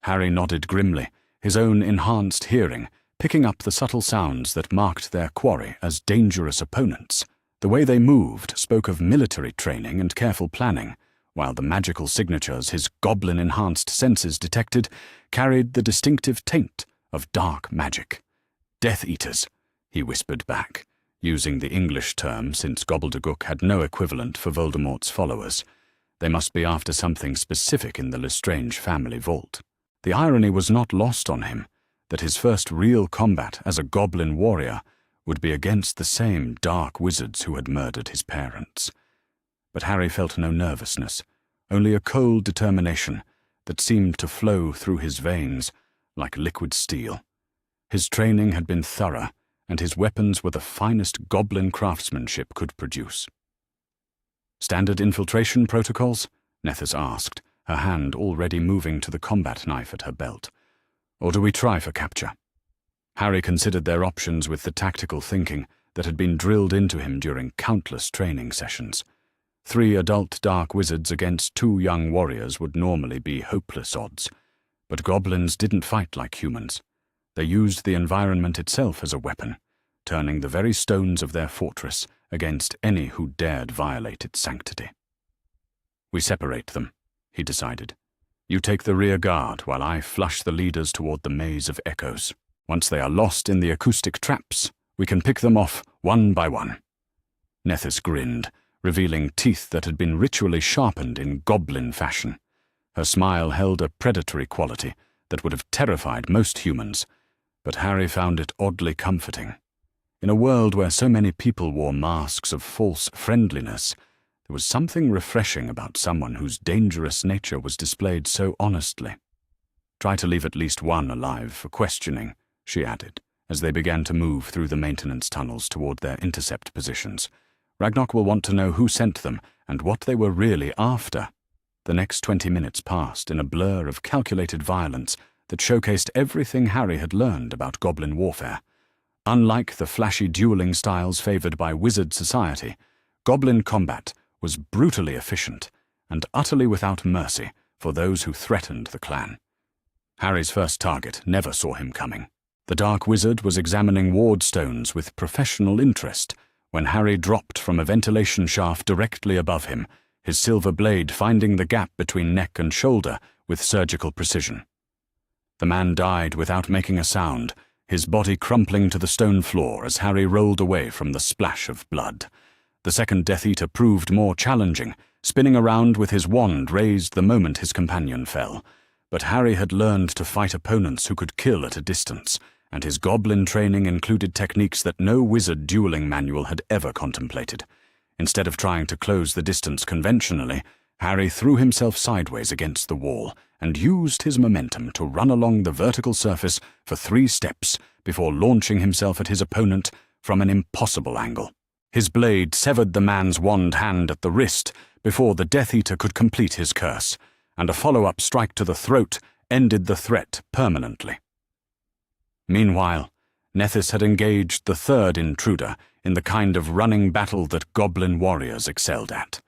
Harry nodded grimly, his own enhanced hearing picking up the subtle sounds that marked their quarry as dangerous opponents. The way they moved spoke of military training and careful planning, while the magical signatures his goblin-enhanced senses detected carried the distinctive taint of dark magic. "Death Eaters," he whispered back, using the English term since gobbledygook had no equivalent for Voldemort's followers. They must be after something specific in the Lestrange family vault. The irony was not lost on him. that his first real combat as a goblin warrior would be against the same dark wizards who had murdered his parents. But Harry felt no nervousness, only a cold determination that seemed to flow through his veins like liquid steel. His training had been thorough, and his weapons were the finest goblin craftsmanship could produce. "Standard infiltration protocols?" Nethys asked, her hand already moving to the combat knife at her belt. "Or do we try for capture?" Harry considered their options with the tactical thinking that had been drilled into him during countless training sessions. 3 adult dark wizards against 2 young warriors would normally be hopeless odds. But goblins didn't fight like humans. They used the environment itself as a weapon, turning the very stones of their fortress against any who dared violate its sanctity. "We separate them," he decided. "You take the rear guard while I flush the leaders toward the maze of echoes. Once they are lost in the acoustic traps, we can pick them off one by one." Nethys grinned, revealing teeth that had been ritually sharpened in goblin fashion. Her smile held a predatory quality that would have terrified most humans, but Harry found it oddly comforting. In a world where so many people wore masks of false friendliness, there was something refreshing about someone whose dangerous nature was displayed so honestly. "Try to leave at least one alive for questioning," she added, as they began to move through the maintenance tunnels toward their intercept positions. "Ragnarok will want to know who sent them and what they were really after." The next 20 minutes passed in a blur of calculated violence that showcased everything Harry had learned about goblin warfare. Unlike the flashy dueling styles favored by wizard society, goblin combat was brutally efficient and utterly without mercy for those who threatened the clan. Harry's first target never saw him coming. The dark wizard was examining ward stones with professional interest when Harry dropped from a ventilation shaft directly above him, his silver blade finding the gap between neck and shoulder with surgical precision. The man died without making a sound, his body crumpling to the stone floor as Harry rolled away from the splash of blood. The second Death Eater proved more challenging, spinning around with his wand raised the moment his companion fell. But Harry had learned to fight opponents who could kill at a distance, and his goblin training included techniques that no wizard dueling manual had ever contemplated. Instead of trying to close the distance conventionally, Harry threw himself sideways against the wall and used his momentum to run along the vertical surface for 3 steps before launching himself at his opponent from an impossible angle. His blade severed the man's wand hand at the wrist before the Death Eater could complete his curse, and a follow-up strike to the throat ended the threat permanently. Meanwhile, Nethys had engaged the third intruder in the kind of running battle that goblin warriors excelled at.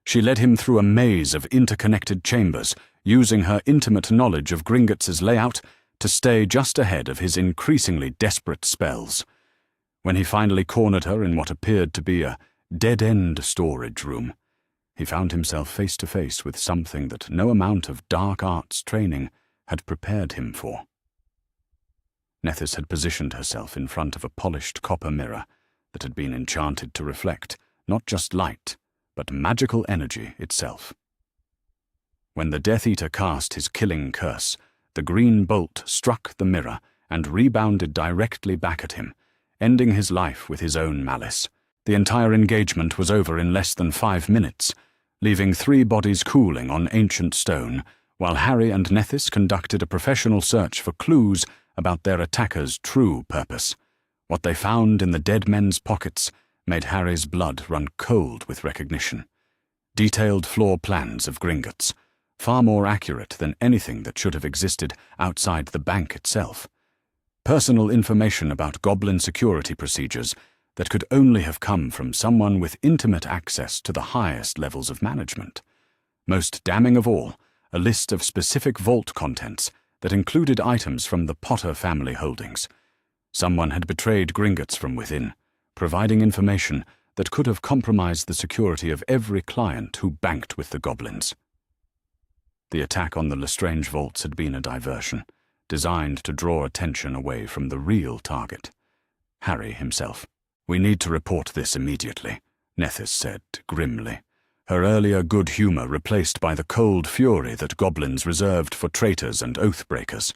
She led him through a maze of interconnected chambers, using her intimate knowledge of Gringotts' layout to stay just ahead of his increasingly desperate spells. When he finally cornered her in what appeared to be a dead-end storage room, he found himself face to face with something that no amount of dark arts training had prepared him for. Nethys had positioned herself in front of a polished copper mirror that had been enchanted to reflect not just light, but magical energy itself. When the Death Eater cast his killing curse, the green bolt struck the mirror and rebounded directly back at him, ending his life with his own malice. The entire engagement was over in less than 5 minutes, leaving 3 bodies cooling on ancient stone, while Harry and Nethys conducted a professional search for clues about their attacker's true purpose. What they found in the dead men's pockets made Harry's blood run cold with recognition. Detailed floor plans of Gringotts, far more accurate than anything that should have existed outside the bank itself. Personal information about goblin security procedures that could only have come from someone with intimate access to the highest levels of management. Most damning of all, a list of specific vault contents that included items from the Potter family holdings. Someone had betrayed Gringotts from within, providing information that could have compromised the security of every client who banked with the goblins. The attack on the Lestrange vaults had been a diversion, designed to draw attention away from the real target, Harry himself. "We need to report this immediately," Nethys said grimly, her earlier good humor replaced by the cold fury that goblins reserved for traitors and oath-breakers.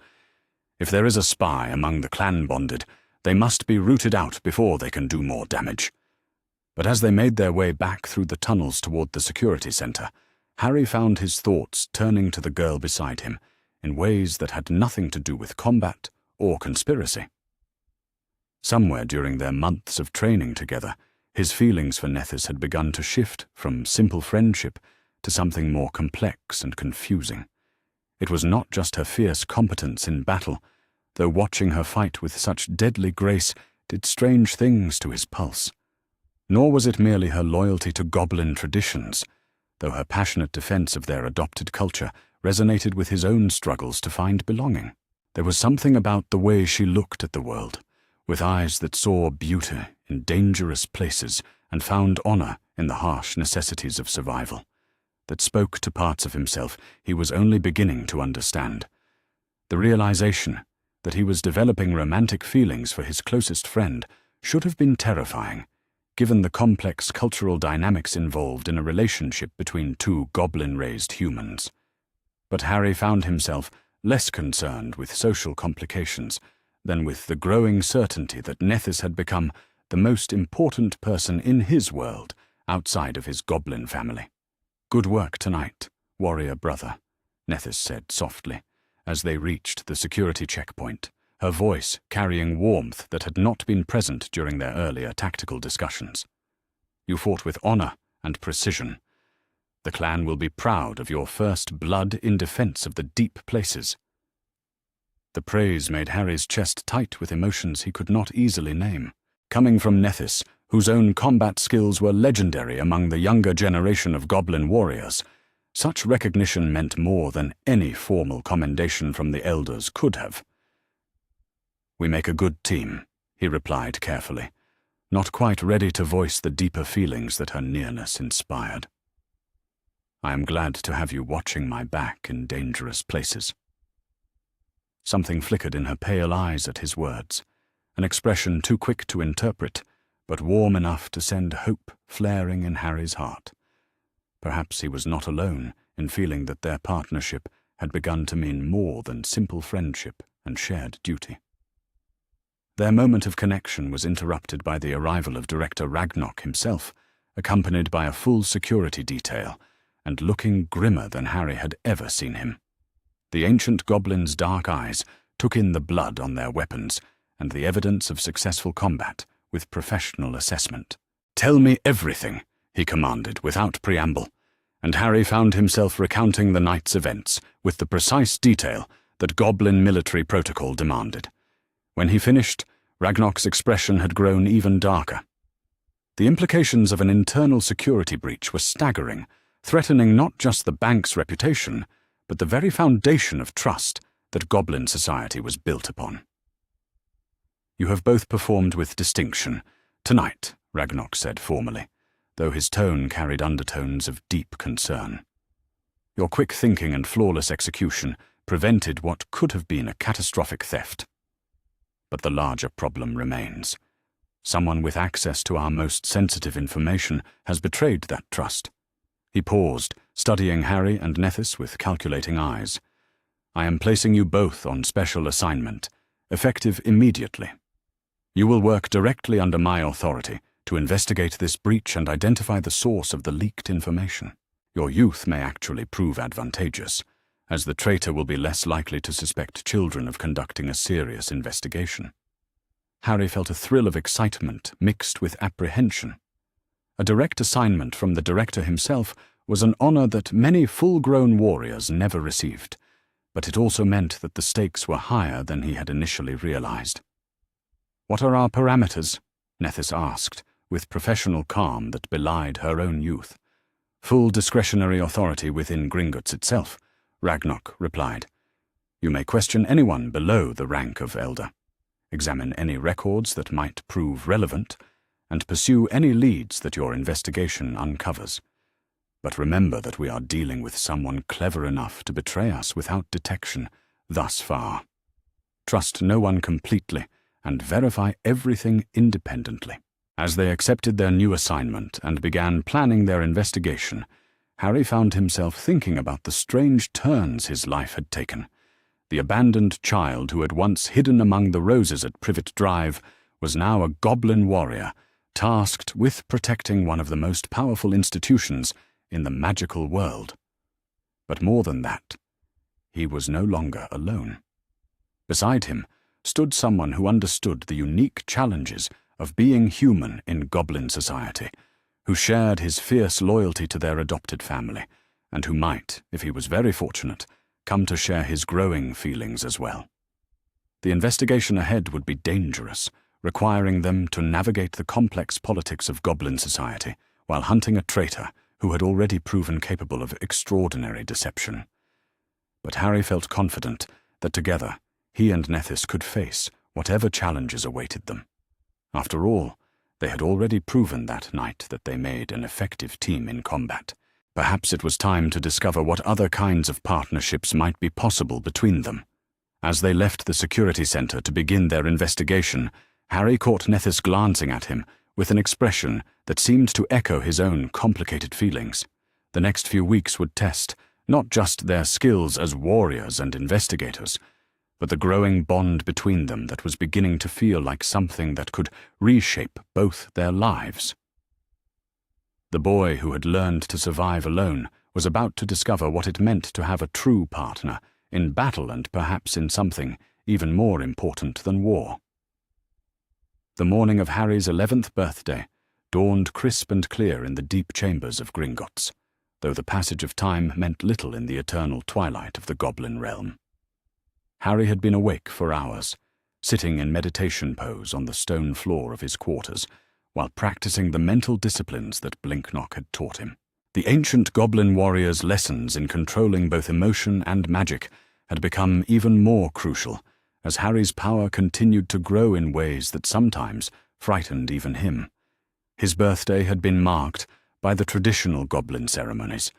If there is a spy among the clan-bonded, they must be rooted out before they can do more damage. But as they made their way back through the tunnels toward the security center, Harry found his thoughts turning to the girl beside him in ways that had nothing to do with combat or conspiracy. Somewhere during their months of training together, his feelings for Nethys had begun to shift from simple friendship to something more complex and confusing. It was not just her fierce competence in battle, though watching her fight with such deadly grace did strange things to his pulse. Nor was it merely her loyalty to goblin traditions, though her passionate defense of their adopted culture resonated with his own struggles to find belonging. There was something about the way she looked at the world, with eyes that saw beauty in dangerous places and found honor in the harsh necessities of survival, that spoke to parts of himself he was only beginning to understand. The realization that he was developing romantic feelings for his closest friend should have been terrifying, given the complex cultural dynamics involved in a relationship between two goblin-raised humans. But Harry found himself less concerned with social complications than with the growing certainty that Nethys had become the most important person in his world outside of his goblin family. "Good work tonight, warrior brother," Nethys said softly, as they reached the security checkpoint, her voice carrying warmth that had not been present during their earlier tactical discussions. "You fought with honor and precision. The clan will be proud of your first blood in defense of the deep places." The praise made Harry's chest tight with emotions he could not easily name. Coming from Nethys, whose own combat skills were legendary among the younger generation of goblin warriors, such recognition meant more than any formal commendation from the elders could have. "We make a good team," he replied carefully, not quite ready to voice the deeper feelings that her nearness inspired. "I am glad to have you watching my back in dangerous places." Something flickered in her pale eyes at his words, an expression too quick to interpret, but warm enough to send hope flaring in Harry's heart. Perhaps he was not alone in feeling that their partnership had begun to mean more than simple friendship and shared duty. Their moment of connection was interrupted by the arrival of Director Ragnok himself, accompanied by a full security detail, and looking grimmer than Harry had ever seen him. The ancient goblin's dark eyes took in the blood on their weapons and the evidence of successful combat with professional assessment. "Tell me everything," he commanded without preamble, and Harry found himself recounting the night's events with the precise detail that goblin military protocol demanded. When he finished, Ragnok's expression had grown even darker. The implications of an internal security breach were staggering, threatening not just the bank's reputation, but the very foundation of trust that goblin society was built upon. "You have both performed with distinction tonight," Ragnok said formally, though his tone carried undertones of deep concern. "Your quick thinking and flawless execution prevented what could have been a catastrophic theft. But the larger problem remains. Someone with access to our most sensitive information has betrayed that trust." He paused, studying Harry and Nethys with calculating eyes. "I am placing you both on special assignment, effective immediately. You will work directly under my authority to investigate this breach and identify the source of the leaked information. Your youth may actually prove advantageous, as the traitor will be less likely to suspect children of conducting a serious investigation." Harry felt a thrill of excitement mixed with apprehension. A direct assignment from the director himself was an honor that many full-grown warriors never received, but it also meant that the stakes were higher than he had initially realized. "What are our parameters?" Nethys asked, with professional calm that belied her own youth. "Full discretionary authority within Gringotts itself," Ragnok replied. "You may question anyone below the rank of elder, examine any records that might prove relevant, and pursue any leads that your investigation uncovers. But remember that we are dealing with someone clever enough to betray us without detection thus far. Trust no one completely and verify everything independently." As they accepted their new assignment and began planning their investigation, Harry found himself thinking about the strange turns his life had taken, The abandoned child who had once hidden among the roses at Privet Drive was now a goblin warrior, tasked with protecting one of the most powerful institutions in the magical world. But more than that, he was no longer alone. Beside him stood someone who understood the unique challenges of being human in goblin society, who shared his fierce loyalty to their adopted family, and who might, if he was very fortunate, come to share his growing feelings as well. The investigation ahead would be dangerous, requiring them to navigate the complex politics of goblin society while hunting a traitor who had already proven capable of extraordinary deception. But Harry felt confident that together he and Nethys could face whatever challenges awaited them. After all, they had already proven that night that they made an effective team in combat. Perhaps it was time to discover what other kinds of partnerships might be possible between them. As they left the security center to begin their investigation, Harry caught Nethys glancing at him with an expression that seemed to echo his own complicated feelings. The next few weeks would test not just their skills as warriors and investigators, but the growing bond between them that was beginning to feel like something that could reshape both their lives. The boy who had learned to survive alone was about to discover what it meant to have a true partner, in battle and perhaps in something even more important than war. The morning of Harry's 11th birthday dawned crisp and clear in the deep chambers of Gringotts, though the passage of time meant little in the eternal twilight of the goblin realm. Harry had been awake for hours, sitting in meditation pose on the stone floor of his quarters, while practicing the mental disciplines that Blinknock had taught him. The ancient goblin warrior's lessons in controlling both emotion and magic had become even more crucial, as Harry's power continued to grow in ways that sometimes frightened even him. His birthday had been marked by the traditional goblin ceremonies,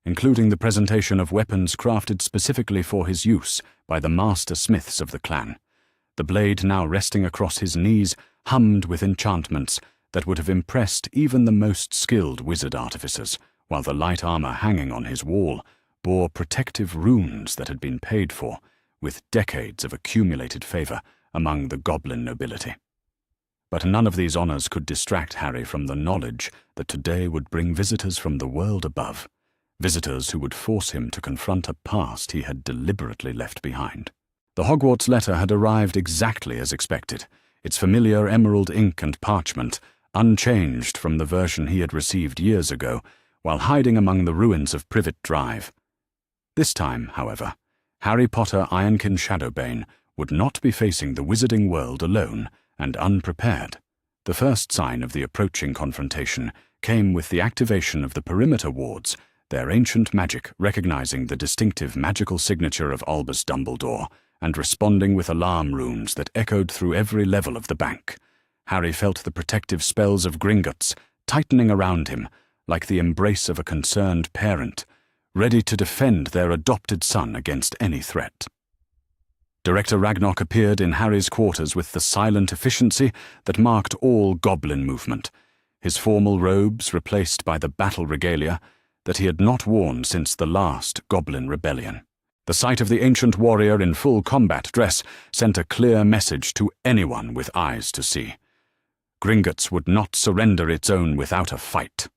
including the presentation of weapons crafted specifically for his use by the master smiths of the clan. The blade now resting across his knees hummed with enchantments that would have impressed even the most skilled wizard artificers, while the light armor hanging on his wall bore protective runes that had been paid for, with decades of accumulated favor among the goblin nobility. But none of these honors could distract Harry from the knowledge that today would bring visitors from the world above, visitors who would force him to confront a past he had deliberately left behind. The Hogwarts letter had arrived exactly as expected, its familiar emerald ink and parchment unchanged from the version he had received years ago while hiding among the ruins of Privet Drive. This time, however, Harry Potter Ironkin Shadowbane would not be facing the wizarding world alone and unprepared. The first sign of the approaching confrontation came with the activation of the perimeter wards, their ancient magic recognizing the distinctive magical signature of Albus Dumbledore and responding with alarm runes that echoed through every level of the bank. Harry felt the protective spells of Gringotts tightening around him like the embrace of a concerned parent, ready to defend their adopted son against any threat. Director Ragnarok appeared in Harry's quarters with the silent efficiency that marked all goblin movement, his formal robes replaced by the battle regalia that he had not worn since the last goblin rebellion. The sight of the ancient warrior in full combat dress sent a clear message to anyone with eyes to see. Gringotts would not surrender its own without a fight.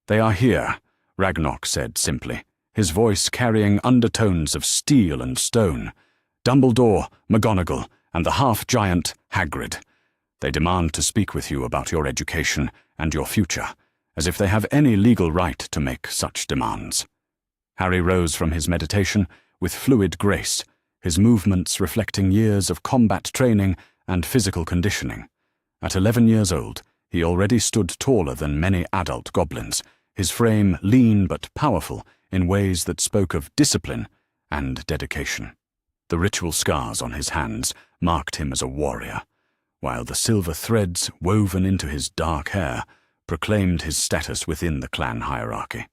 "They are here," Ragnarok said simply, his voice carrying undertones of steel and stone. "Dumbledore, McGonagall, and the half-giant Hagrid. They demand to speak with you about your education and your future, as if they have any legal right to make such demands." Harry rose from his meditation with fluid grace, his movements reflecting years of combat training and physical conditioning. At 11 years old, he already stood taller than many adult goblins, his frame lean but powerful in ways that spoke of discipline and dedication. The ritual scars on his hands marked him as a warrior, while the silver threads woven into his dark hair proclaimed his status within the clan hierarchy.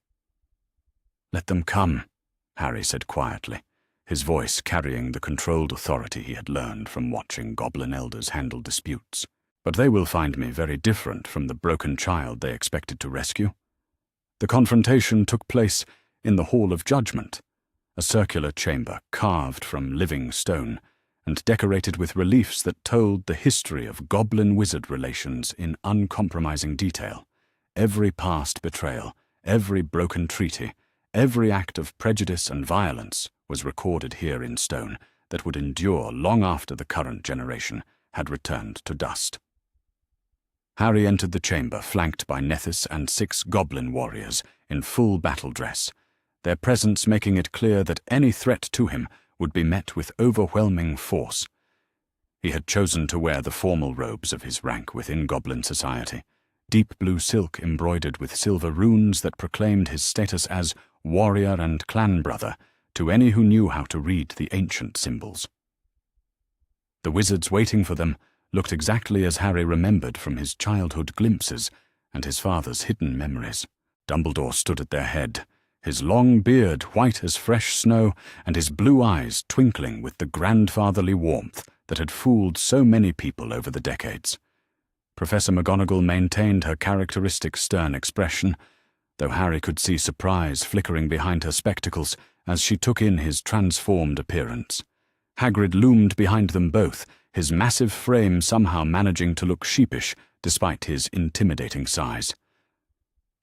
"Let them come," Harry said quietly, his voice carrying the controlled authority he had learned from watching goblin elders handle disputes. "But they will find me very different from the broken child they expected to rescue." The confrontation took place in the Hall of Judgment, a circular chamber carved from living stone and decorated with reliefs that told the history of goblin-wizard relations in uncompromising detail. Every past betrayal, every broken treaty, every act of prejudice and violence was recorded here in stone that would endure long after the current generation had returned to dust. Harry entered the chamber flanked by Nethys and 6 goblin warriors in full battle dress, their presence making it clear that any threat to him would be met with overwhelming force. He had chosen to wear the formal robes of his rank within goblin society, deep blue silk embroidered with silver runes that proclaimed his status as warrior and clan brother to any who knew how to read the ancient symbols. The wizards waiting for them looked exactly as Harry remembered from his childhood glimpses and his father's hidden memories. Dumbledore stood at their head, his long beard white as fresh snow and his blue eyes twinkling with the grandfatherly warmth that had fooled so many people over the decades. Professor McGonagall maintained her characteristic stern expression, though Harry could see surprise flickering behind her spectacles as she took in his transformed appearance. Hagrid loomed behind them both, his massive frame somehow managing to look sheepish despite his intimidating size.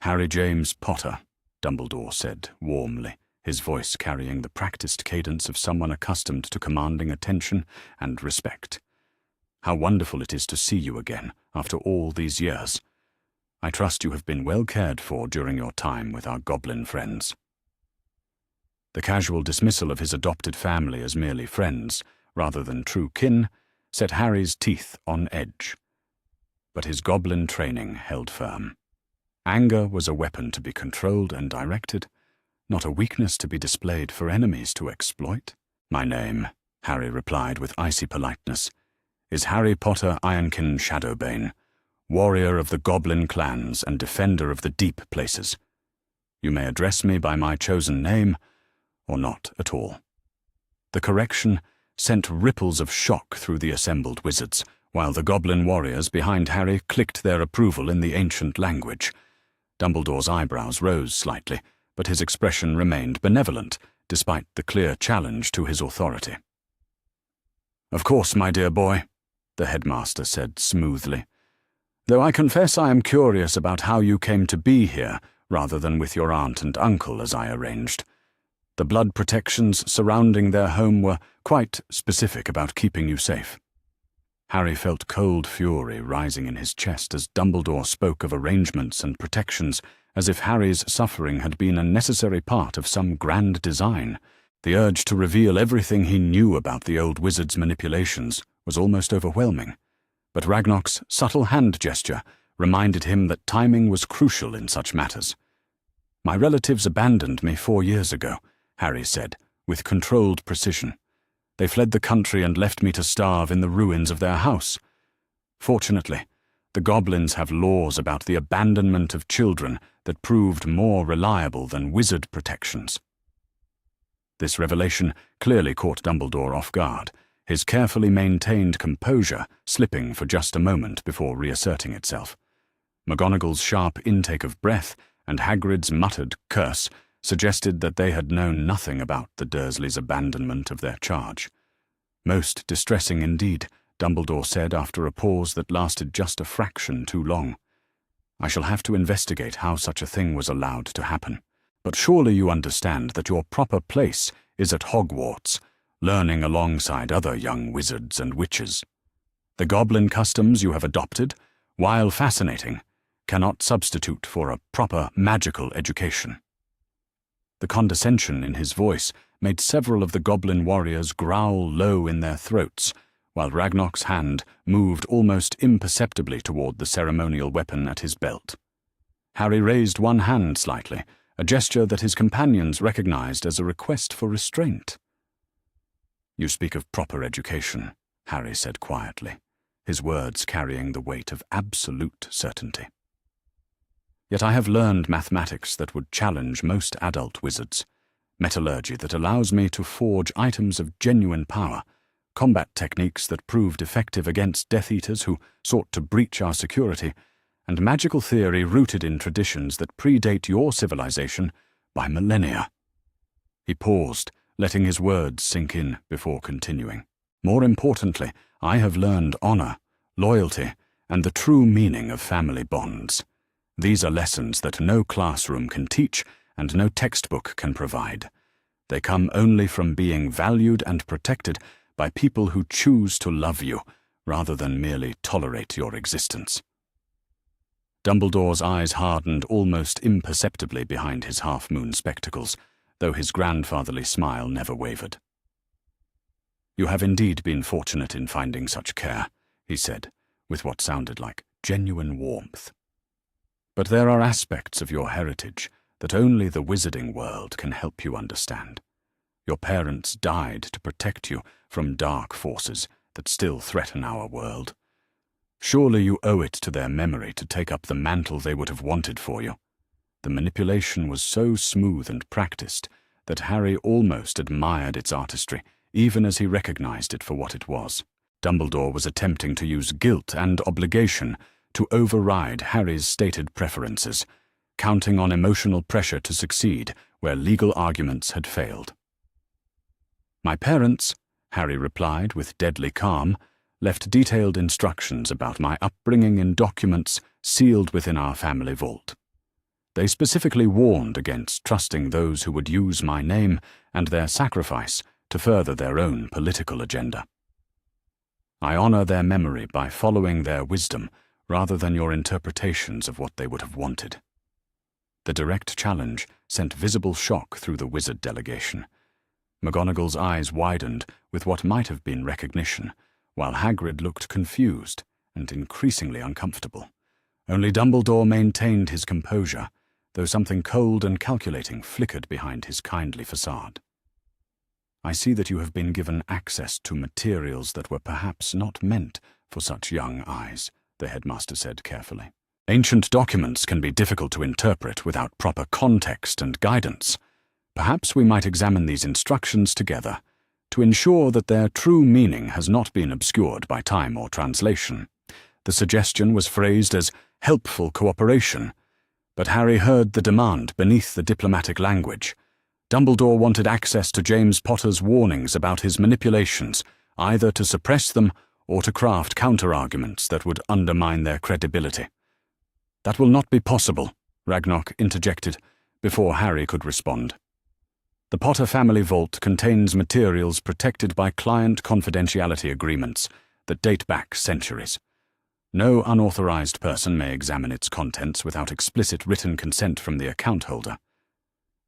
"Harry James Potter," Dumbledore said warmly, his voice carrying the practiced cadence of someone accustomed to commanding attention and respect. "How wonderful it is to see you again after all these years. I trust you have been well cared for during your time with our goblin friends." The casual dismissal of his adopted family as merely friends, rather than true kin, set Harry's teeth on edge. But his goblin training held firm. Anger was a weapon to be controlled and directed, not a weakness to be displayed for enemies to exploit. "My name," Harry replied with icy politeness, "is Harry Potter Ironkin Shadowbane, warrior of the goblin clans and defender of the deep places. You may address me by my chosen name, or not at all." The correction sent ripples of shock through the assembled wizards, while the goblin warriors behind Harry clicked their approval in the ancient language. Dumbledore's eyebrows rose slightly, but his expression remained benevolent, despite the clear challenge to his authority. "Of course, my dear boy," the headmaster said smoothly, "though I confess I am curious about how you came to be here rather than with your aunt and uncle as I arranged. The blood protections surrounding their home were quite specific about keeping you safe." Harry felt cold fury rising in his chest as Dumbledore spoke of arrangements and protections as if Harry's suffering had been a necessary part of some grand design. The urge to reveal everything he knew about the old wizard's manipulations was almost overwhelming, but Ragnarok's subtle hand gesture reminded him that timing was crucial in such matters. "My relatives abandoned me 4 years ago," Harry said, with controlled precision. "They fled the country and left me to starve in the ruins of their house. Fortunately, the goblins have laws about the abandonment of children that proved more reliable than wizard protections." This revelation clearly caught Dumbledore off guard, his carefully maintained composure slipping for just a moment before reasserting itself. McGonagall's sharp intake of breath and Hagrid's muttered curse suggested that they had known nothing about the Dursleys' abandonment of their charge. "Most distressing indeed," Dumbledore said after a pause that lasted just a fraction too long. "I shall have to investigate how such a thing was allowed to happen. But surely you understand that your proper place is at Hogwarts, learning alongside other young wizards and witches. The goblin customs you have adopted, while fascinating, cannot substitute for a proper magical education." The condescension in his voice made several of the goblin warriors growl low in their throats, while Ragnarok's hand moved almost imperceptibly toward the ceremonial weapon at his belt. Harry raised one hand slightly, a gesture that his companions recognized as a request for restraint. "You speak of proper education," Harry said quietly, his words carrying the weight of absolute certainty. "Yet I have learned mathematics that would challenge most adult wizards, metallurgy that allows me to forge items of genuine power, combat techniques that proved effective against Death Eaters who sought to breach our security, and magical theory rooted in traditions that predate your civilization by millennia." He paused, letting his words sink in before continuing. More importantly, I have learned honor, loyalty, and the true meaning of family bonds. These are lessons that no classroom can teach and no textbook can provide. They come only from being valued and protected by people who choose to love you rather than merely tolerate your existence. Dumbledore's eyes hardened almost imperceptibly behind his half-moon spectacles, though his grandfatherly smile never wavered. "You have indeed been fortunate in finding such care," he said, with what sounded like genuine warmth. "But there are aspects of your heritage that only the wizarding world can help you understand. Your parents died to protect you from dark forces that still threaten our world. Surely you owe it to their memory to take up the mantle they would have wanted for you." The manipulation was so smooth and practiced that Harry almost admired its artistry, even as he recognized it for what it was. Dumbledore was attempting to use guilt and obligation to override Harry's stated preferences, counting on emotional pressure to succeed where legal arguments had failed. "My parents," Harry replied with deadly calm, "left detailed instructions about my upbringing in documents sealed within our family vault. They specifically warned against trusting those who would use my name and their sacrifice to further their own political agenda. I honor their memory by following their wisdom rather than your interpretations of what they would have wanted." The direct challenge sent visible shock through the wizard delegation. McGonagall's eyes widened with what might have been recognition, while Hagrid looked confused and increasingly uncomfortable. Only Dumbledore maintained his composure, though something cold and calculating flickered behind his kindly facade. "I see that you have been given access to materials that were perhaps not meant for such young eyes," the headmaster said carefully. "Ancient documents can be difficult to interpret without proper context and guidance. Perhaps we might examine these instructions together to ensure that their true meaning has not been obscured by time or translation." The suggestion was phrased as helpful cooperation, but Harry heard the demand beneath the diplomatic language. Dumbledore wanted access to James Potter's warnings about his manipulations, either to suppress them or to craft counter-arguments that would undermine their credibility. "That will not be possible," Ragnarok interjected, before Harry could respond. "The Potter family vault contains materials protected by client confidentiality agreements that date back centuries. No unauthorized person may examine its contents without explicit written consent from the account holder."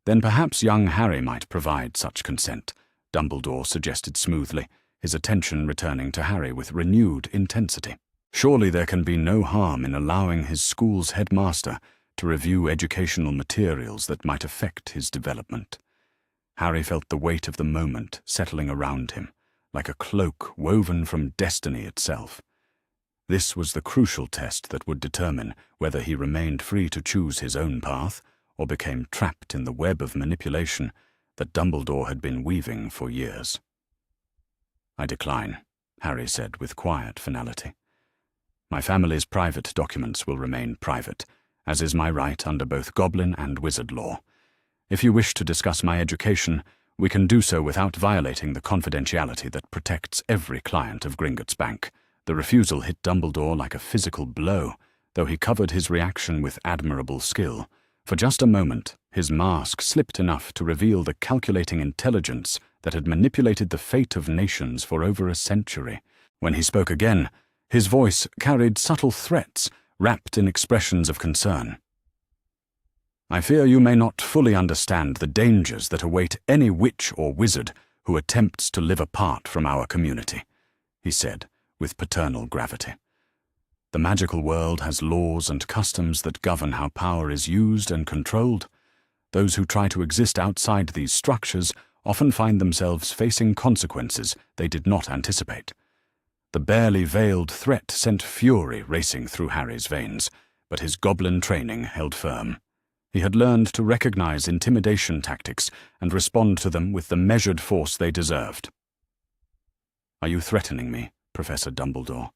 "Then perhaps young Harry might provide such consent," Dumbledore suggested smoothly, his attention returning to Harry with renewed intensity. Surely there can be no harm in allowing his school's headmaster to review educational materials that might affect his development. Harry felt the weight of the moment settling around him, like a cloak woven from destiny itself. This was the crucial test that would determine whether he remained free to choose his own path or became trapped in the web of manipulation that Dumbledore had been weaving for years. "I decline," Harry said with quiet finality. "My family's private documents will remain private, as is my right under both Goblin and Wizard law. If you wish to discuss my education, we can do so without violating the confidentiality that protects every client of Gringotts Bank." The refusal hit Dumbledore like a physical blow, though he covered his reaction with admirable skill. For just a moment, his mask slipped enough to reveal the calculating intelligence that had manipulated the fate of nations for over a century. When he spoke again, his voice carried subtle threats wrapped in expressions of concern. "I fear you may not fully understand the dangers that await any witch or wizard who attempts to live apart from our community," he said with paternal gravity. "The magical world has laws and customs that govern how power is used and controlled. Those who try to exist outside these structures often find themselves facing consequences they did not anticipate." The barely veiled threat sent fury racing through Harry's veins, but his goblin training held firm. He had learned to recognize intimidation tactics and respond to them with the measured force they deserved. "Are you threatening me, Professor Dumbledore?"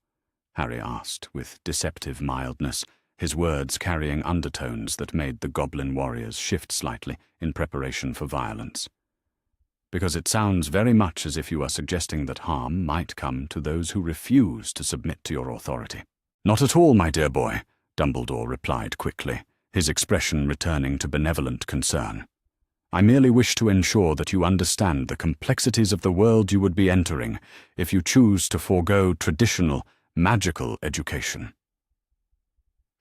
Harry asked with deceptive mildness, his words carrying undertones that made the goblin warriors shift slightly in preparation for violence. because it sounds very much as if you are suggesting that harm might come to those who refuse to submit to your authority." "Not at all, my dear boy," Dumbledore replied quickly, his expression returning to benevolent concern. "I merely wish to ensure that you understand the complexities of the world you would be entering if you choose to forego traditional, magical education."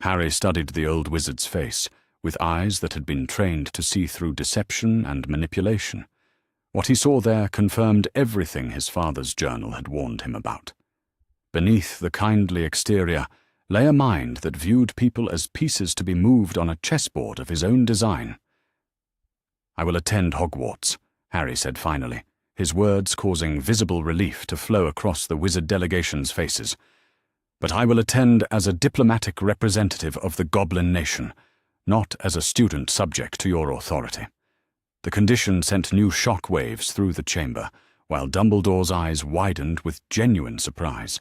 Harry studied the old wizard's face, with eyes that had been trained to see through deception and manipulation. What he saw there confirmed everything his father's journal had warned him about. Beneath the kindly exterior lay a mind that viewed people as pieces to be moved on a chessboard of his own design. "I will attend Hogwarts," Harry said finally, his words causing visible relief to flow across the wizard delegation's faces. "But I will attend as a diplomatic representative of the Goblin Nation, not as a student subject to your authority." The condition sent new shock waves through the chamber, while Dumbledore's eyes widened with genuine surprise.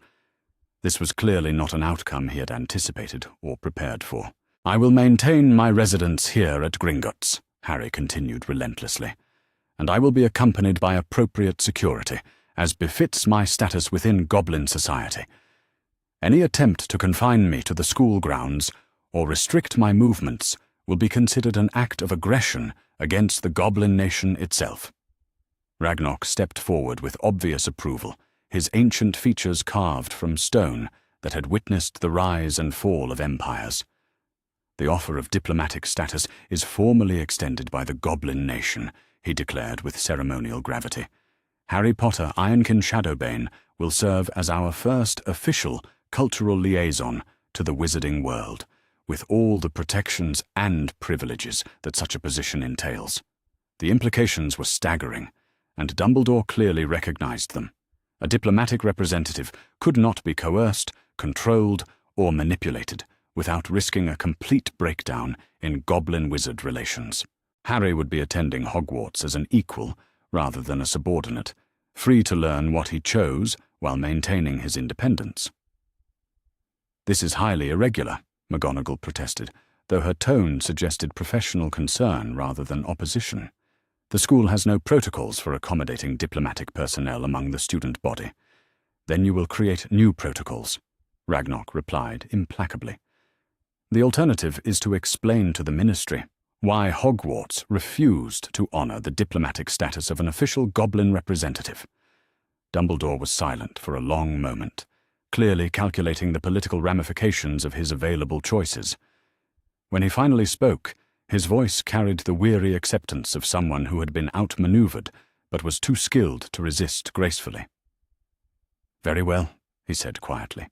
This was clearly not an outcome he had anticipated or prepared for. "I will maintain my residence here at Gringotts," Harry continued relentlessly, "and I will be accompanied by appropriate security, as befits my status within Goblin society. Any attempt to confine me to the school grounds or restrict my movements will be considered an act of aggression against the Goblin Nation itself." Ragnarok stepped forward with obvious approval, his ancient features carved from stone that had witnessed the rise and fall of empires. "The offer of diplomatic status is formally extended by the Goblin Nation," he declared with ceremonial gravity. "Harry Potter, Ironkin Shadowbane, will serve as our first official cultural liaison to the wizarding world, with all the protections and privileges that such a position entails." The implications were staggering, and Dumbledore clearly recognized them. A diplomatic representative could not be coerced, controlled, or manipulated without risking a complete breakdown in goblin-wizard relations. Harry would be attending Hogwarts as an equal rather than a subordinate, free to learn what he chose while maintaining his independence. "This is highly irregular," McGonagall protested, though her tone suggested professional concern rather than opposition. "The school has no protocols for accommodating diplomatic personnel among the student body." "Then you will create new protocols," Ragnarok replied implacably. "The alternative is to explain to the Ministry why Hogwarts refused to honor the diplomatic status of an official goblin representative." Dumbledore was silent for a long moment, clearly calculating the political ramifications of his available choices. When he finally spoke, his voice carried the weary acceptance of someone who had been outmaneuvered but was too skilled to resist gracefully. "Very well," he said quietly.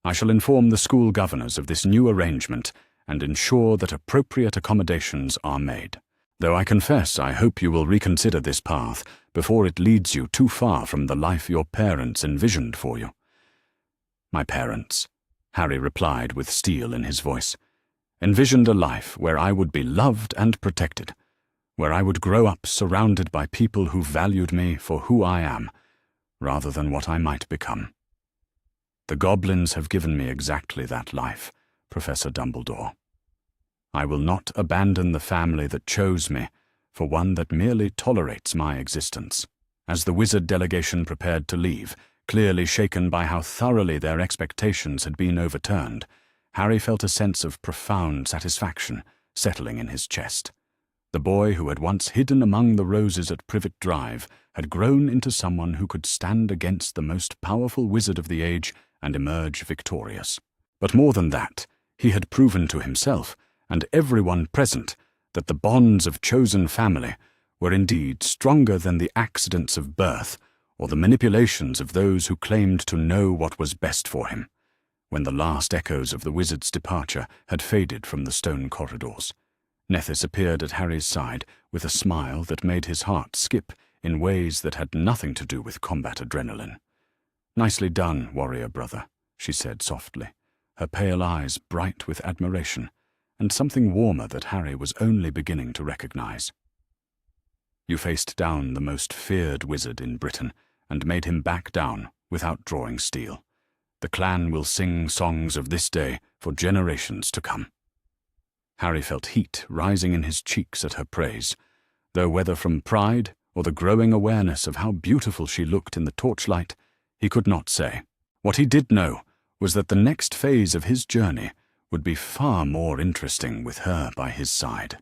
"I shall inform the school governors of this new arrangement and ensure that appropriate accommodations are made. Though I confess I hope you will reconsider this path before it leads you too far from the life your parents envisioned for you." "My parents," Harry replied with steel in his voice, "envisioned a life where I would be loved and protected, where I would grow up surrounded by people who valued me for who I am, rather than what I might become. The goblins have given me exactly that life, Professor Dumbledore. I will not abandon the family that chose me for one that merely tolerates my existence." As the wizard delegation prepared to leave, clearly shaken by how thoroughly their expectations had been overturned, Harry felt a sense of profound satisfaction settling in his chest. The boy who had once hidden among the roses at Privet Drive had grown into someone who could stand against the most powerful wizard of the age and emerge victorious. But more than that, he had proven to himself and everyone present that the bonds of chosen family were indeed stronger than the accidents of birth or the manipulations of those who claimed to know what was best for him. When the last echoes of the wizard's departure had faded from the stone corridors, Nethys appeared at Harry's side with a smile that made his heart skip in ways that had nothing to do with combat adrenaline. "Nicely done, warrior brother," she said softly, her pale eyes bright with admiration, and something warmer that Harry was only beginning to recognize. "You faced down the most feared wizard in Britain and made him back down without drawing steel. The clan will sing songs of this day for generations to come." Harry felt heat rising in his cheeks at her praise, though whether from pride or the growing awareness of how beautiful she looked in the torchlight, he could not say. What he did know was that the next phase of his journey would be far more interesting with her by his side.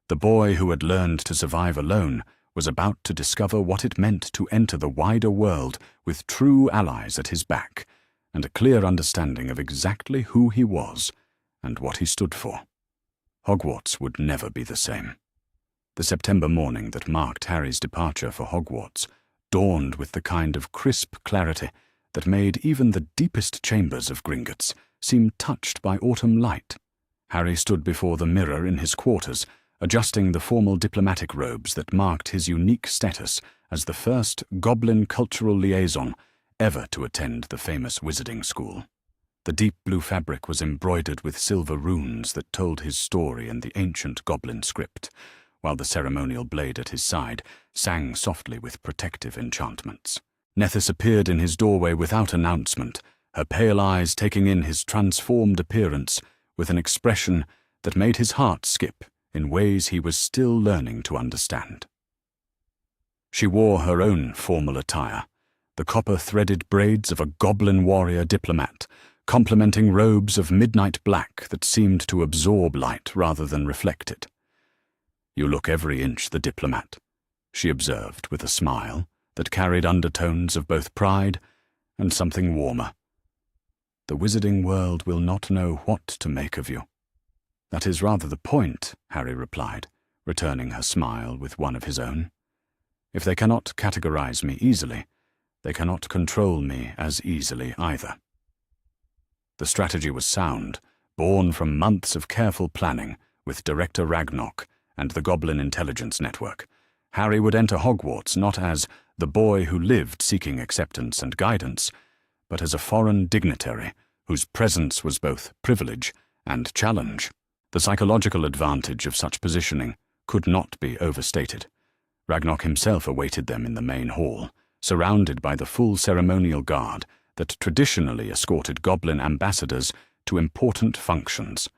The boy who had learned to survive alone was about to discover what it meant to enter the wider world with true allies at his back, and a clear understanding of exactly who he was and what he stood for. Hogwarts would never be the same. The September morning that marked Harry's departure for Hogwarts dawned with the kind of crisp clarity that made even the deepest chambers of Gringotts seem touched by autumn light. Harry stood before the mirror in his quarters, adjusting the formal diplomatic robes that marked his unique status as the first Goblin cultural liaison ever to attend the famous wizarding school. The deep blue fabric was embroidered with silver runes that told his story in the ancient Goblin script, while the ceremonial blade at his side sang softly with protective enchantments. Nethys appeared in his doorway without announcement, her pale eyes taking in his transformed appearance with an expression that made his heart skip in ways he was still learning to understand. She wore her own formal attire, the copper-threaded braids of a goblin warrior diplomat, complementing robes of midnight black that seemed to absorb light rather than reflect it. "You look every inch the diplomat," she observed with a smile that carried undertones of both pride and something warmer. "The wizarding world will not know what to make of you." "That is rather the point," Harry replied, returning her smile with one of his own. "If they cannot categorize me easily, they cannot control me as easily either." The strategy was sound, born from months of careful planning with Director Ragnok and the Goblin Intelligence Network. Harry would enter Hogwarts not as the boy who lived seeking acceptance and guidance, but as a foreign dignitary whose presence was both privilege and challenge. The psychological advantage of such positioning could not be overstated. Ragnok himself awaited them in the main hall, surrounded by the full ceremonial guard that traditionally escorted Goblin ambassadors to important functions.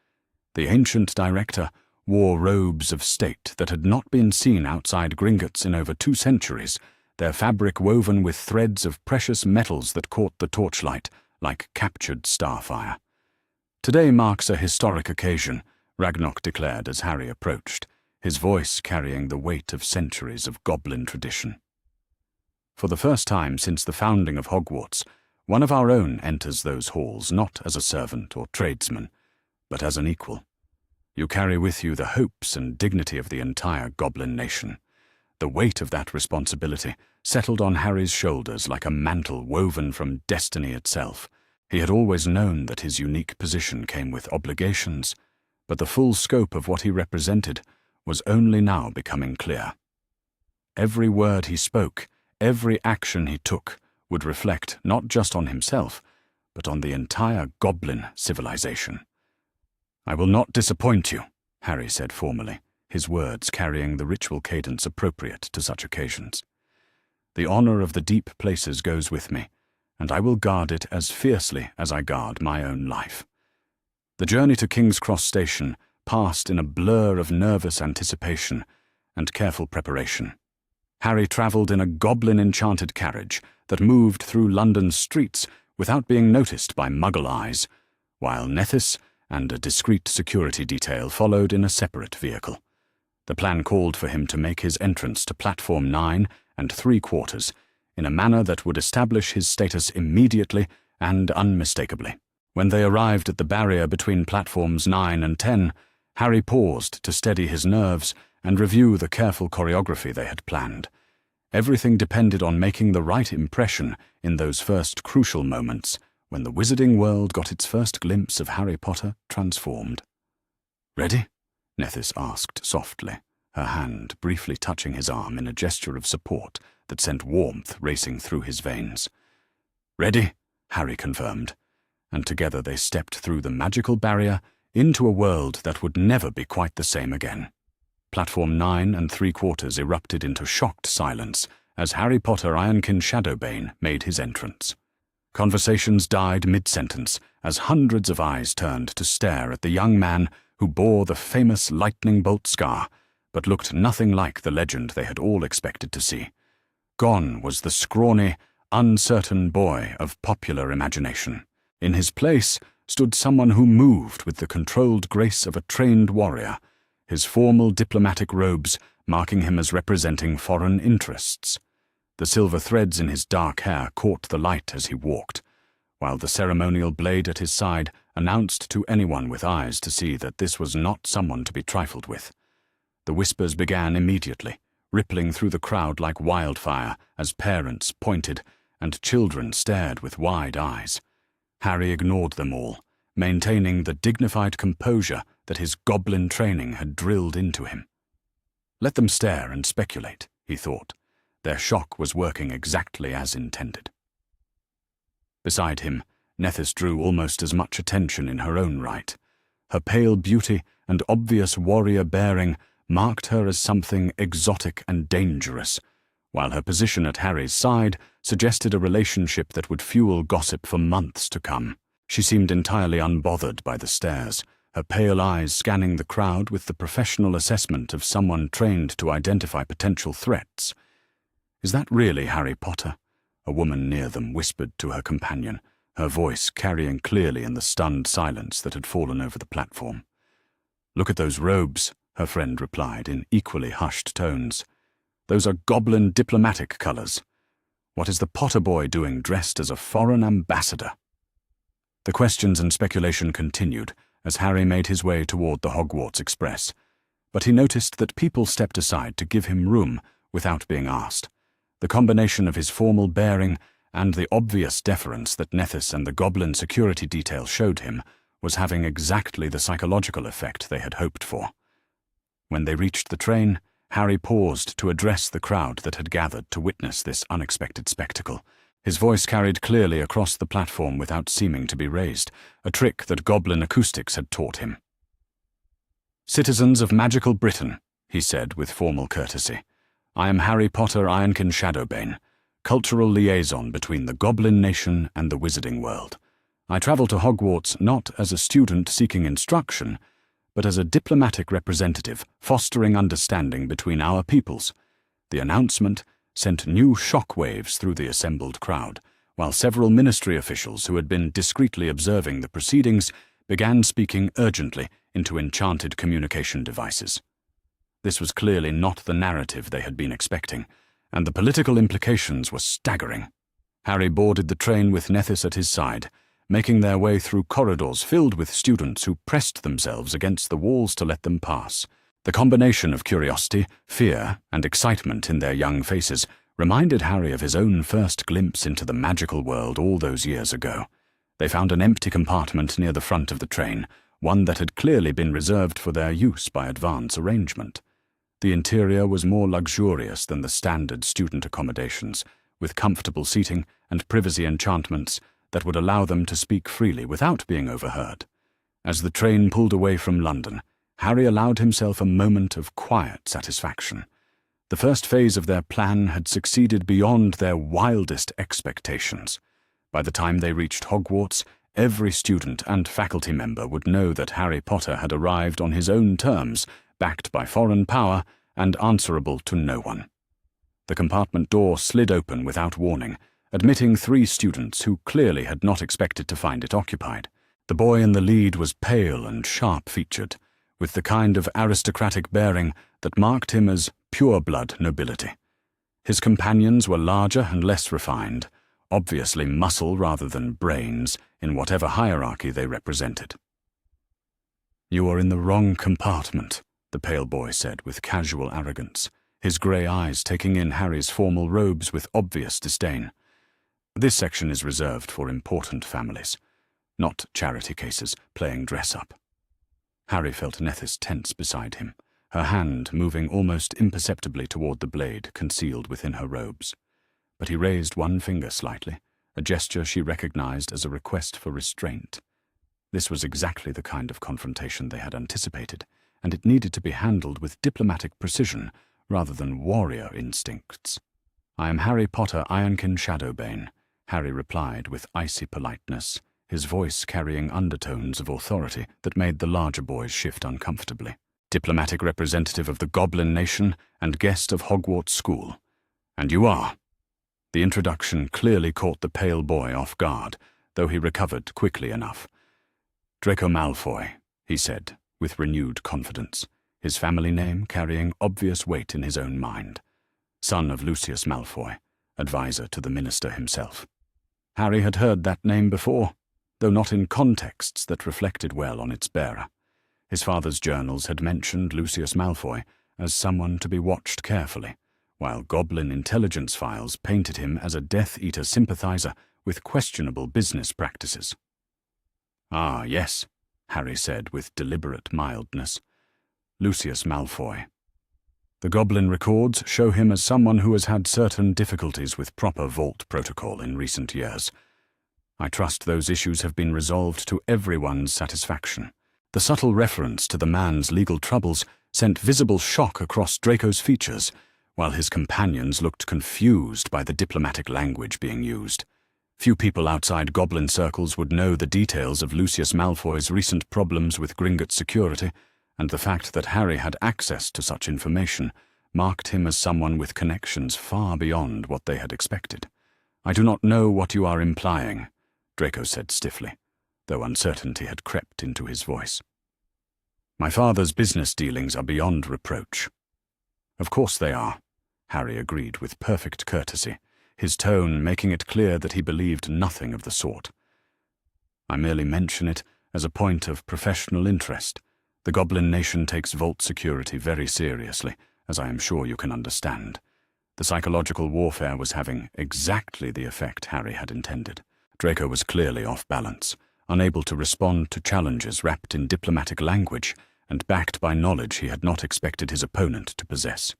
The ancient director wore robes of state that had not been seen outside Gringotts in over 2 centuries, their fabric woven with threads of precious metals that caught the torchlight like captured starfire. "Today marks a historic occasion," Ragnok declared as Harry approached, his voice carrying the weight of centuries of Goblin tradition. "For the first time since the founding of Hogwarts, one of our own enters those halls not as a servant or tradesman, but as an equal. You carry with you the hopes and dignity of the entire Goblin nation." The weight of that responsibility settled on Harry's shoulders like a mantle woven from destiny itself. He had always known that his unique position came with obligations, but the full scope of what he represented was only now becoming clear. Every word he spoke, every action he took, would reflect not just on himself, but on the entire Goblin civilization. "I will not disappoint you," Harry said formally, his words carrying the ritual cadence appropriate to such occasions. "The honor of the deep places goes with me, and I will guard it as fiercely as I guard my own life." The journey to King's Cross Station passed in a blur of nervous anticipation and careful preparation. Harry travelled in a goblin-enchanted carriage that moved through London's streets without being noticed by Muggle eyes, while Nethys and a discreet security detail followed in a separate vehicle. The plan called for him to make his entrance to Platform 9 and 3/4 in a manner that would establish his status immediately and unmistakably. When they arrived at the barrier between Platforms 9 and 10, Harry paused to steady his nerves and review the careful choreography they had planned. Everything depended on making the right impression in those first crucial moments when the wizarding world got its first glimpse of Harry Potter transformed. "Ready?" Nethys asked softly, her hand briefly touching his arm in a gesture of support that sent warmth racing through his veins. "Ready?" Harry confirmed, and together they stepped through the magical barrier into a world that would never be quite the same again. Platform 9 and 3/4 erupted into shocked silence as Harry Potter Ironkin Shadowbane made his entrance. Conversations died mid-sentence as hundreds of eyes turned to stare at the young man who bore the famous lightning bolt scar, but looked nothing like the legend they had all expected to see. Gone was the scrawny, uncertain boy of popular imagination. In his place stood someone who moved with the controlled grace of a trained warrior, his formal diplomatic robes marking him as representing foreign interests. The silver threads in his dark hair caught the light as he walked, while the ceremonial blade at his side announced to anyone with eyes to see that this was not someone to be trifled with. The whispers began immediately, rippling through the crowd like wildfire as parents pointed and children stared with wide eyes. Harry ignored them all, maintaining the dignified composure that his goblin training had drilled into him. Let them stare and speculate, he thought. Their shock was working exactly as intended. Beside him, Nethys drew almost as much attention in her own right. Her pale beauty and obvious warrior bearing marked her as something exotic and dangerous, while her position at Harry's side suggested a relationship that would fuel gossip for months to come. She seemed entirely unbothered by the stares, her pale eyes scanning the crowd with the professional assessment of someone trained to identify potential threats. "Is that really Harry Potter?" a woman near them whispered to her companion, her voice carrying clearly in the stunned silence that had fallen over the platform. "Look at those robes," her friend replied in equally hushed tones. "Those are goblin diplomatic colours. What is the Potter boy doing dressed as a foreign ambassador?" The questions and speculation continued as Harry made his way toward the Hogwarts Express, but he noticed that people stepped aside to give him room without being asked. The combination of his formal bearing and the obvious deference that Nethys and the goblin security detail showed him was having exactly the psychological effect they had hoped for. When they reached the train, Harry paused to address the crowd that had gathered to witness this unexpected spectacle. His voice carried clearly across the platform without seeming to be raised, a trick that goblin acoustics had taught him. "Citizens of magical Britain," he said with formal courtesy, "I am Harry Potter Ironkin Shadowbane, cultural liaison between the Goblin Nation and the Wizarding World. I travel to Hogwarts not as a student seeking instruction, but as a diplomatic representative fostering understanding between our peoples." The announcement sent new shockwaves through the assembled crowd, while several ministry officials who had been discreetly observing the proceedings began speaking urgently into enchanted communication devices. This was clearly not the narrative they had been expecting, and the political implications were staggering. Harry boarded the train with Nethys at his side, making their way through corridors filled with students who pressed themselves against the walls to let them pass. The combination of curiosity, fear, and excitement in their young faces reminded Harry of his own first glimpse into the magical world all those years ago. They found an empty compartment near the front of the train, one that had clearly been reserved for their use by advance arrangement. The interior was more luxurious than the standard student accommodations, with comfortable seating and privacy enchantments that would allow them to speak freely without being overheard. As the train pulled away from London, Harry allowed himself a moment of quiet satisfaction. The first phase of their plan had succeeded beyond their wildest expectations. By the time they reached Hogwarts, every student and faculty member would know that Harry Potter had arrived on his own terms, backed by foreign power and answerable to no one. The compartment door slid open without warning, admitting 3 students who clearly had not expected to find it occupied. The boy in the lead was pale and sharp-featured, with the kind of aristocratic bearing that marked him as pure-blood nobility. His companions were larger and less refined, obviously muscle rather than brains, in whatever hierarchy they represented. "You are in the wrong compartment," the pale boy said with casual arrogance, his grey eyes taking in Harry's formal robes with obvious disdain. "This section is reserved for important families, not charity cases playing dress-up." Harry felt Nethys tense beside him, her hand moving almost imperceptibly toward the blade concealed within her robes. But he raised one finger slightly, a gesture she recognized as a request for restraint. This was exactly the kind of confrontation they had anticipated, and it needed to be handled with diplomatic precision rather than warrior instincts. "I am Harry Potter Ironkin Shadowbane," Harry replied with icy politeness, his voice carrying undertones of authority that made the larger boys shift uncomfortably. diplomatic representative of the Goblin Nation and guest of Hogwarts School. And you are. The introduction clearly caught the pale boy off guard, though he recovered quickly enough. Draco Malfoy, he said, with renewed confidence, his family name carrying obvious weight in his own mind. Son of Lucius Malfoy, advisor to the minister himself. Harry had heard that name before, though not in contexts that reflected well on its bearer. His father's journals had mentioned Lucius Malfoy as someone to be watched carefully, while Goblin intelligence files painted him as a Death Eater sympathizer with questionable business practices. "Ah, yes," Harry said with deliberate mildness. "Lucius Malfoy. The Goblin records show him as someone who has had certain difficulties with proper vault protocol in recent years. I trust those issues have been resolved to everyone's satisfaction." The subtle reference to the man's legal troubles sent visible shock across Draco's features, while his companions looked confused by the diplomatic language being used. Few people outside Goblin circles would know the details of Lucius Malfoy's recent problems with Gringotts security, and the fact that Harry had access to such information marked him as someone with connections far beyond what they had expected. "I do not know what you are implying," Draco said stiffly, though uncertainty had crept into his voice. "My father's business dealings are beyond reproach." "Of course they are," Harry agreed with perfect courtesy, his tone making it clear that he believed nothing of the sort. "I merely mention it as a point of professional interest. The Goblin Nation takes vault security very seriously, as I am sure you can understand." The psychological warfare was having exactly the effect Harry had intended. Draco was clearly off balance, unable to respond to challenges wrapped in diplomatic language and backed by knowledge he had not expected his opponent to possess.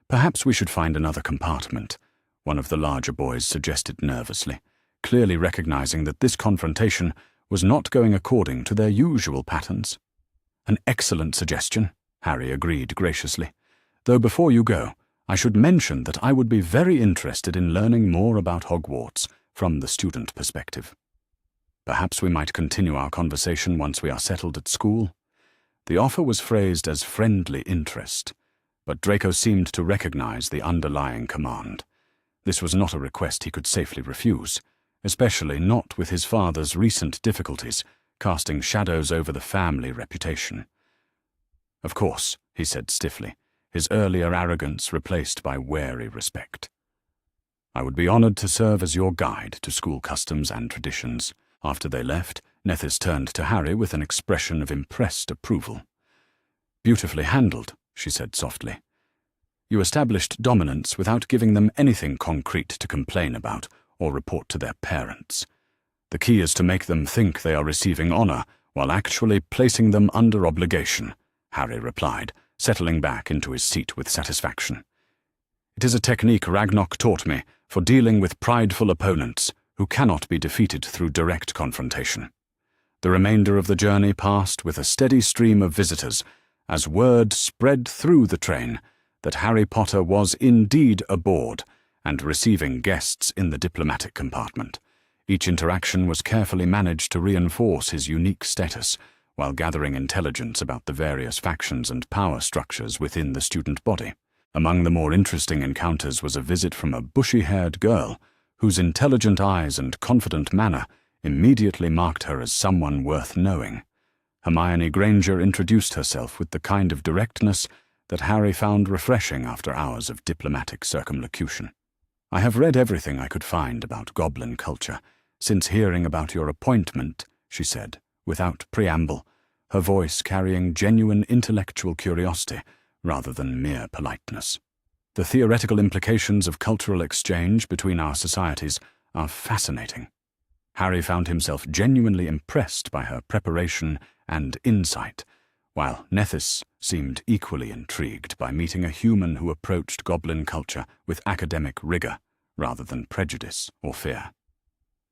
"Perhaps we should find another compartment," one of the larger boys suggested nervously, clearly recognizing that this confrontation was not going according to their usual patterns. "An excellent suggestion," Harry agreed graciously. "Though before you go, I should mention that I would be very interested in learning more about Hogwarts from the student perspective. Perhaps we might continue our conversation once we are settled at school." The offer was phrased as friendly interest, but Draco seemed to recognize the underlying command. This was not a request he could safely refuse, especially not with his father's recent difficulties casting shadows over the family reputation. "Of course," he said stiffly, his earlier arrogance replaced by wary respect. "I would be honored to serve as your guide to school customs and traditions." After they left, Nethys turned to Harry with an expression of impressed approval. "Beautifully handled," she said softly. "You established dominance without giving them anything concrete to complain about or report to their parents. The key is to make them think they are receiving honor while actually placing them under obligation," Harry replied, settling back into his seat with satisfaction. "It is a technique Ragnok taught me for dealing with prideful opponents who cannot be defeated through direct confrontation." The remainder of the journey passed with a steady stream of visitors, as word spread through the train that Harry Potter was indeed aboard and receiving guests in the diplomatic compartment. Each interaction was carefully managed to reinforce his unique status, while gathering intelligence about the various factions and power structures within the student body. Among the more interesting encounters was a visit from a bushy-haired girl whose intelligent eyes and confident manner immediately marked her as someone worth knowing. Hermione Granger introduced herself with the kind of directness that Harry found refreshing after hours of diplomatic circumlocution. "I have read everything I could find about Goblin culture since hearing about your appointment," she said, without preamble, her voice carrying genuine intellectual curiosity rather than mere politeness. "The theoretical implications of cultural exchange between our societies are fascinating." Harry found himself genuinely impressed by her preparation and insight, while Nethys seemed equally intrigued by meeting a human who approached Goblin culture with academic rigor rather than prejudice or fear.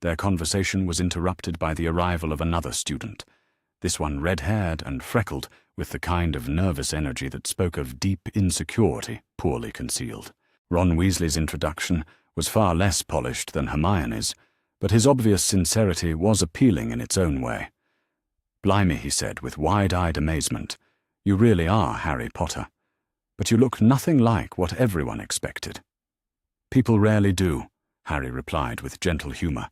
Their conversation was interrupted by the arrival of another student, this one red-haired and freckled, with the kind of nervous energy that spoke of deep insecurity poorly concealed. Ron Weasley's introduction was far less polished than Hermione's, but his obvious sincerity was appealing in its own way. "Blimey," he said with wide-eyed amazement, You really are Harry Potter, but you look nothing like what everyone expected." "People rarely do," Harry replied with gentle humor.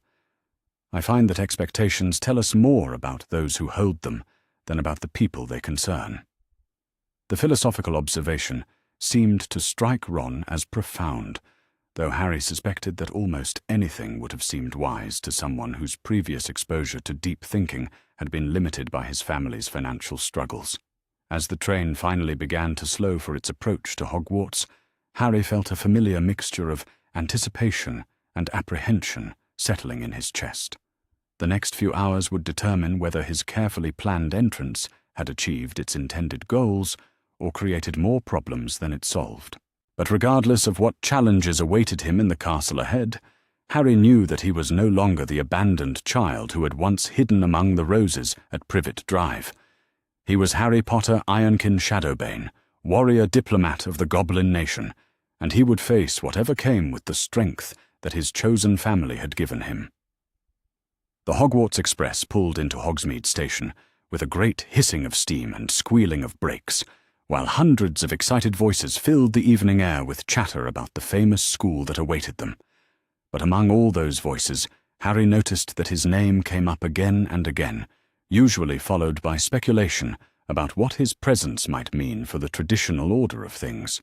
"I find that expectations tell us more about those who hold them than about the people they concern." The philosophical observation seemed to strike Ron as profound, though Harry suspected that almost anything would have seemed wise to someone whose previous exposure to deep thinking had been limited by his family's financial struggles. As the train finally began to slow for its approach to Hogwarts, Harry felt a familiar mixture of anticipation and apprehension settling in his chest. The next few hours would determine whether his carefully planned entrance had achieved its intended goals or created more problems than it solved. But regardless of what challenges awaited him in the castle ahead, Harry knew that he was no longer the abandoned child who had once hidden among the roses at Privet Drive. He was Harry Potter Ironkin Shadowbane, warrior diplomat of the Goblin Nation, and he would face whatever came with the strength that his chosen family had given him. The Hogwarts Express pulled into Hogsmeade Station with a great hissing of steam and squealing of brakes, while hundreds of excited voices filled the evening air with chatter about the famous school that awaited them. But among all those voices, Harry noticed that his name came up again and again, usually followed by speculation about what his presence might mean for the traditional order of things.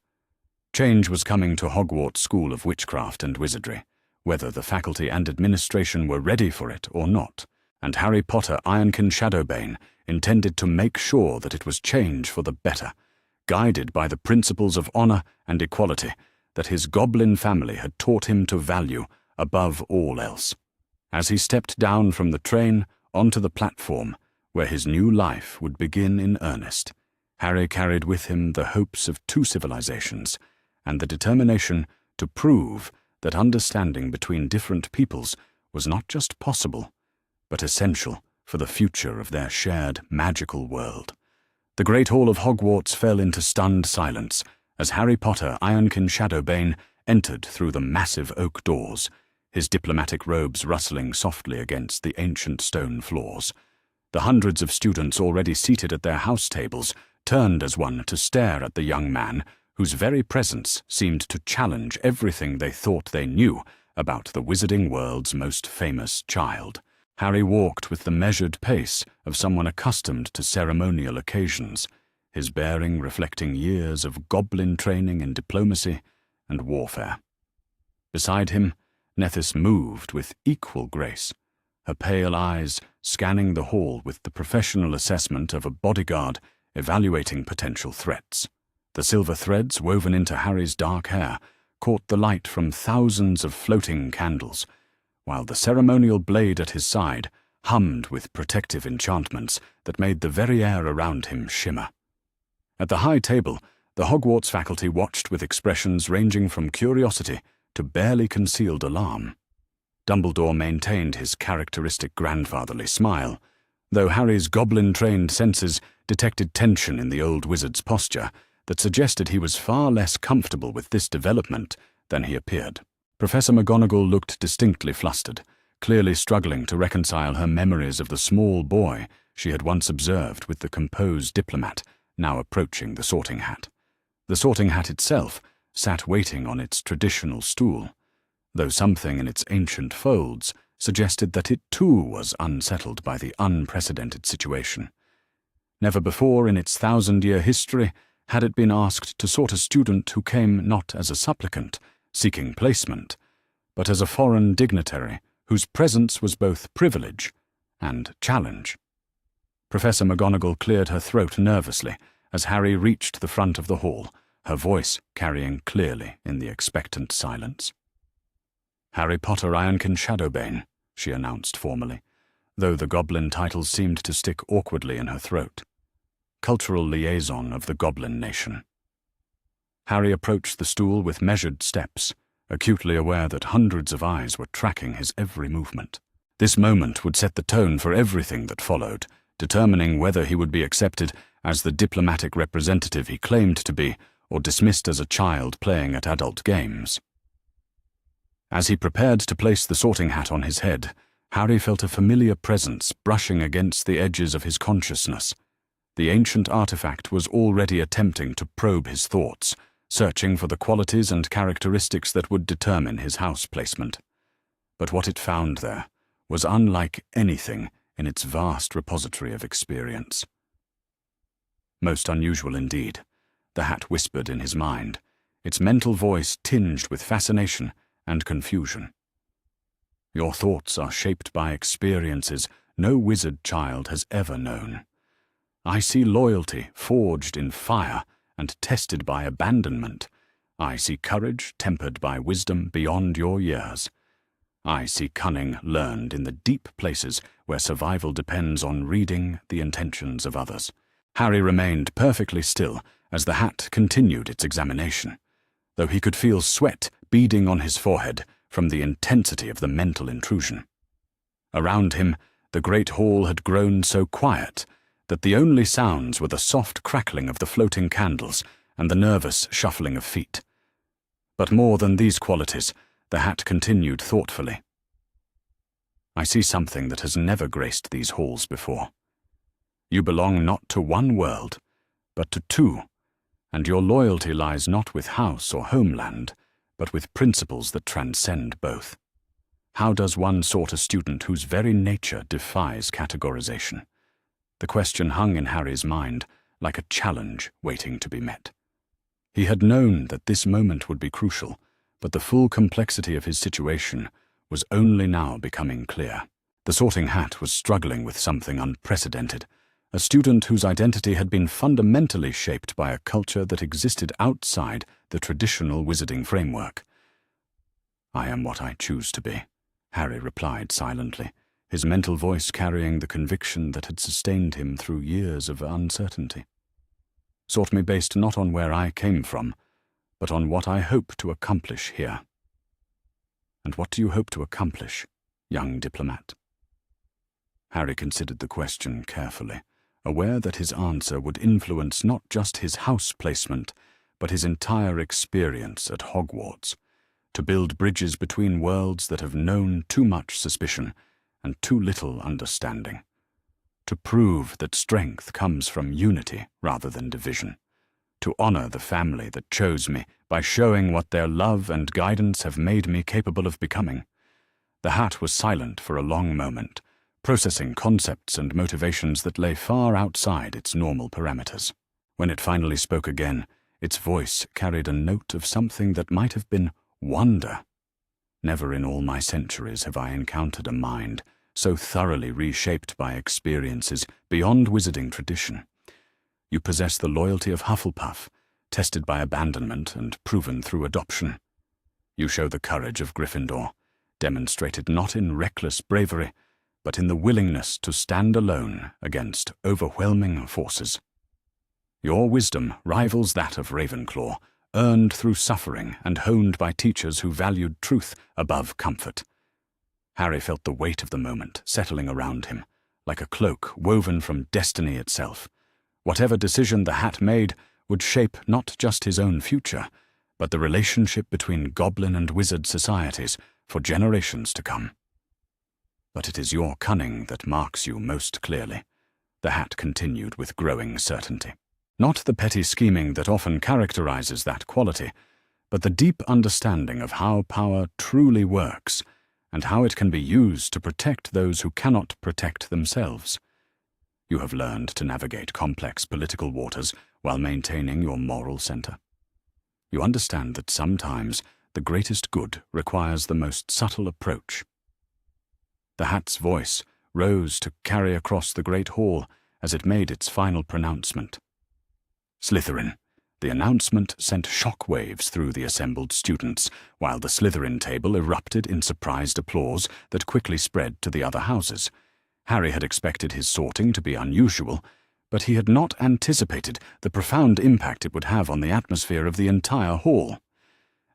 Change was coming to Hogwarts School of Witchcraft and Wizardry, whether the faculty and administration were ready for it or not, and Harry Potter Ironkin Shadowbane intended to make sure that it was change for the better, guided by the principles of honor and equality that his goblin family had taught him to value above all else. As he stepped down from the train onto the platform where his new life would begin in earnest, Harry carried with him the hopes of two civilizations and the determination to prove that understanding between different peoples was not just possible, but essential for the future of their shared magical world. The Great Hall of Hogwarts fell into stunned silence as Harry Potter Ironkin Shadowbane entered through the massive oak doors, his diplomatic robes rustling softly against the ancient stone floors. The hundreds of students already seated at their house tables turned as one to stare at the young man whose very presence seemed to challenge everything they thought they knew about the wizarding world's most famous child. Harry walked with the measured pace of someone accustomed to ceremonial occasions, his bearing reflecting years of goblin training in diplomacy and warfare. Beside him, Nethys moved with equal grace, her pale eyes scanning the hall with the professional assessment of a bodyguard evaluating potential threats. The silver threads woven into Harry's dark hair caught the light from thousands of floating candles, while the ceremonial blade at his side hummed with protective enchantments that made the very air around him shimmer. At the high table, the Hogwarts faculty watched with expressions ranging from curiosity to barely concealed alarm. Dumbledore maintained his characteristic grandfatherly smile, though Harry's goblin-trained senses detected tension in the old wizard's posture that suggested he was far less comfortable with this development than he appeared. Professor McGonagall looked distinctly flustered, clearly struggling to reconcile her memories of the small boy she had once observed with the composed diplomat now approaching the sorting hat. The sorting hat itself sat waiting on its traditional stool, though something in its ancient folds suggested that it too was unsettled by the unprecedented situation. Never before in its 1,000-year history had it been asked to sort a student who came not as a supplicant, seeking placement, but as a foreign dignitary whose presence was both privilege and challenge. Professor McGonagall cleared her throat nervously as Harry reached the front of the hall, her voice carrying clearly in the expectant silence. "Harry Potter Ironkin Shadowbane," she announced formally, though the goblin titles seemed to stick awkwardly in her throat. "Cultural liaison of the Goblin Nation." Harry approached the stool with measured steps, acutely aware that hundreds of eyes were tracking his every movement. This moment would set the tone for everything that followed, determining whether he would be accepted as the diplomatic representative he claimed to be, or dismissed as a child playing at adult games. As he prepared to place the sorting hat on his head, Harry felt a familiar presence brushing against the edges of his consciousness. The ancient artifact was already attempting to probe his thoughts, searching for the qualities and characteristics that would determine his house placement. But what it found there was unlike anything in its vast repository of experience. Most unusual indeed, the hat whispered in his mind, its mental voice tinged with fascination and confusion. Your thoughts are shaped by experiences no wizard child has ever known. I see loyalty forged in fire and tested by abandonment. I see courage tempered by wisdom beyond your years. I see cunning learned in the deep places where survival depends on reading the intentions of others. Harry remained perfectly still as the hat continued its examination, though he could feel sweat beading on his forehead from the intensity of the mental intrusion. Around him, the great hall had grown so quiet that the only sounds were the soft crackling of the floating candles and the nervous shuffling of feet. But more than these qualities, the hat continued thoughtfully. I see something that has never graced these halls before. You belong not to one world, but to two, and your loyalty lies not with house or homeland, but with principles that transcend both. How does one sort a student whose very nature defies categorization? The question hung in Harry's mind like a challenge waiting to be met. He had known that this moment would be crucial, but the full complexity of his situation was only now becoming clear. The Sorting Hat was struggling with something unprecedented, a student whose identity had been fundamentally shaped by a culture that existed outside the traditional wizarding framework. I am what I choose to be, Harry replied silently, his mental voice carrying the conviction that had sustained him through years of uncertainty. Sort me based not on where I came from, but on what I hope to accomplish here. And what do you hope to accomplish, young diplomat? Harry considered the question carefully, aware that his answer would influence not just his house placement, but his entire experience at Hogwarts, to build bridges between worlds that have known too much suspicion and too little understanding, to prove that strength comes from unity rather than division, to honor the family that chose me by showing what their love and guidance have made me capable of becoming. The hat was silent for a long moment, processing concepts and motivations that lay far outside its normal parameters. When it finally spoke again, its voice carried a note of something that might have been wonder. Never in all my centuries have I encountered a mind so thoroughly reshaped by experiences beyond wizarding tradition. You possess the loyalty of Hufflepuff, tested by abandonment and proven through adoption. You show the courage of Gryffindor, demonstrated not in reckless bravery, but in the willingness to stand alone against overwhelming forces. Your wisdom rivals that of Ravenclaw, earned through suffering and honed by teachers who valued truth above comfort. Harry felt the weight of the moment settling around him, like a cloak woven from destiny itself. Whatever decision the hat made would shape not just his own future, but the relationship between goblin and wizard societies for generations to come. But it is your cunning that marks you most clearly, the hat continued with growing certainty. Not the petty scheming that often characterizes that quality, but the deep understanding of how power truly works and how it can be used to protect those who cannot protect themselves. You have learned to navigate complex political waters while maintaining your moral center. You understand that sometimes the greatest good requires the most subtle approach. The hat's voice rose to carry across the great hall as it made its final pronouncement. Slytherin. The announcement sent shockwaves through the assembled students, while the Slytherin table erupted in surprised applause that quickly spread to the other houses. Harry had expected his sorting to be unusual, but he had not anticipated the profound impact it would have on the atmosphere of the entire hall.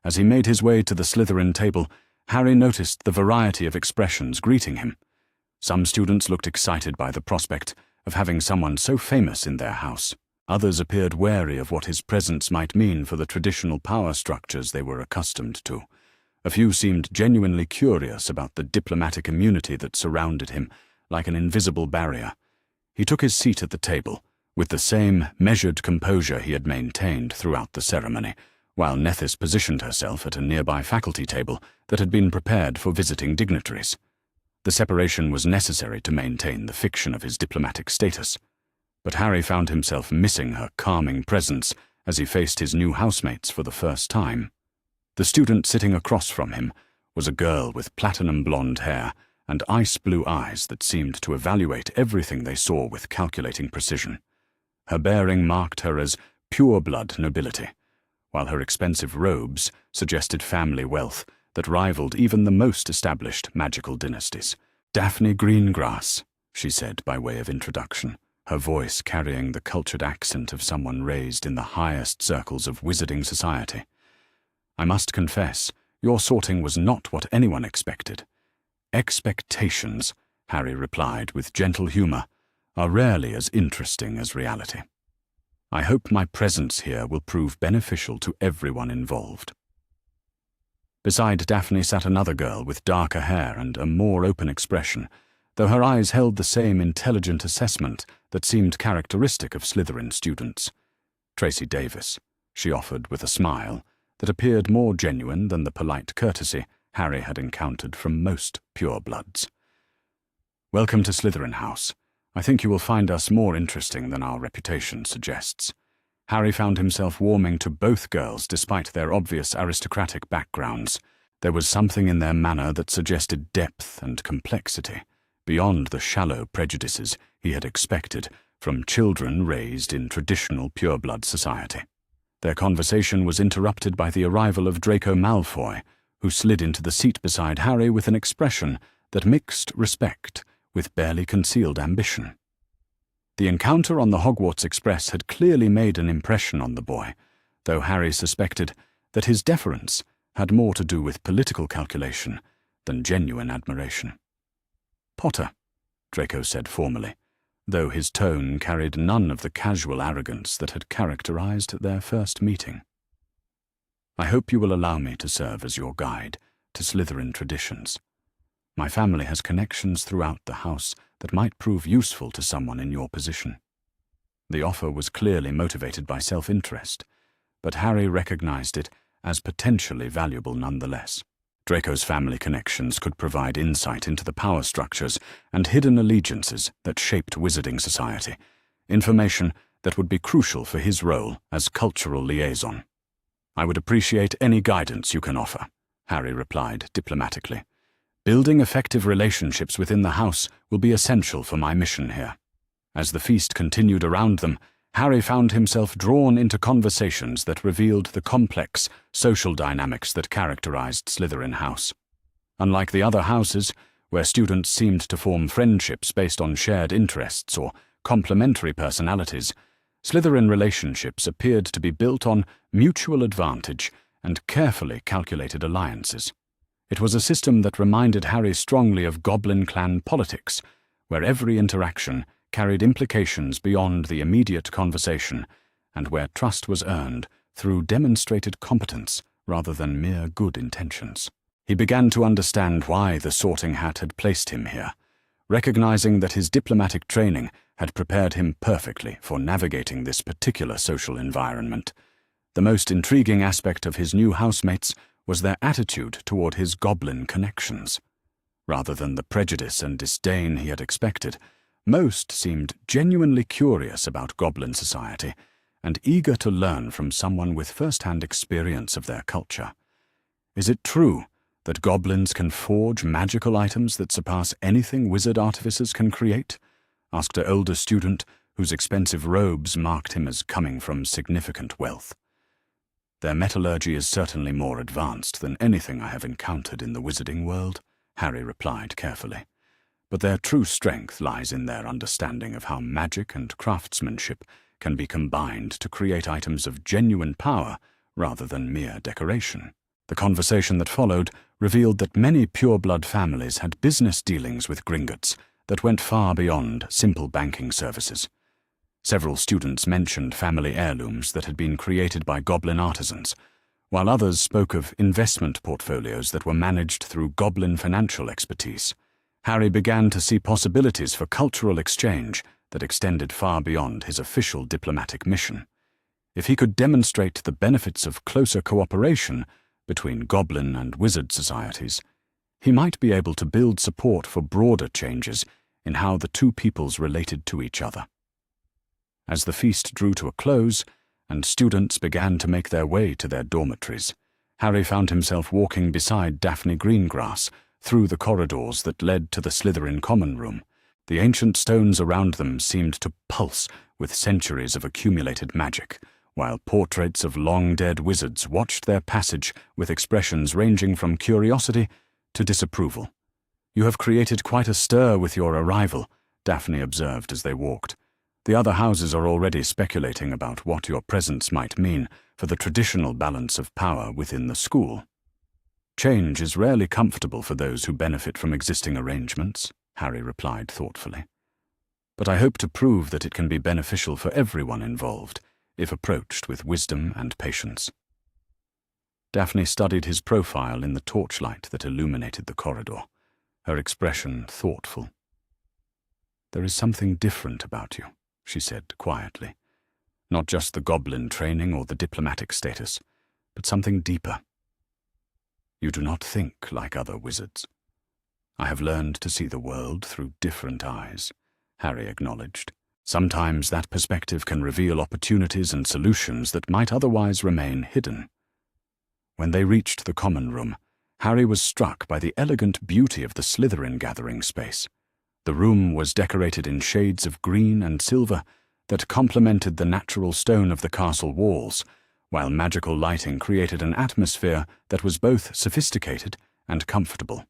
As he made his way to the Slytherin table, Harry noticed the variety of expressions greeting him. Some students looked excited by the prospect of having someone so famous in their house. Others appeared wary of what his presence might mean for the traditional power structures they were accustomed to. A few seemed genuinely curious about the diplomatic immunity that surrounded him, like an invisible barrier. He took his seat at the table, with the same measured composure he had maintained throughout the ceremony, while Nethys positioned herself at a nearby faculty table that had been prepared for visiting dignitaries. The separation was necessary to maintain the fiction of his diplomatic status, but Harry found himself missing her calming presence as he faced his new housemates for the first time. The student sitting across from him was a girl with platinum blonde hair and ice-blue eyes that seemed to evaluate everything they saw with calculating precision. Her bearing marked her as pure-blood nobility, while her expensive robes suggested family wealth that rivaled even the most established magical dynasties. "Daphne Greengrass," she said by way of introduction, her voice carrying the cultured accent of someone raised in the highest circles of wizarding society. "I must confess, your sorting was not what anyone expected." "Expectations," Harry replied with gentle humor, "are rarely as interesting as reality. I hope my presence here will prove beneficial to everyone involved." Beside Daphne sat another girl with darker hair and a more open expression, though her eyes held the same intelligent assessment that seemed characteristic of Slytherin students. "Tracy Davis," she offered with a smile that appeared more genuine than the polite courtesy Harry had encountered from most purebloods. "Welcome to Slytherin House. I think you will find us more interesting than our reputation suggests." Harry found himself warming to both girls despite their obvious aristocratic backgrounds. There was something in their manner that suggested depth and complexity, beyond the shallow prejudices he had expected from children raised in traditional pureblood society. Their conversation was interrupted by the arrival of Draco Malfoy, who slid into the seat beside Harry with an expression that mixed respect with barely concealed ambition. The encounter on the Hogwarts Express had clearly made an impression on the boy, though Harry suspected that his deference had more to do with political calculation than genuine admiration. "Potter," Draco said formally, though his tone carried none of the casual arrogance that had characterized their first meeting. "I hope you will allow me to serve as your guide to Slytherin traditions. My family has connections throughout the house that might prove useful to someone in your position." The offer was clearly motivated by self-interest, but Harry recognized it as potentially valuable nonetheless. Draco's family connections could provide insight into the power structures and hidden allegiances that shaped wizarding society, information that would be crucial for his role as cultural liaison. "I would appreciate any guidance you can offer," Harry replied diplomatically. "Building effective relationships within the house will be essential for my mission here." As the feast continued around them, Harry found himself drawn into conversations that revealed the complex social dynamics that characterized Slytherin House. Unlike the other houses, where students seemed to form friendships based on shared interests or complementary personalities, Slytherin relationships appeared to be built on mutual advantage and carefully calculated alliances. It was a system that reminded Harry strongly of Goblin clan politics, where every interaction carried implications beyond the immediate conversation, and where trust was earned through demonstrated competence rather than mere good intentions. He began to understand why the Sorting Hat had placed him here, recognizing that his diplomatic training had prepared him perfectly for navigating this particular social environment. The most intriguing aspect of his new housemates was their attitude toward his goblin connections. Rather than the prejudice and disdain he had expected, most seemed genuinely curious about goblin society and eager to learn from someone with first-hand experience of their culture. "Is it true that goblins can forge magical items that surpass anything wizard artificers can create?" asked an older student whose expensive robes marked him as coming from significant wealth. "Their metallurgy is certainly more advanced than anything I have encountered in the wizarding world," Harry replied carefully. "But their true strength lies in their understanding of how magic and craftsmanship can be combined to create items of genuine power rather than mere decoration." The conversation that followed revealed that many pureblood families had business dealings with Gringotts that went far beyond simple banking services. Several students mentioned family heirlooms that had been created by goblin artisans, while others spoke of investment portfolios that were managed through goblin financial expertise. Harry began to see possibilities for cultural exchange that extended far beyond his official diplomatic mission. If he could demonstrate the benefits of closer cooperation between goblin and wizard societies, he might be able to build support for broader changes in how the two peoples related to each other. As the feast drew to a close, and students began to make their way to their dormitories, Harry found himself walking beside Daphne Greengrass through the corridors that led to the Slytherin common room. The ancient stones around them seemed to pulse with centuries of accumulated magic, while portraits of long-dead wizards watched their passage with expressions ranging from curiosity to disapproval. "You have created quite a stir with your arrival," Daphne observed as they walked. "The other houses are already speculating about what your presence might mean for the traditional balance of power within the school." "Change is rarely comfortable for those who benefit from existing arrangements," Harry replied thoughtfully. "But I hope to prove that it can be beneficial for everyone involved, if approached with wisdom and patience." Daphne studied his profile in the torchlight that illuminated the corridor, her expression thoughtful. "There is something different about you," she said quietly. "Not just the goblin training or the diplomatic status, but something deeper. You do not think like other wizards." "I have learned to see the world through different eyes," Harry acknowledged. "Sometimes that perspective can reveal opportunities and solutions that might otherwise remain hidden." When they reached the common room, Harry was struck by the elegant beauty of the Slytherin gathering space. The room was decorated in shades of green and silver that complemented the natural stone of the castle walls, while magical lighting created an atmosphere that was both sophisticated and comfortable.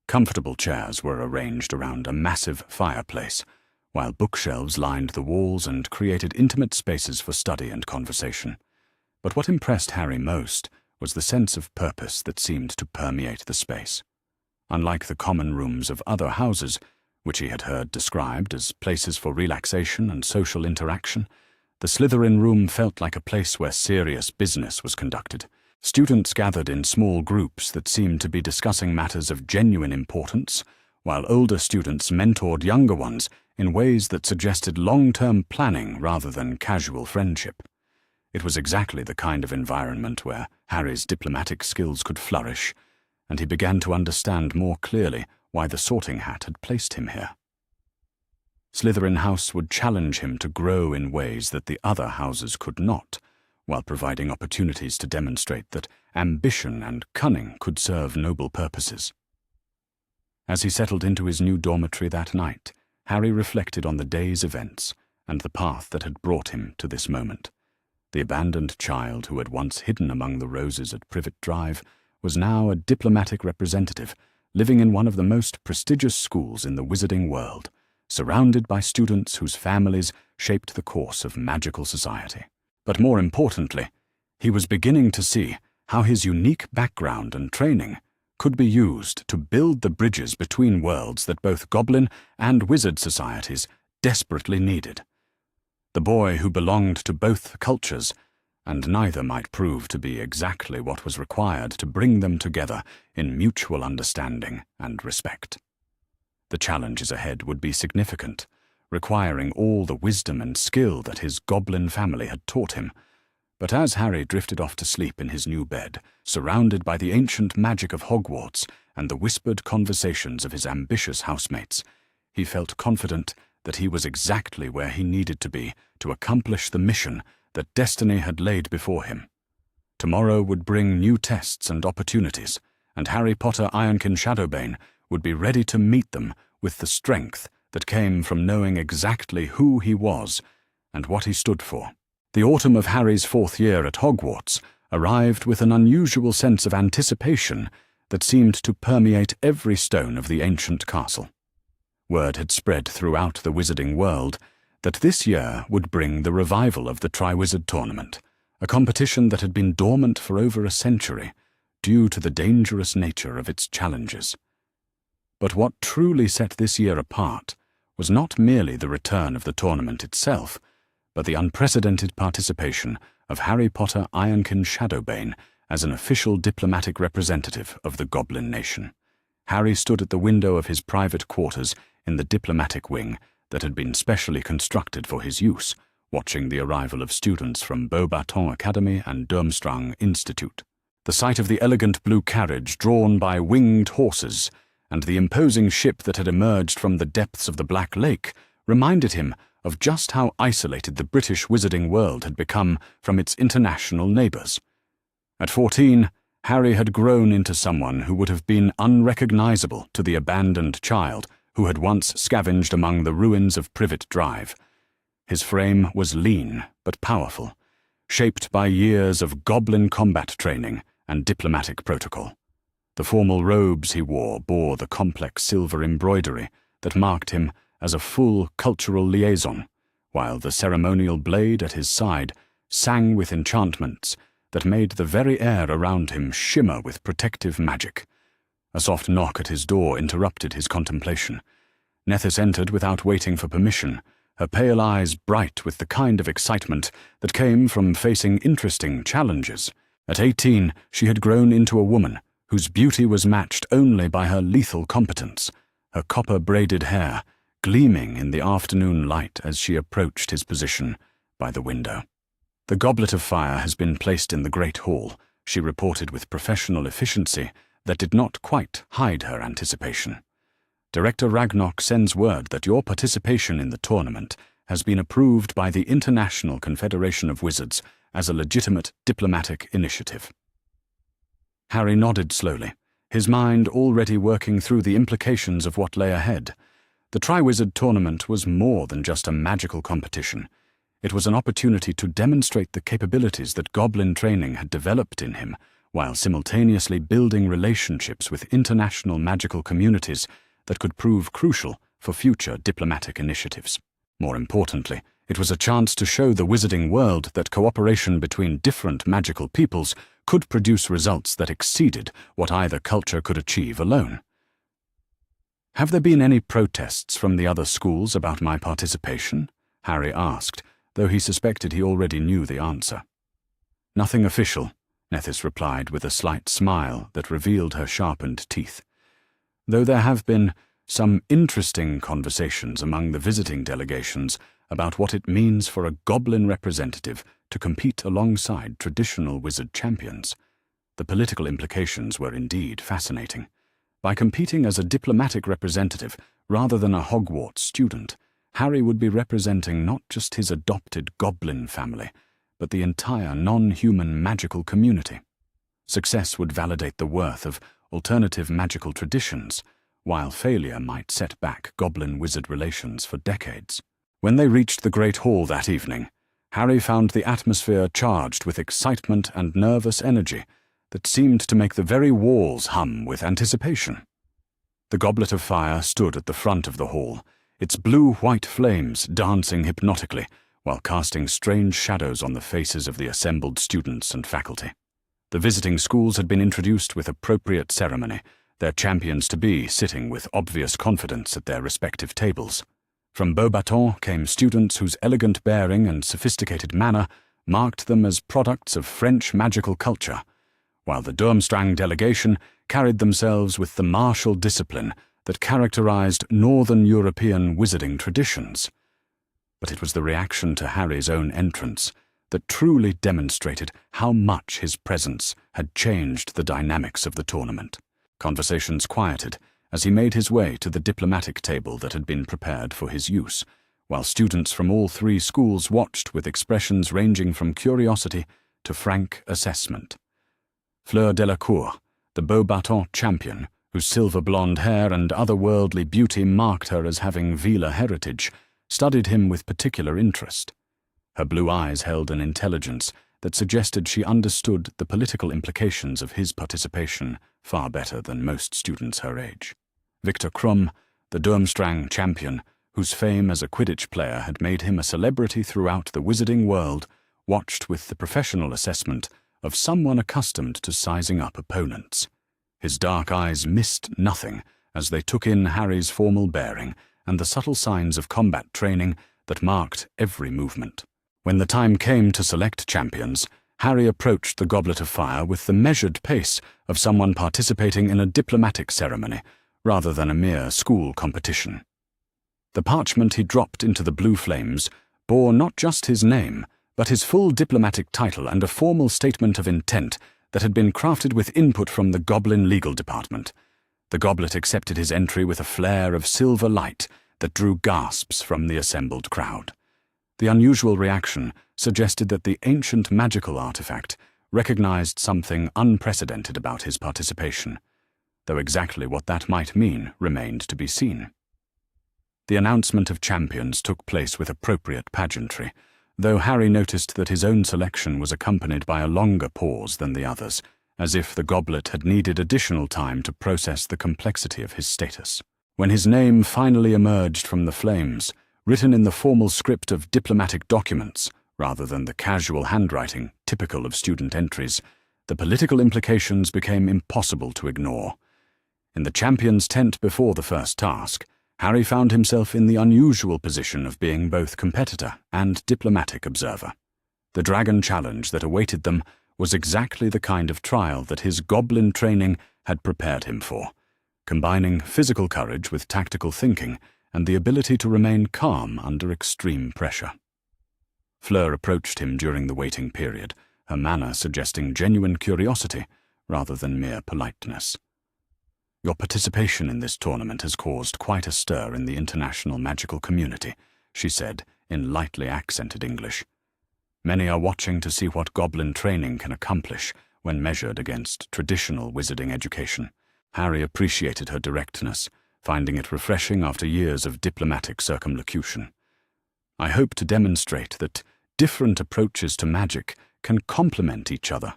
Comfortable chairs were arranged around a massive fireplace, while bookshelves lined the walls and created intimate spaces for study and conversation. But what impressed Harry most was the sense of purpose that seemed to permeate the space. Unlike the common rooms of other houses, which he had heard described as places for relaxation and social interaction, the Slytherin room felt like a place where serious business was conducted. Students gathered in small groups that seemed to be discussing matters of genuine importance, while older students mentored younger ones in ways that suggested long-term planning rather than casual friendship. It was exactly the kind of environment where Harry's diplomatic skills could flourish, and he began to understand more clearly why the Sorting Hat had placed him here. Slytherin House would challenge him to grow in ways that the other houses could not, while providing opportunities to demonstrate that ambition and cunning could serve noble purposes. As he settled into his new dormitory that night, Harry reflected on the day's events and the path that had brought him to this moment. The abandoned child who had once hidden among the roses at Privet Drive was now a diplomatic representative living in one of the most prestigious schools in the wizarding world, surrounded by students whose families shaped the course of magical society. But more importantly, he was beginning to see how his unique background and training could be used to build the bridges between worlds that both goblin and wizard societies desperately needed. The boy who belonged to both cultures, and neither might prove to be exactly what was required to bring them together in mutual understanding and respect. The challenges ahead would be significant, requiring all the wisdom and skill that his goblin family had taught him. But as Harry drifted off to sleep in his new bed, surrounded by the ancient magic of Hogwarts and the whispered conversations of his ambitious housemates, he felt confident that he was exactly where he needed to be to accomplish the mission that destiny had laid before him. Tomorrow would bring new tests and opportunities, and Harry Potter Ironkin Shadowbane would be ready to meet them with the strength that came from knowing exactly who he was and what he stood for. The autumn of Harry's 4th year at Hogwarts arrived with an unusual sense of anticipation that seemed to permeate every stone of the ancient castle. Word had spread throughout the wizarding world that this year would bring the revival of the Triwizard Tournament, a competition that had been dormant for over a century due to the dangerous nature of its challenges. But what truly set this year apart was not merely the return of the tournament itself, but the unprecedented participation of Harry Potter Ironkin Shadowbane as an official diplomatic representative of the Goblin Nation. Harry stood at the window of his private quarters in the diplomatic wing that had been specially constructed for his use, watching the arrival of students from Beauxbatons Academy and Durmstrang Institute. The sight of the elegant blue carriage drawn by winged horses and the imposing ship that had emerged from the depths of the Black Lake reminded him of just how isolated the British wizarding world had become from its international neighbours. At 14, Harry had grown into someone who would have been unrecognisable to the abandoned child who had once scavenged among the ruins of Privet Drive. His frame was lean but powerful, shaped by years of goblin combat training and diplomatic protocol. The formal robes he wore bore the complex silver embroidery that marked him as a full cultural liaison, while the ceremonial blade at his side sang with enchantments that made the very air around him shimmer with protective magic. A soft knock at his door interrupted his contemplation. Nethys entered without waiting for permission, her pale eyes bright with the kind of excitement that came from facing interesting challenges. At 18, she had grown into a woman whose beauty was matched only by her lethal competence, her copper-braided hair gleaming in the afternoon light as she approached his position by the window. "The goblet of fire has been placed in the Great Hall," she reported with professional efficiency that did not quite hide her anticipation. "Director Ragnok sends word that your participation in the tournament has been approved by the International Confederation of Wizards as a legitimate diplomatic initiative." Harry nodded slowly, his mind already working through the implications of what lay ahead. The Triwizard Tournament was more than just a magical competition. It was an opportunity to demonstrate the capabilities that goblin training had developed in him, while simultaneously building relationships with international magical communities that could prove crucial for future diplomatic initiatives. More importantly, it was a chance to show the wizarding world that cooperation between different magical peoples could produce results that exceeded what either culture could achieve alone. "Have there been any protests from the other schools about my participation?" Harry asked, though he suspected he already knew the answer. "Nothing official," Nethys replied with a slight smile that revealed her sharpened teeth. "Though there have been some interesting conversations among the visiting delegations about what it means for a goblin representative to compete alongside traditional wizard champions. The political implications were indeed fascinating. By competing as a diplomatic representative rather than a Hogwarts student, Harry would be representing not just his adopted goblin family, but the entire non-human magical community. Success would validate the worth of alternative magical traditions, while failure might set back goblin-wizard relations for decades. When they reached the Great Hall that evening, Harry found the atmosphere charged with excitement and nervous energy that seemed to make the very walls hum with anticipation. The Goblet of Fire stood at the front of the hall, its blue-white flames dancing hypnotically while casting strange shadows on the faces of the assembled students and faculty. The visiting schools had been introduced with appropriate ceremony, their champions-to-be sitting with obvious confidence at their respective tables. From Beauxbatons came students whose elegant bearing and sophisticated manner marked them as products of French magical culture, while the Durmstrang delegation carried themselves with the martial discipline that characterized Northern European wizarding traditions. But it was the reaction to Harry's own entrance that truly demonstrated how much his presence had changed the dynamics of the tournament. Conversations quieted as he made his way to the diplomatic table that had been prepared for his use, while students from all three schools watched with expressions ranging from curiosity to frank assessment. Fleur Delacour, the Beauxbatons champion, whose silver-blonde hair and otherworldly beauty marked her as having Vila heritage, studied him with particular interest. Her blue eyes held an intelligence that suggested she understood the political implications of his participation far better than most students her age. Victor Krum, the Durmstrang champion, whose fame as a Quidditch player had made him a celebrity throughout the wizarding world, watched with the professional assessment of someone accustomed to sizing up opponents. His dark eyes missed nothing as they took in Harry's formal bearing and the subtle signs of combat training that marked every movement. When the time came to select champions, Harry approached the Goblet of Fire with the measured pace of someone participating in a diplomatic ceremony rather than a mere school competition. The parchment he dropped into the blue flames bore not just his name, but his full diplomatic title and a formal statement of intent that had been crafted with input from the Goblin legal department. The goblet accepted his entry with a flare of silver light that drew gasps from the assembled crowd. The unusual reaction suggested that the ancient magical artifact recognized something unprecedented about his participation, though exactly what that might mean remained to be seen. The announcement of champions took place with appropriate pageantry, though Harry noticed that his own selection was accompanied by a longer pause than the others, as if the goblet had needed additional time to process the complexity of his status. When his name finally emerged from the flames, written in the formal script of diplomatic documents, rather than the casual handwriting typical of student entries, the political implications became impossible to ignore. In the champion's tent before the first task, Harry found himself in the unusual position of being both competitor and diplomatic observer. The dragon challenge that awaited them was exactly the kind of trial that his goblin training had prepared him for, combining physical courage with tactical thinking and the ability to remain calm under extreme pressure. Fleur approached him during the waiting period, her manner suggesting genuine curiosity rather than mere politeness. "Your participation in this tournament has caused quite a stir in the international magical community," she said in lightly accented English. "Many are watching to see what goblin training can accomplish when measured against traditional wizarding education." Harry appreciated her directness, finding it refreshing after years of diplomatic circumlocution. "I hope to demonstrate that different approaches to magic can complement each other,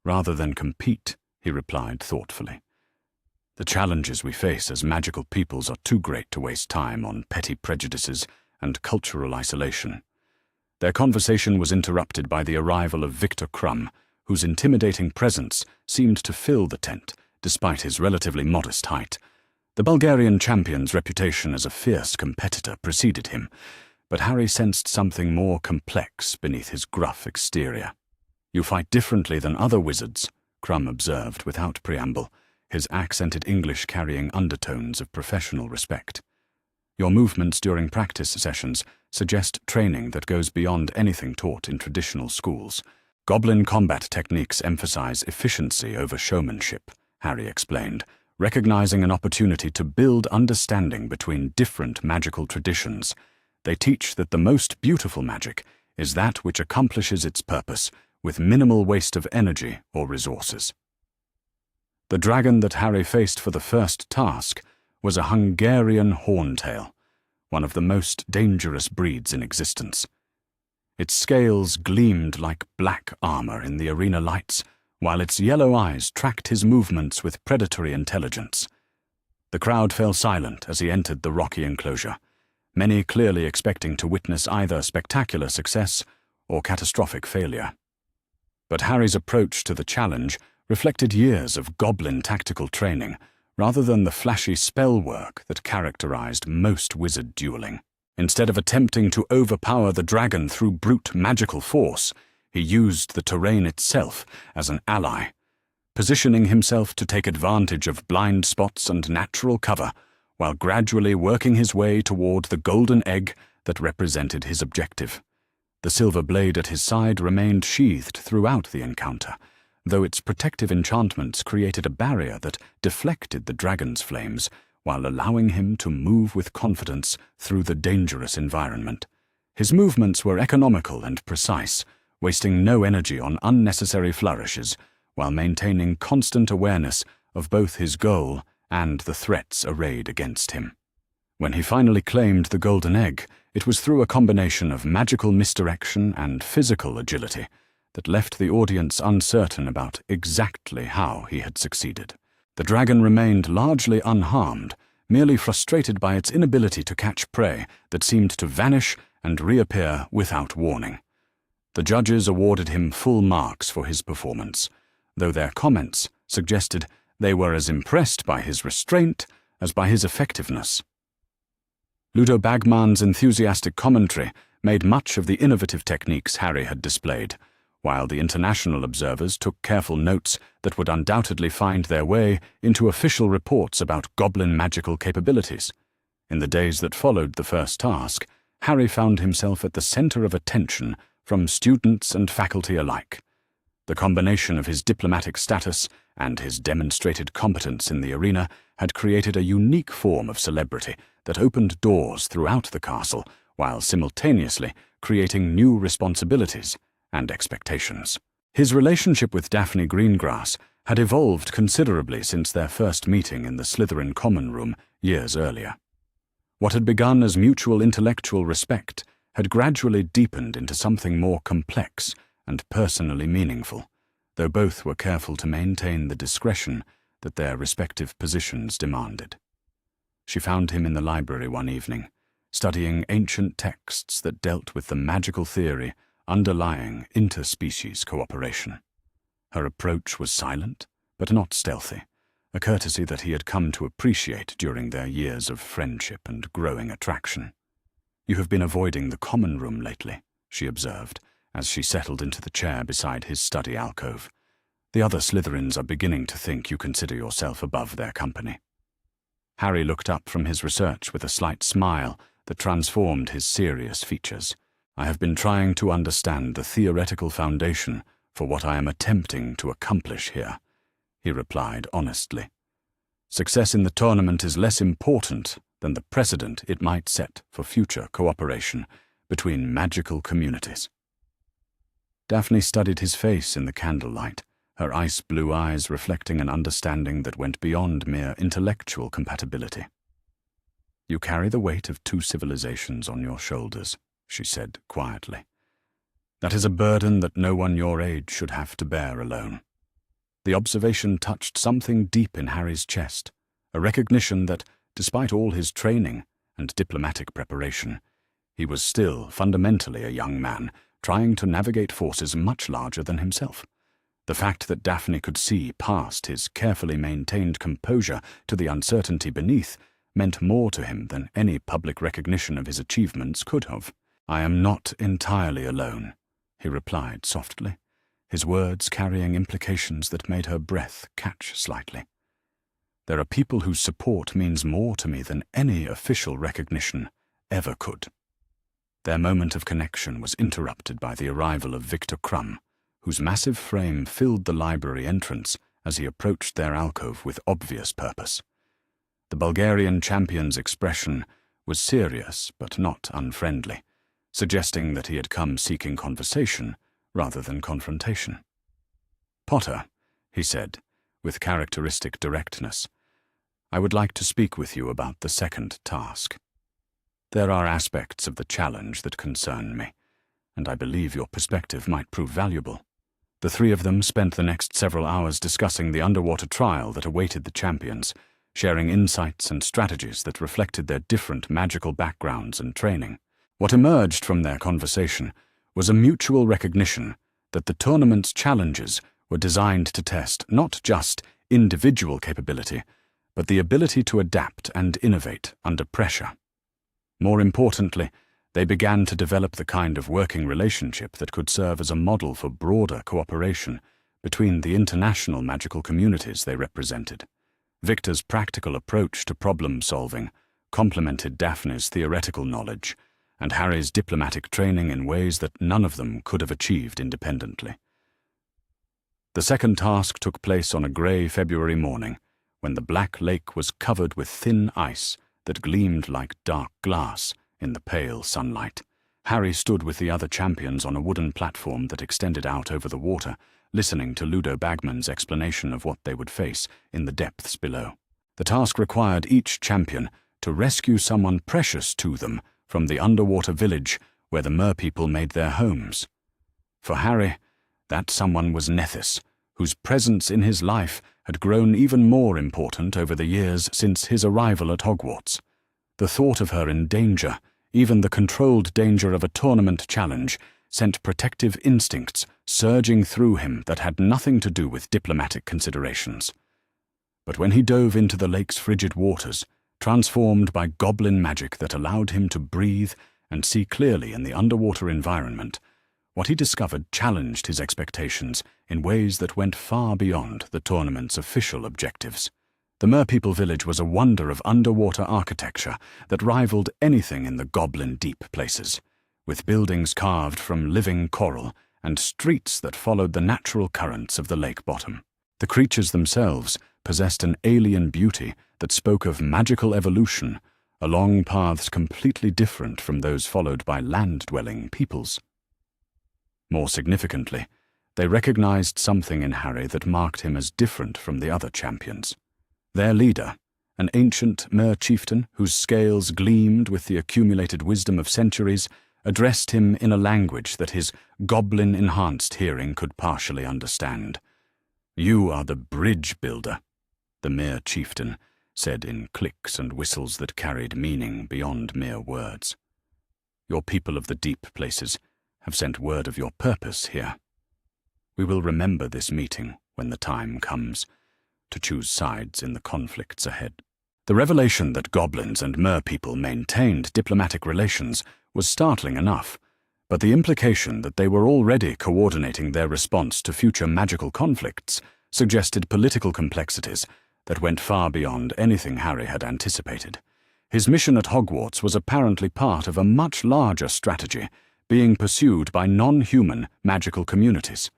rather than compete," he replied thoughtfully. "The challenges we face as magical peoples are too great to waste time on petty prejudices and cultural isolation." Their conversation was interrupted by the arrival of Victor Crumb, whose intimidating presence seemed to fill the tent, despite his relatively modest height. The Bulgarian champion's reputation as a fierce competitor preceded him, but Harry sensed something more complex beneath his gruff exterior. "You fight differently than other wizards," Crumb observed without preamble, his accented English carrying undertones of professional respect. "Your movements during practice sessions suggest training that goes beyond anything taught in traditional schools. Goblin combat techniques emphasize efficiency over showmanship," Harry explained, recognizing an opportunity to build understanding between different magical traditions. "They teach that the most beautiful magic is that which accomplishes its purpose with minimal waste of energy or resources." The dragon that Harry faced for the first task was a Hungarian horntail, one of the most dangerous breeds in existence. Its scales gleamed like black armor in the arena lights, while its yellow eyes tracked his movements with predatory intelligence. The crowd fell silent as he entered the rocky enclosure, many clearly expecting to witness either spectacular success or catastrophic failure. But Harry's approach to the challenge reflected years of goblin tactical training, rather than the flashy spell work that characterized most wizard dueling. Instead of attempting to overpower the dragon through brute magical force, he used the terrain itself as an ally, positioning himself to take advantage of blind spots and natural cover, while gradually working his way toward the golden egg that represented his objective. The silver blade at his side remained sheathed throughout the encounter, though its protective enchantments created a barrier that deflected the dragon's flames while allowing him to move with confidence through the dangerous environment. His movements were economical and precise, wasting no energy on unnecessary flourishes, while maintaining constant awareness of both his goal and the threats arrayed against him. When he finally claimed the golden egg, it was through a combination of magical misdirection and physical agility that left the audience uncertain about exactly how he had succeeded. The dragon remained largely unharmed, merely frustrated by its inability to catch prey that seemed to vanish and reappear without warning. The judges awarded him full marks for his performance, though their comments suggested they were as impressed by his restraint as by his effectiveness. Ludo Bagman's enthusiastic commentary made much of the innovative techniques Harry had displayed, while the international observers took careful notes that would undoubtedly find their way into official reports about goblin magical capabilities. In the days that followed the first task, Harry found himself at the center of attention from students and faculty alike. The combination of his diplomatic status and his demonstrated competence in the arena had created a unique form of celebrity that opened doors throughout the castle, while simultaneously creating new responsibilities and expectations. His relationship with Daphne Greengrass had evolved considerably since their first meeting in the Slytherin common room years earlier. What had begun as mutual intellectual respect had gradually deepened into something more complex and personally meaningful, though both were careful to maintain the discretion that their respective positions demanded. She found him in the library one evening, studying ancient texts that dealt with the magical theory underlying interspecies cooperation. Her approach was silent, but not stealthy, a courtesy that he had come to appreciate during their years of friendship and growing attraction. "You have been avoiding the common room lately," she observed, as she settled into the chair beside his study alcove. "The other Slytherins are beginning to think you consider yourself above their company." Harry looked up from his research with a slight smile that transformed his serious features. "I have been trying to understand the theoretical foundation for what I am attempting to accomplish here," he replied honestly. "Success in the tournament is less important than the precedent it might set for future cooperation between magical communities." Daphne studied his face in the candlelight, her ice-blue eyes reflecting an understanding that went beyond mere intellectual compatibility. "You carry the weight of 2 civilizations on your shoulders," she said quietly. "That is a burden that no one your age should have to bear alone." The observation touched something deep in Harry's chest, a recognition that, despite all his training and diplomatic preparation, he was still fundamentally a young man trying to navigate forces much larger than himself. The fact that Daphne could see past his carefully maintained composure to the uncertainty beneath meant more to him than any public recognition of his achievements could have. "I am not entirely alone," he replied softly, his words carrying implications that made her breath catch slightly. "There are people whose support means more to me than any official recognition ever could." Their moment of connection was interrupted by the arrival of Victor Crumb, whose massive frame filled the library entrance as he approached their alcove with obvious purpose. The Bulgarian champion's expression was serious but not unfriendly, suggesting that he had come seeking conversation rather than confrontation. "Potter," he said, with characteristic directness, "I would like to speak with you about the second task. There are aspects of the challenge that concern me, and I believe your perspective might prove valuable." The three of them spent the next several hours discussing the underwater trial that awaited the champions, sharing insights and strategies that reflected their different magical backgrounds and training. What emerged from their conversation was a mutual recognition that the tournament's challenges were designed to test not just individual capability, but the ability to adapt and innovate under pressure. More importantly, they began to develop the kind of working relationship that could serve as a model for broader cooperation between the international magical communities they represented. Victor's practical approach to problem-solving complemented Daphne's theoretical knowledge and Harry's diplomatic training in ways that none of them could have achieved independently. The second task took place on a grey February morning, when the Black Lake was covered with thin ice that gleamed like dark glass in the pale sunlight. Harry stood with the other champions on a wooden platform that extended out over the water, listening to Ludo Bagman's explanation of what they would face in the depths below. The task required each champion to rescue someone precious to them from the underwater village where the merpeople made their homes. For Harry, that someone was Nethys, whose presence in his life had grown even more important over the years since his arrival at Hogwarts. The thought of her in danger, even the controlled danger of a tournament challenge, sent protective instincts surging through him that had nothing to do with diplomatic considerations. But when he dove into the lake's frigid waters, transformed by goblin magic that allowed him to breathe and see clearly in the underwater environment, what he discovered challenged his expectations in ways that went far beyond the tournament's official objectives. The merpeople village was a wonder of underwater architecture that rivaled anything in the goblin deep places, with buildings carved from living coral and streets that followed the natural currents of the lake bottom. The creatures themselves possessed an alien beauty that spoke of magical evolution along paths completely different from those followed by land-dwelling peoples. More significantly, they recognized something in Harry that marked him as different from the other champions. Their leader, an ancient mer chieftain whose scales gleamed with the accumulated wisdom of centuries, addressed him in a language that his goblin-enhanced hearing could partially understand. "You are the bridge builder," the mer chieftain said in clicks and whistles that carried meaning beyond mere words. "Your people of the deep places have sent word of your purpose here. We will remember this meeting when the time comes to choose sides in the conflicts ahead." The revelation that goblins and merpeople maintained diplomatic relations was startling enough, but the implication that they were already coordinating their response to future magical conflicts suggested political complexities that went far beyond anything Harry had anticipated. His mission at Hogwarts was apparently part of a much larger strategy being pursued by non-human magical communities.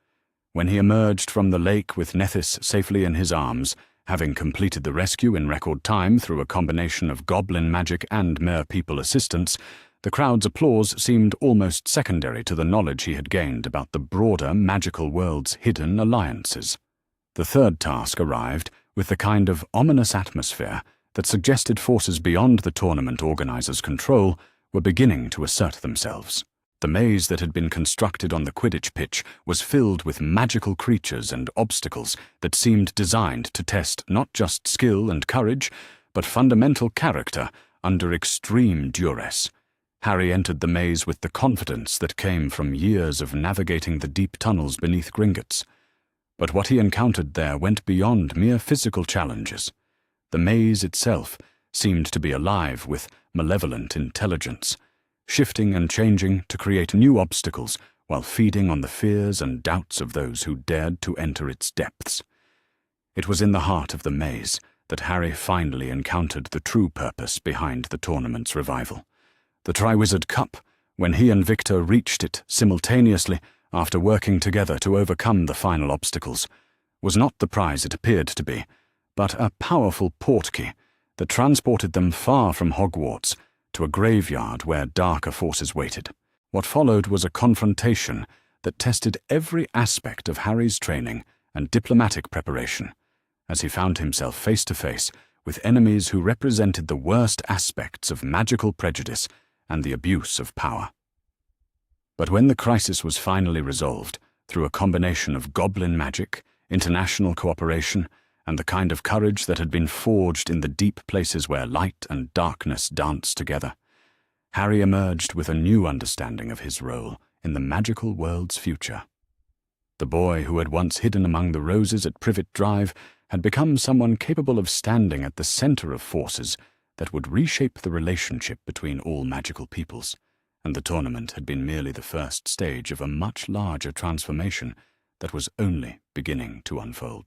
When he emerged from the lake with Nethys safely in his arms, having completed the rescue in record time through a combination of goblin magic and merpeople assistance, the crowd's applause seemed almost secondary to the knowledge he had gained about the broader magical world's hidden alliances. The third task arrived with the kind of ominous atmosphere that suggested forces beyond the tournament organizers' control were beginning to assert themselves. The maze that had been constructed on the Quidditch pitch was filled with magical creatures and obstacles that seemed designed to test not just skill and courage, but fundamental character under extreme duress. Harry entered the maze with the confidence that came from years of navigating the deep tunnels beneath Gringotts. But what he encountered there went beyond mere physical challenges. The maze itself seemed to be alive with malevolent intelligence, shifting and changing to create new obstacles while feeding on the fears and doubts of those who dared to enter its depths. It was in the heart of the maze that Harry finally encountered the true purpose behind the tournament's revival. The Triwizard Cup, when he and Victor reached it simultaneously after working together to overcome the final obstacles, was not the prize it appeared to be, but a powerful portkey that transported them far from Hogwarts to a graveyard where darker forces waited. What followed was a confrontation that tested every aspect of Harry's training and diplomatic preparation, as he found himself face to face with enemies who represented the worst aspects of magical prejudice and the abuse of power. But when the crisis was finally resolved through a combination of goblin magic, international cooperation, and the kind of courage that had been forged in the deep places where light and darkness danced together, Harry emerged with a new understanding of his role in the magical world's future. The boy who had once hidden among the roses at Privet Drive had become someone capable of standing at the center of forces that would reshape the relationship between all magical peoples, and the tournament had been merely the first stage of a much larger transformation that was only beginning to unfold.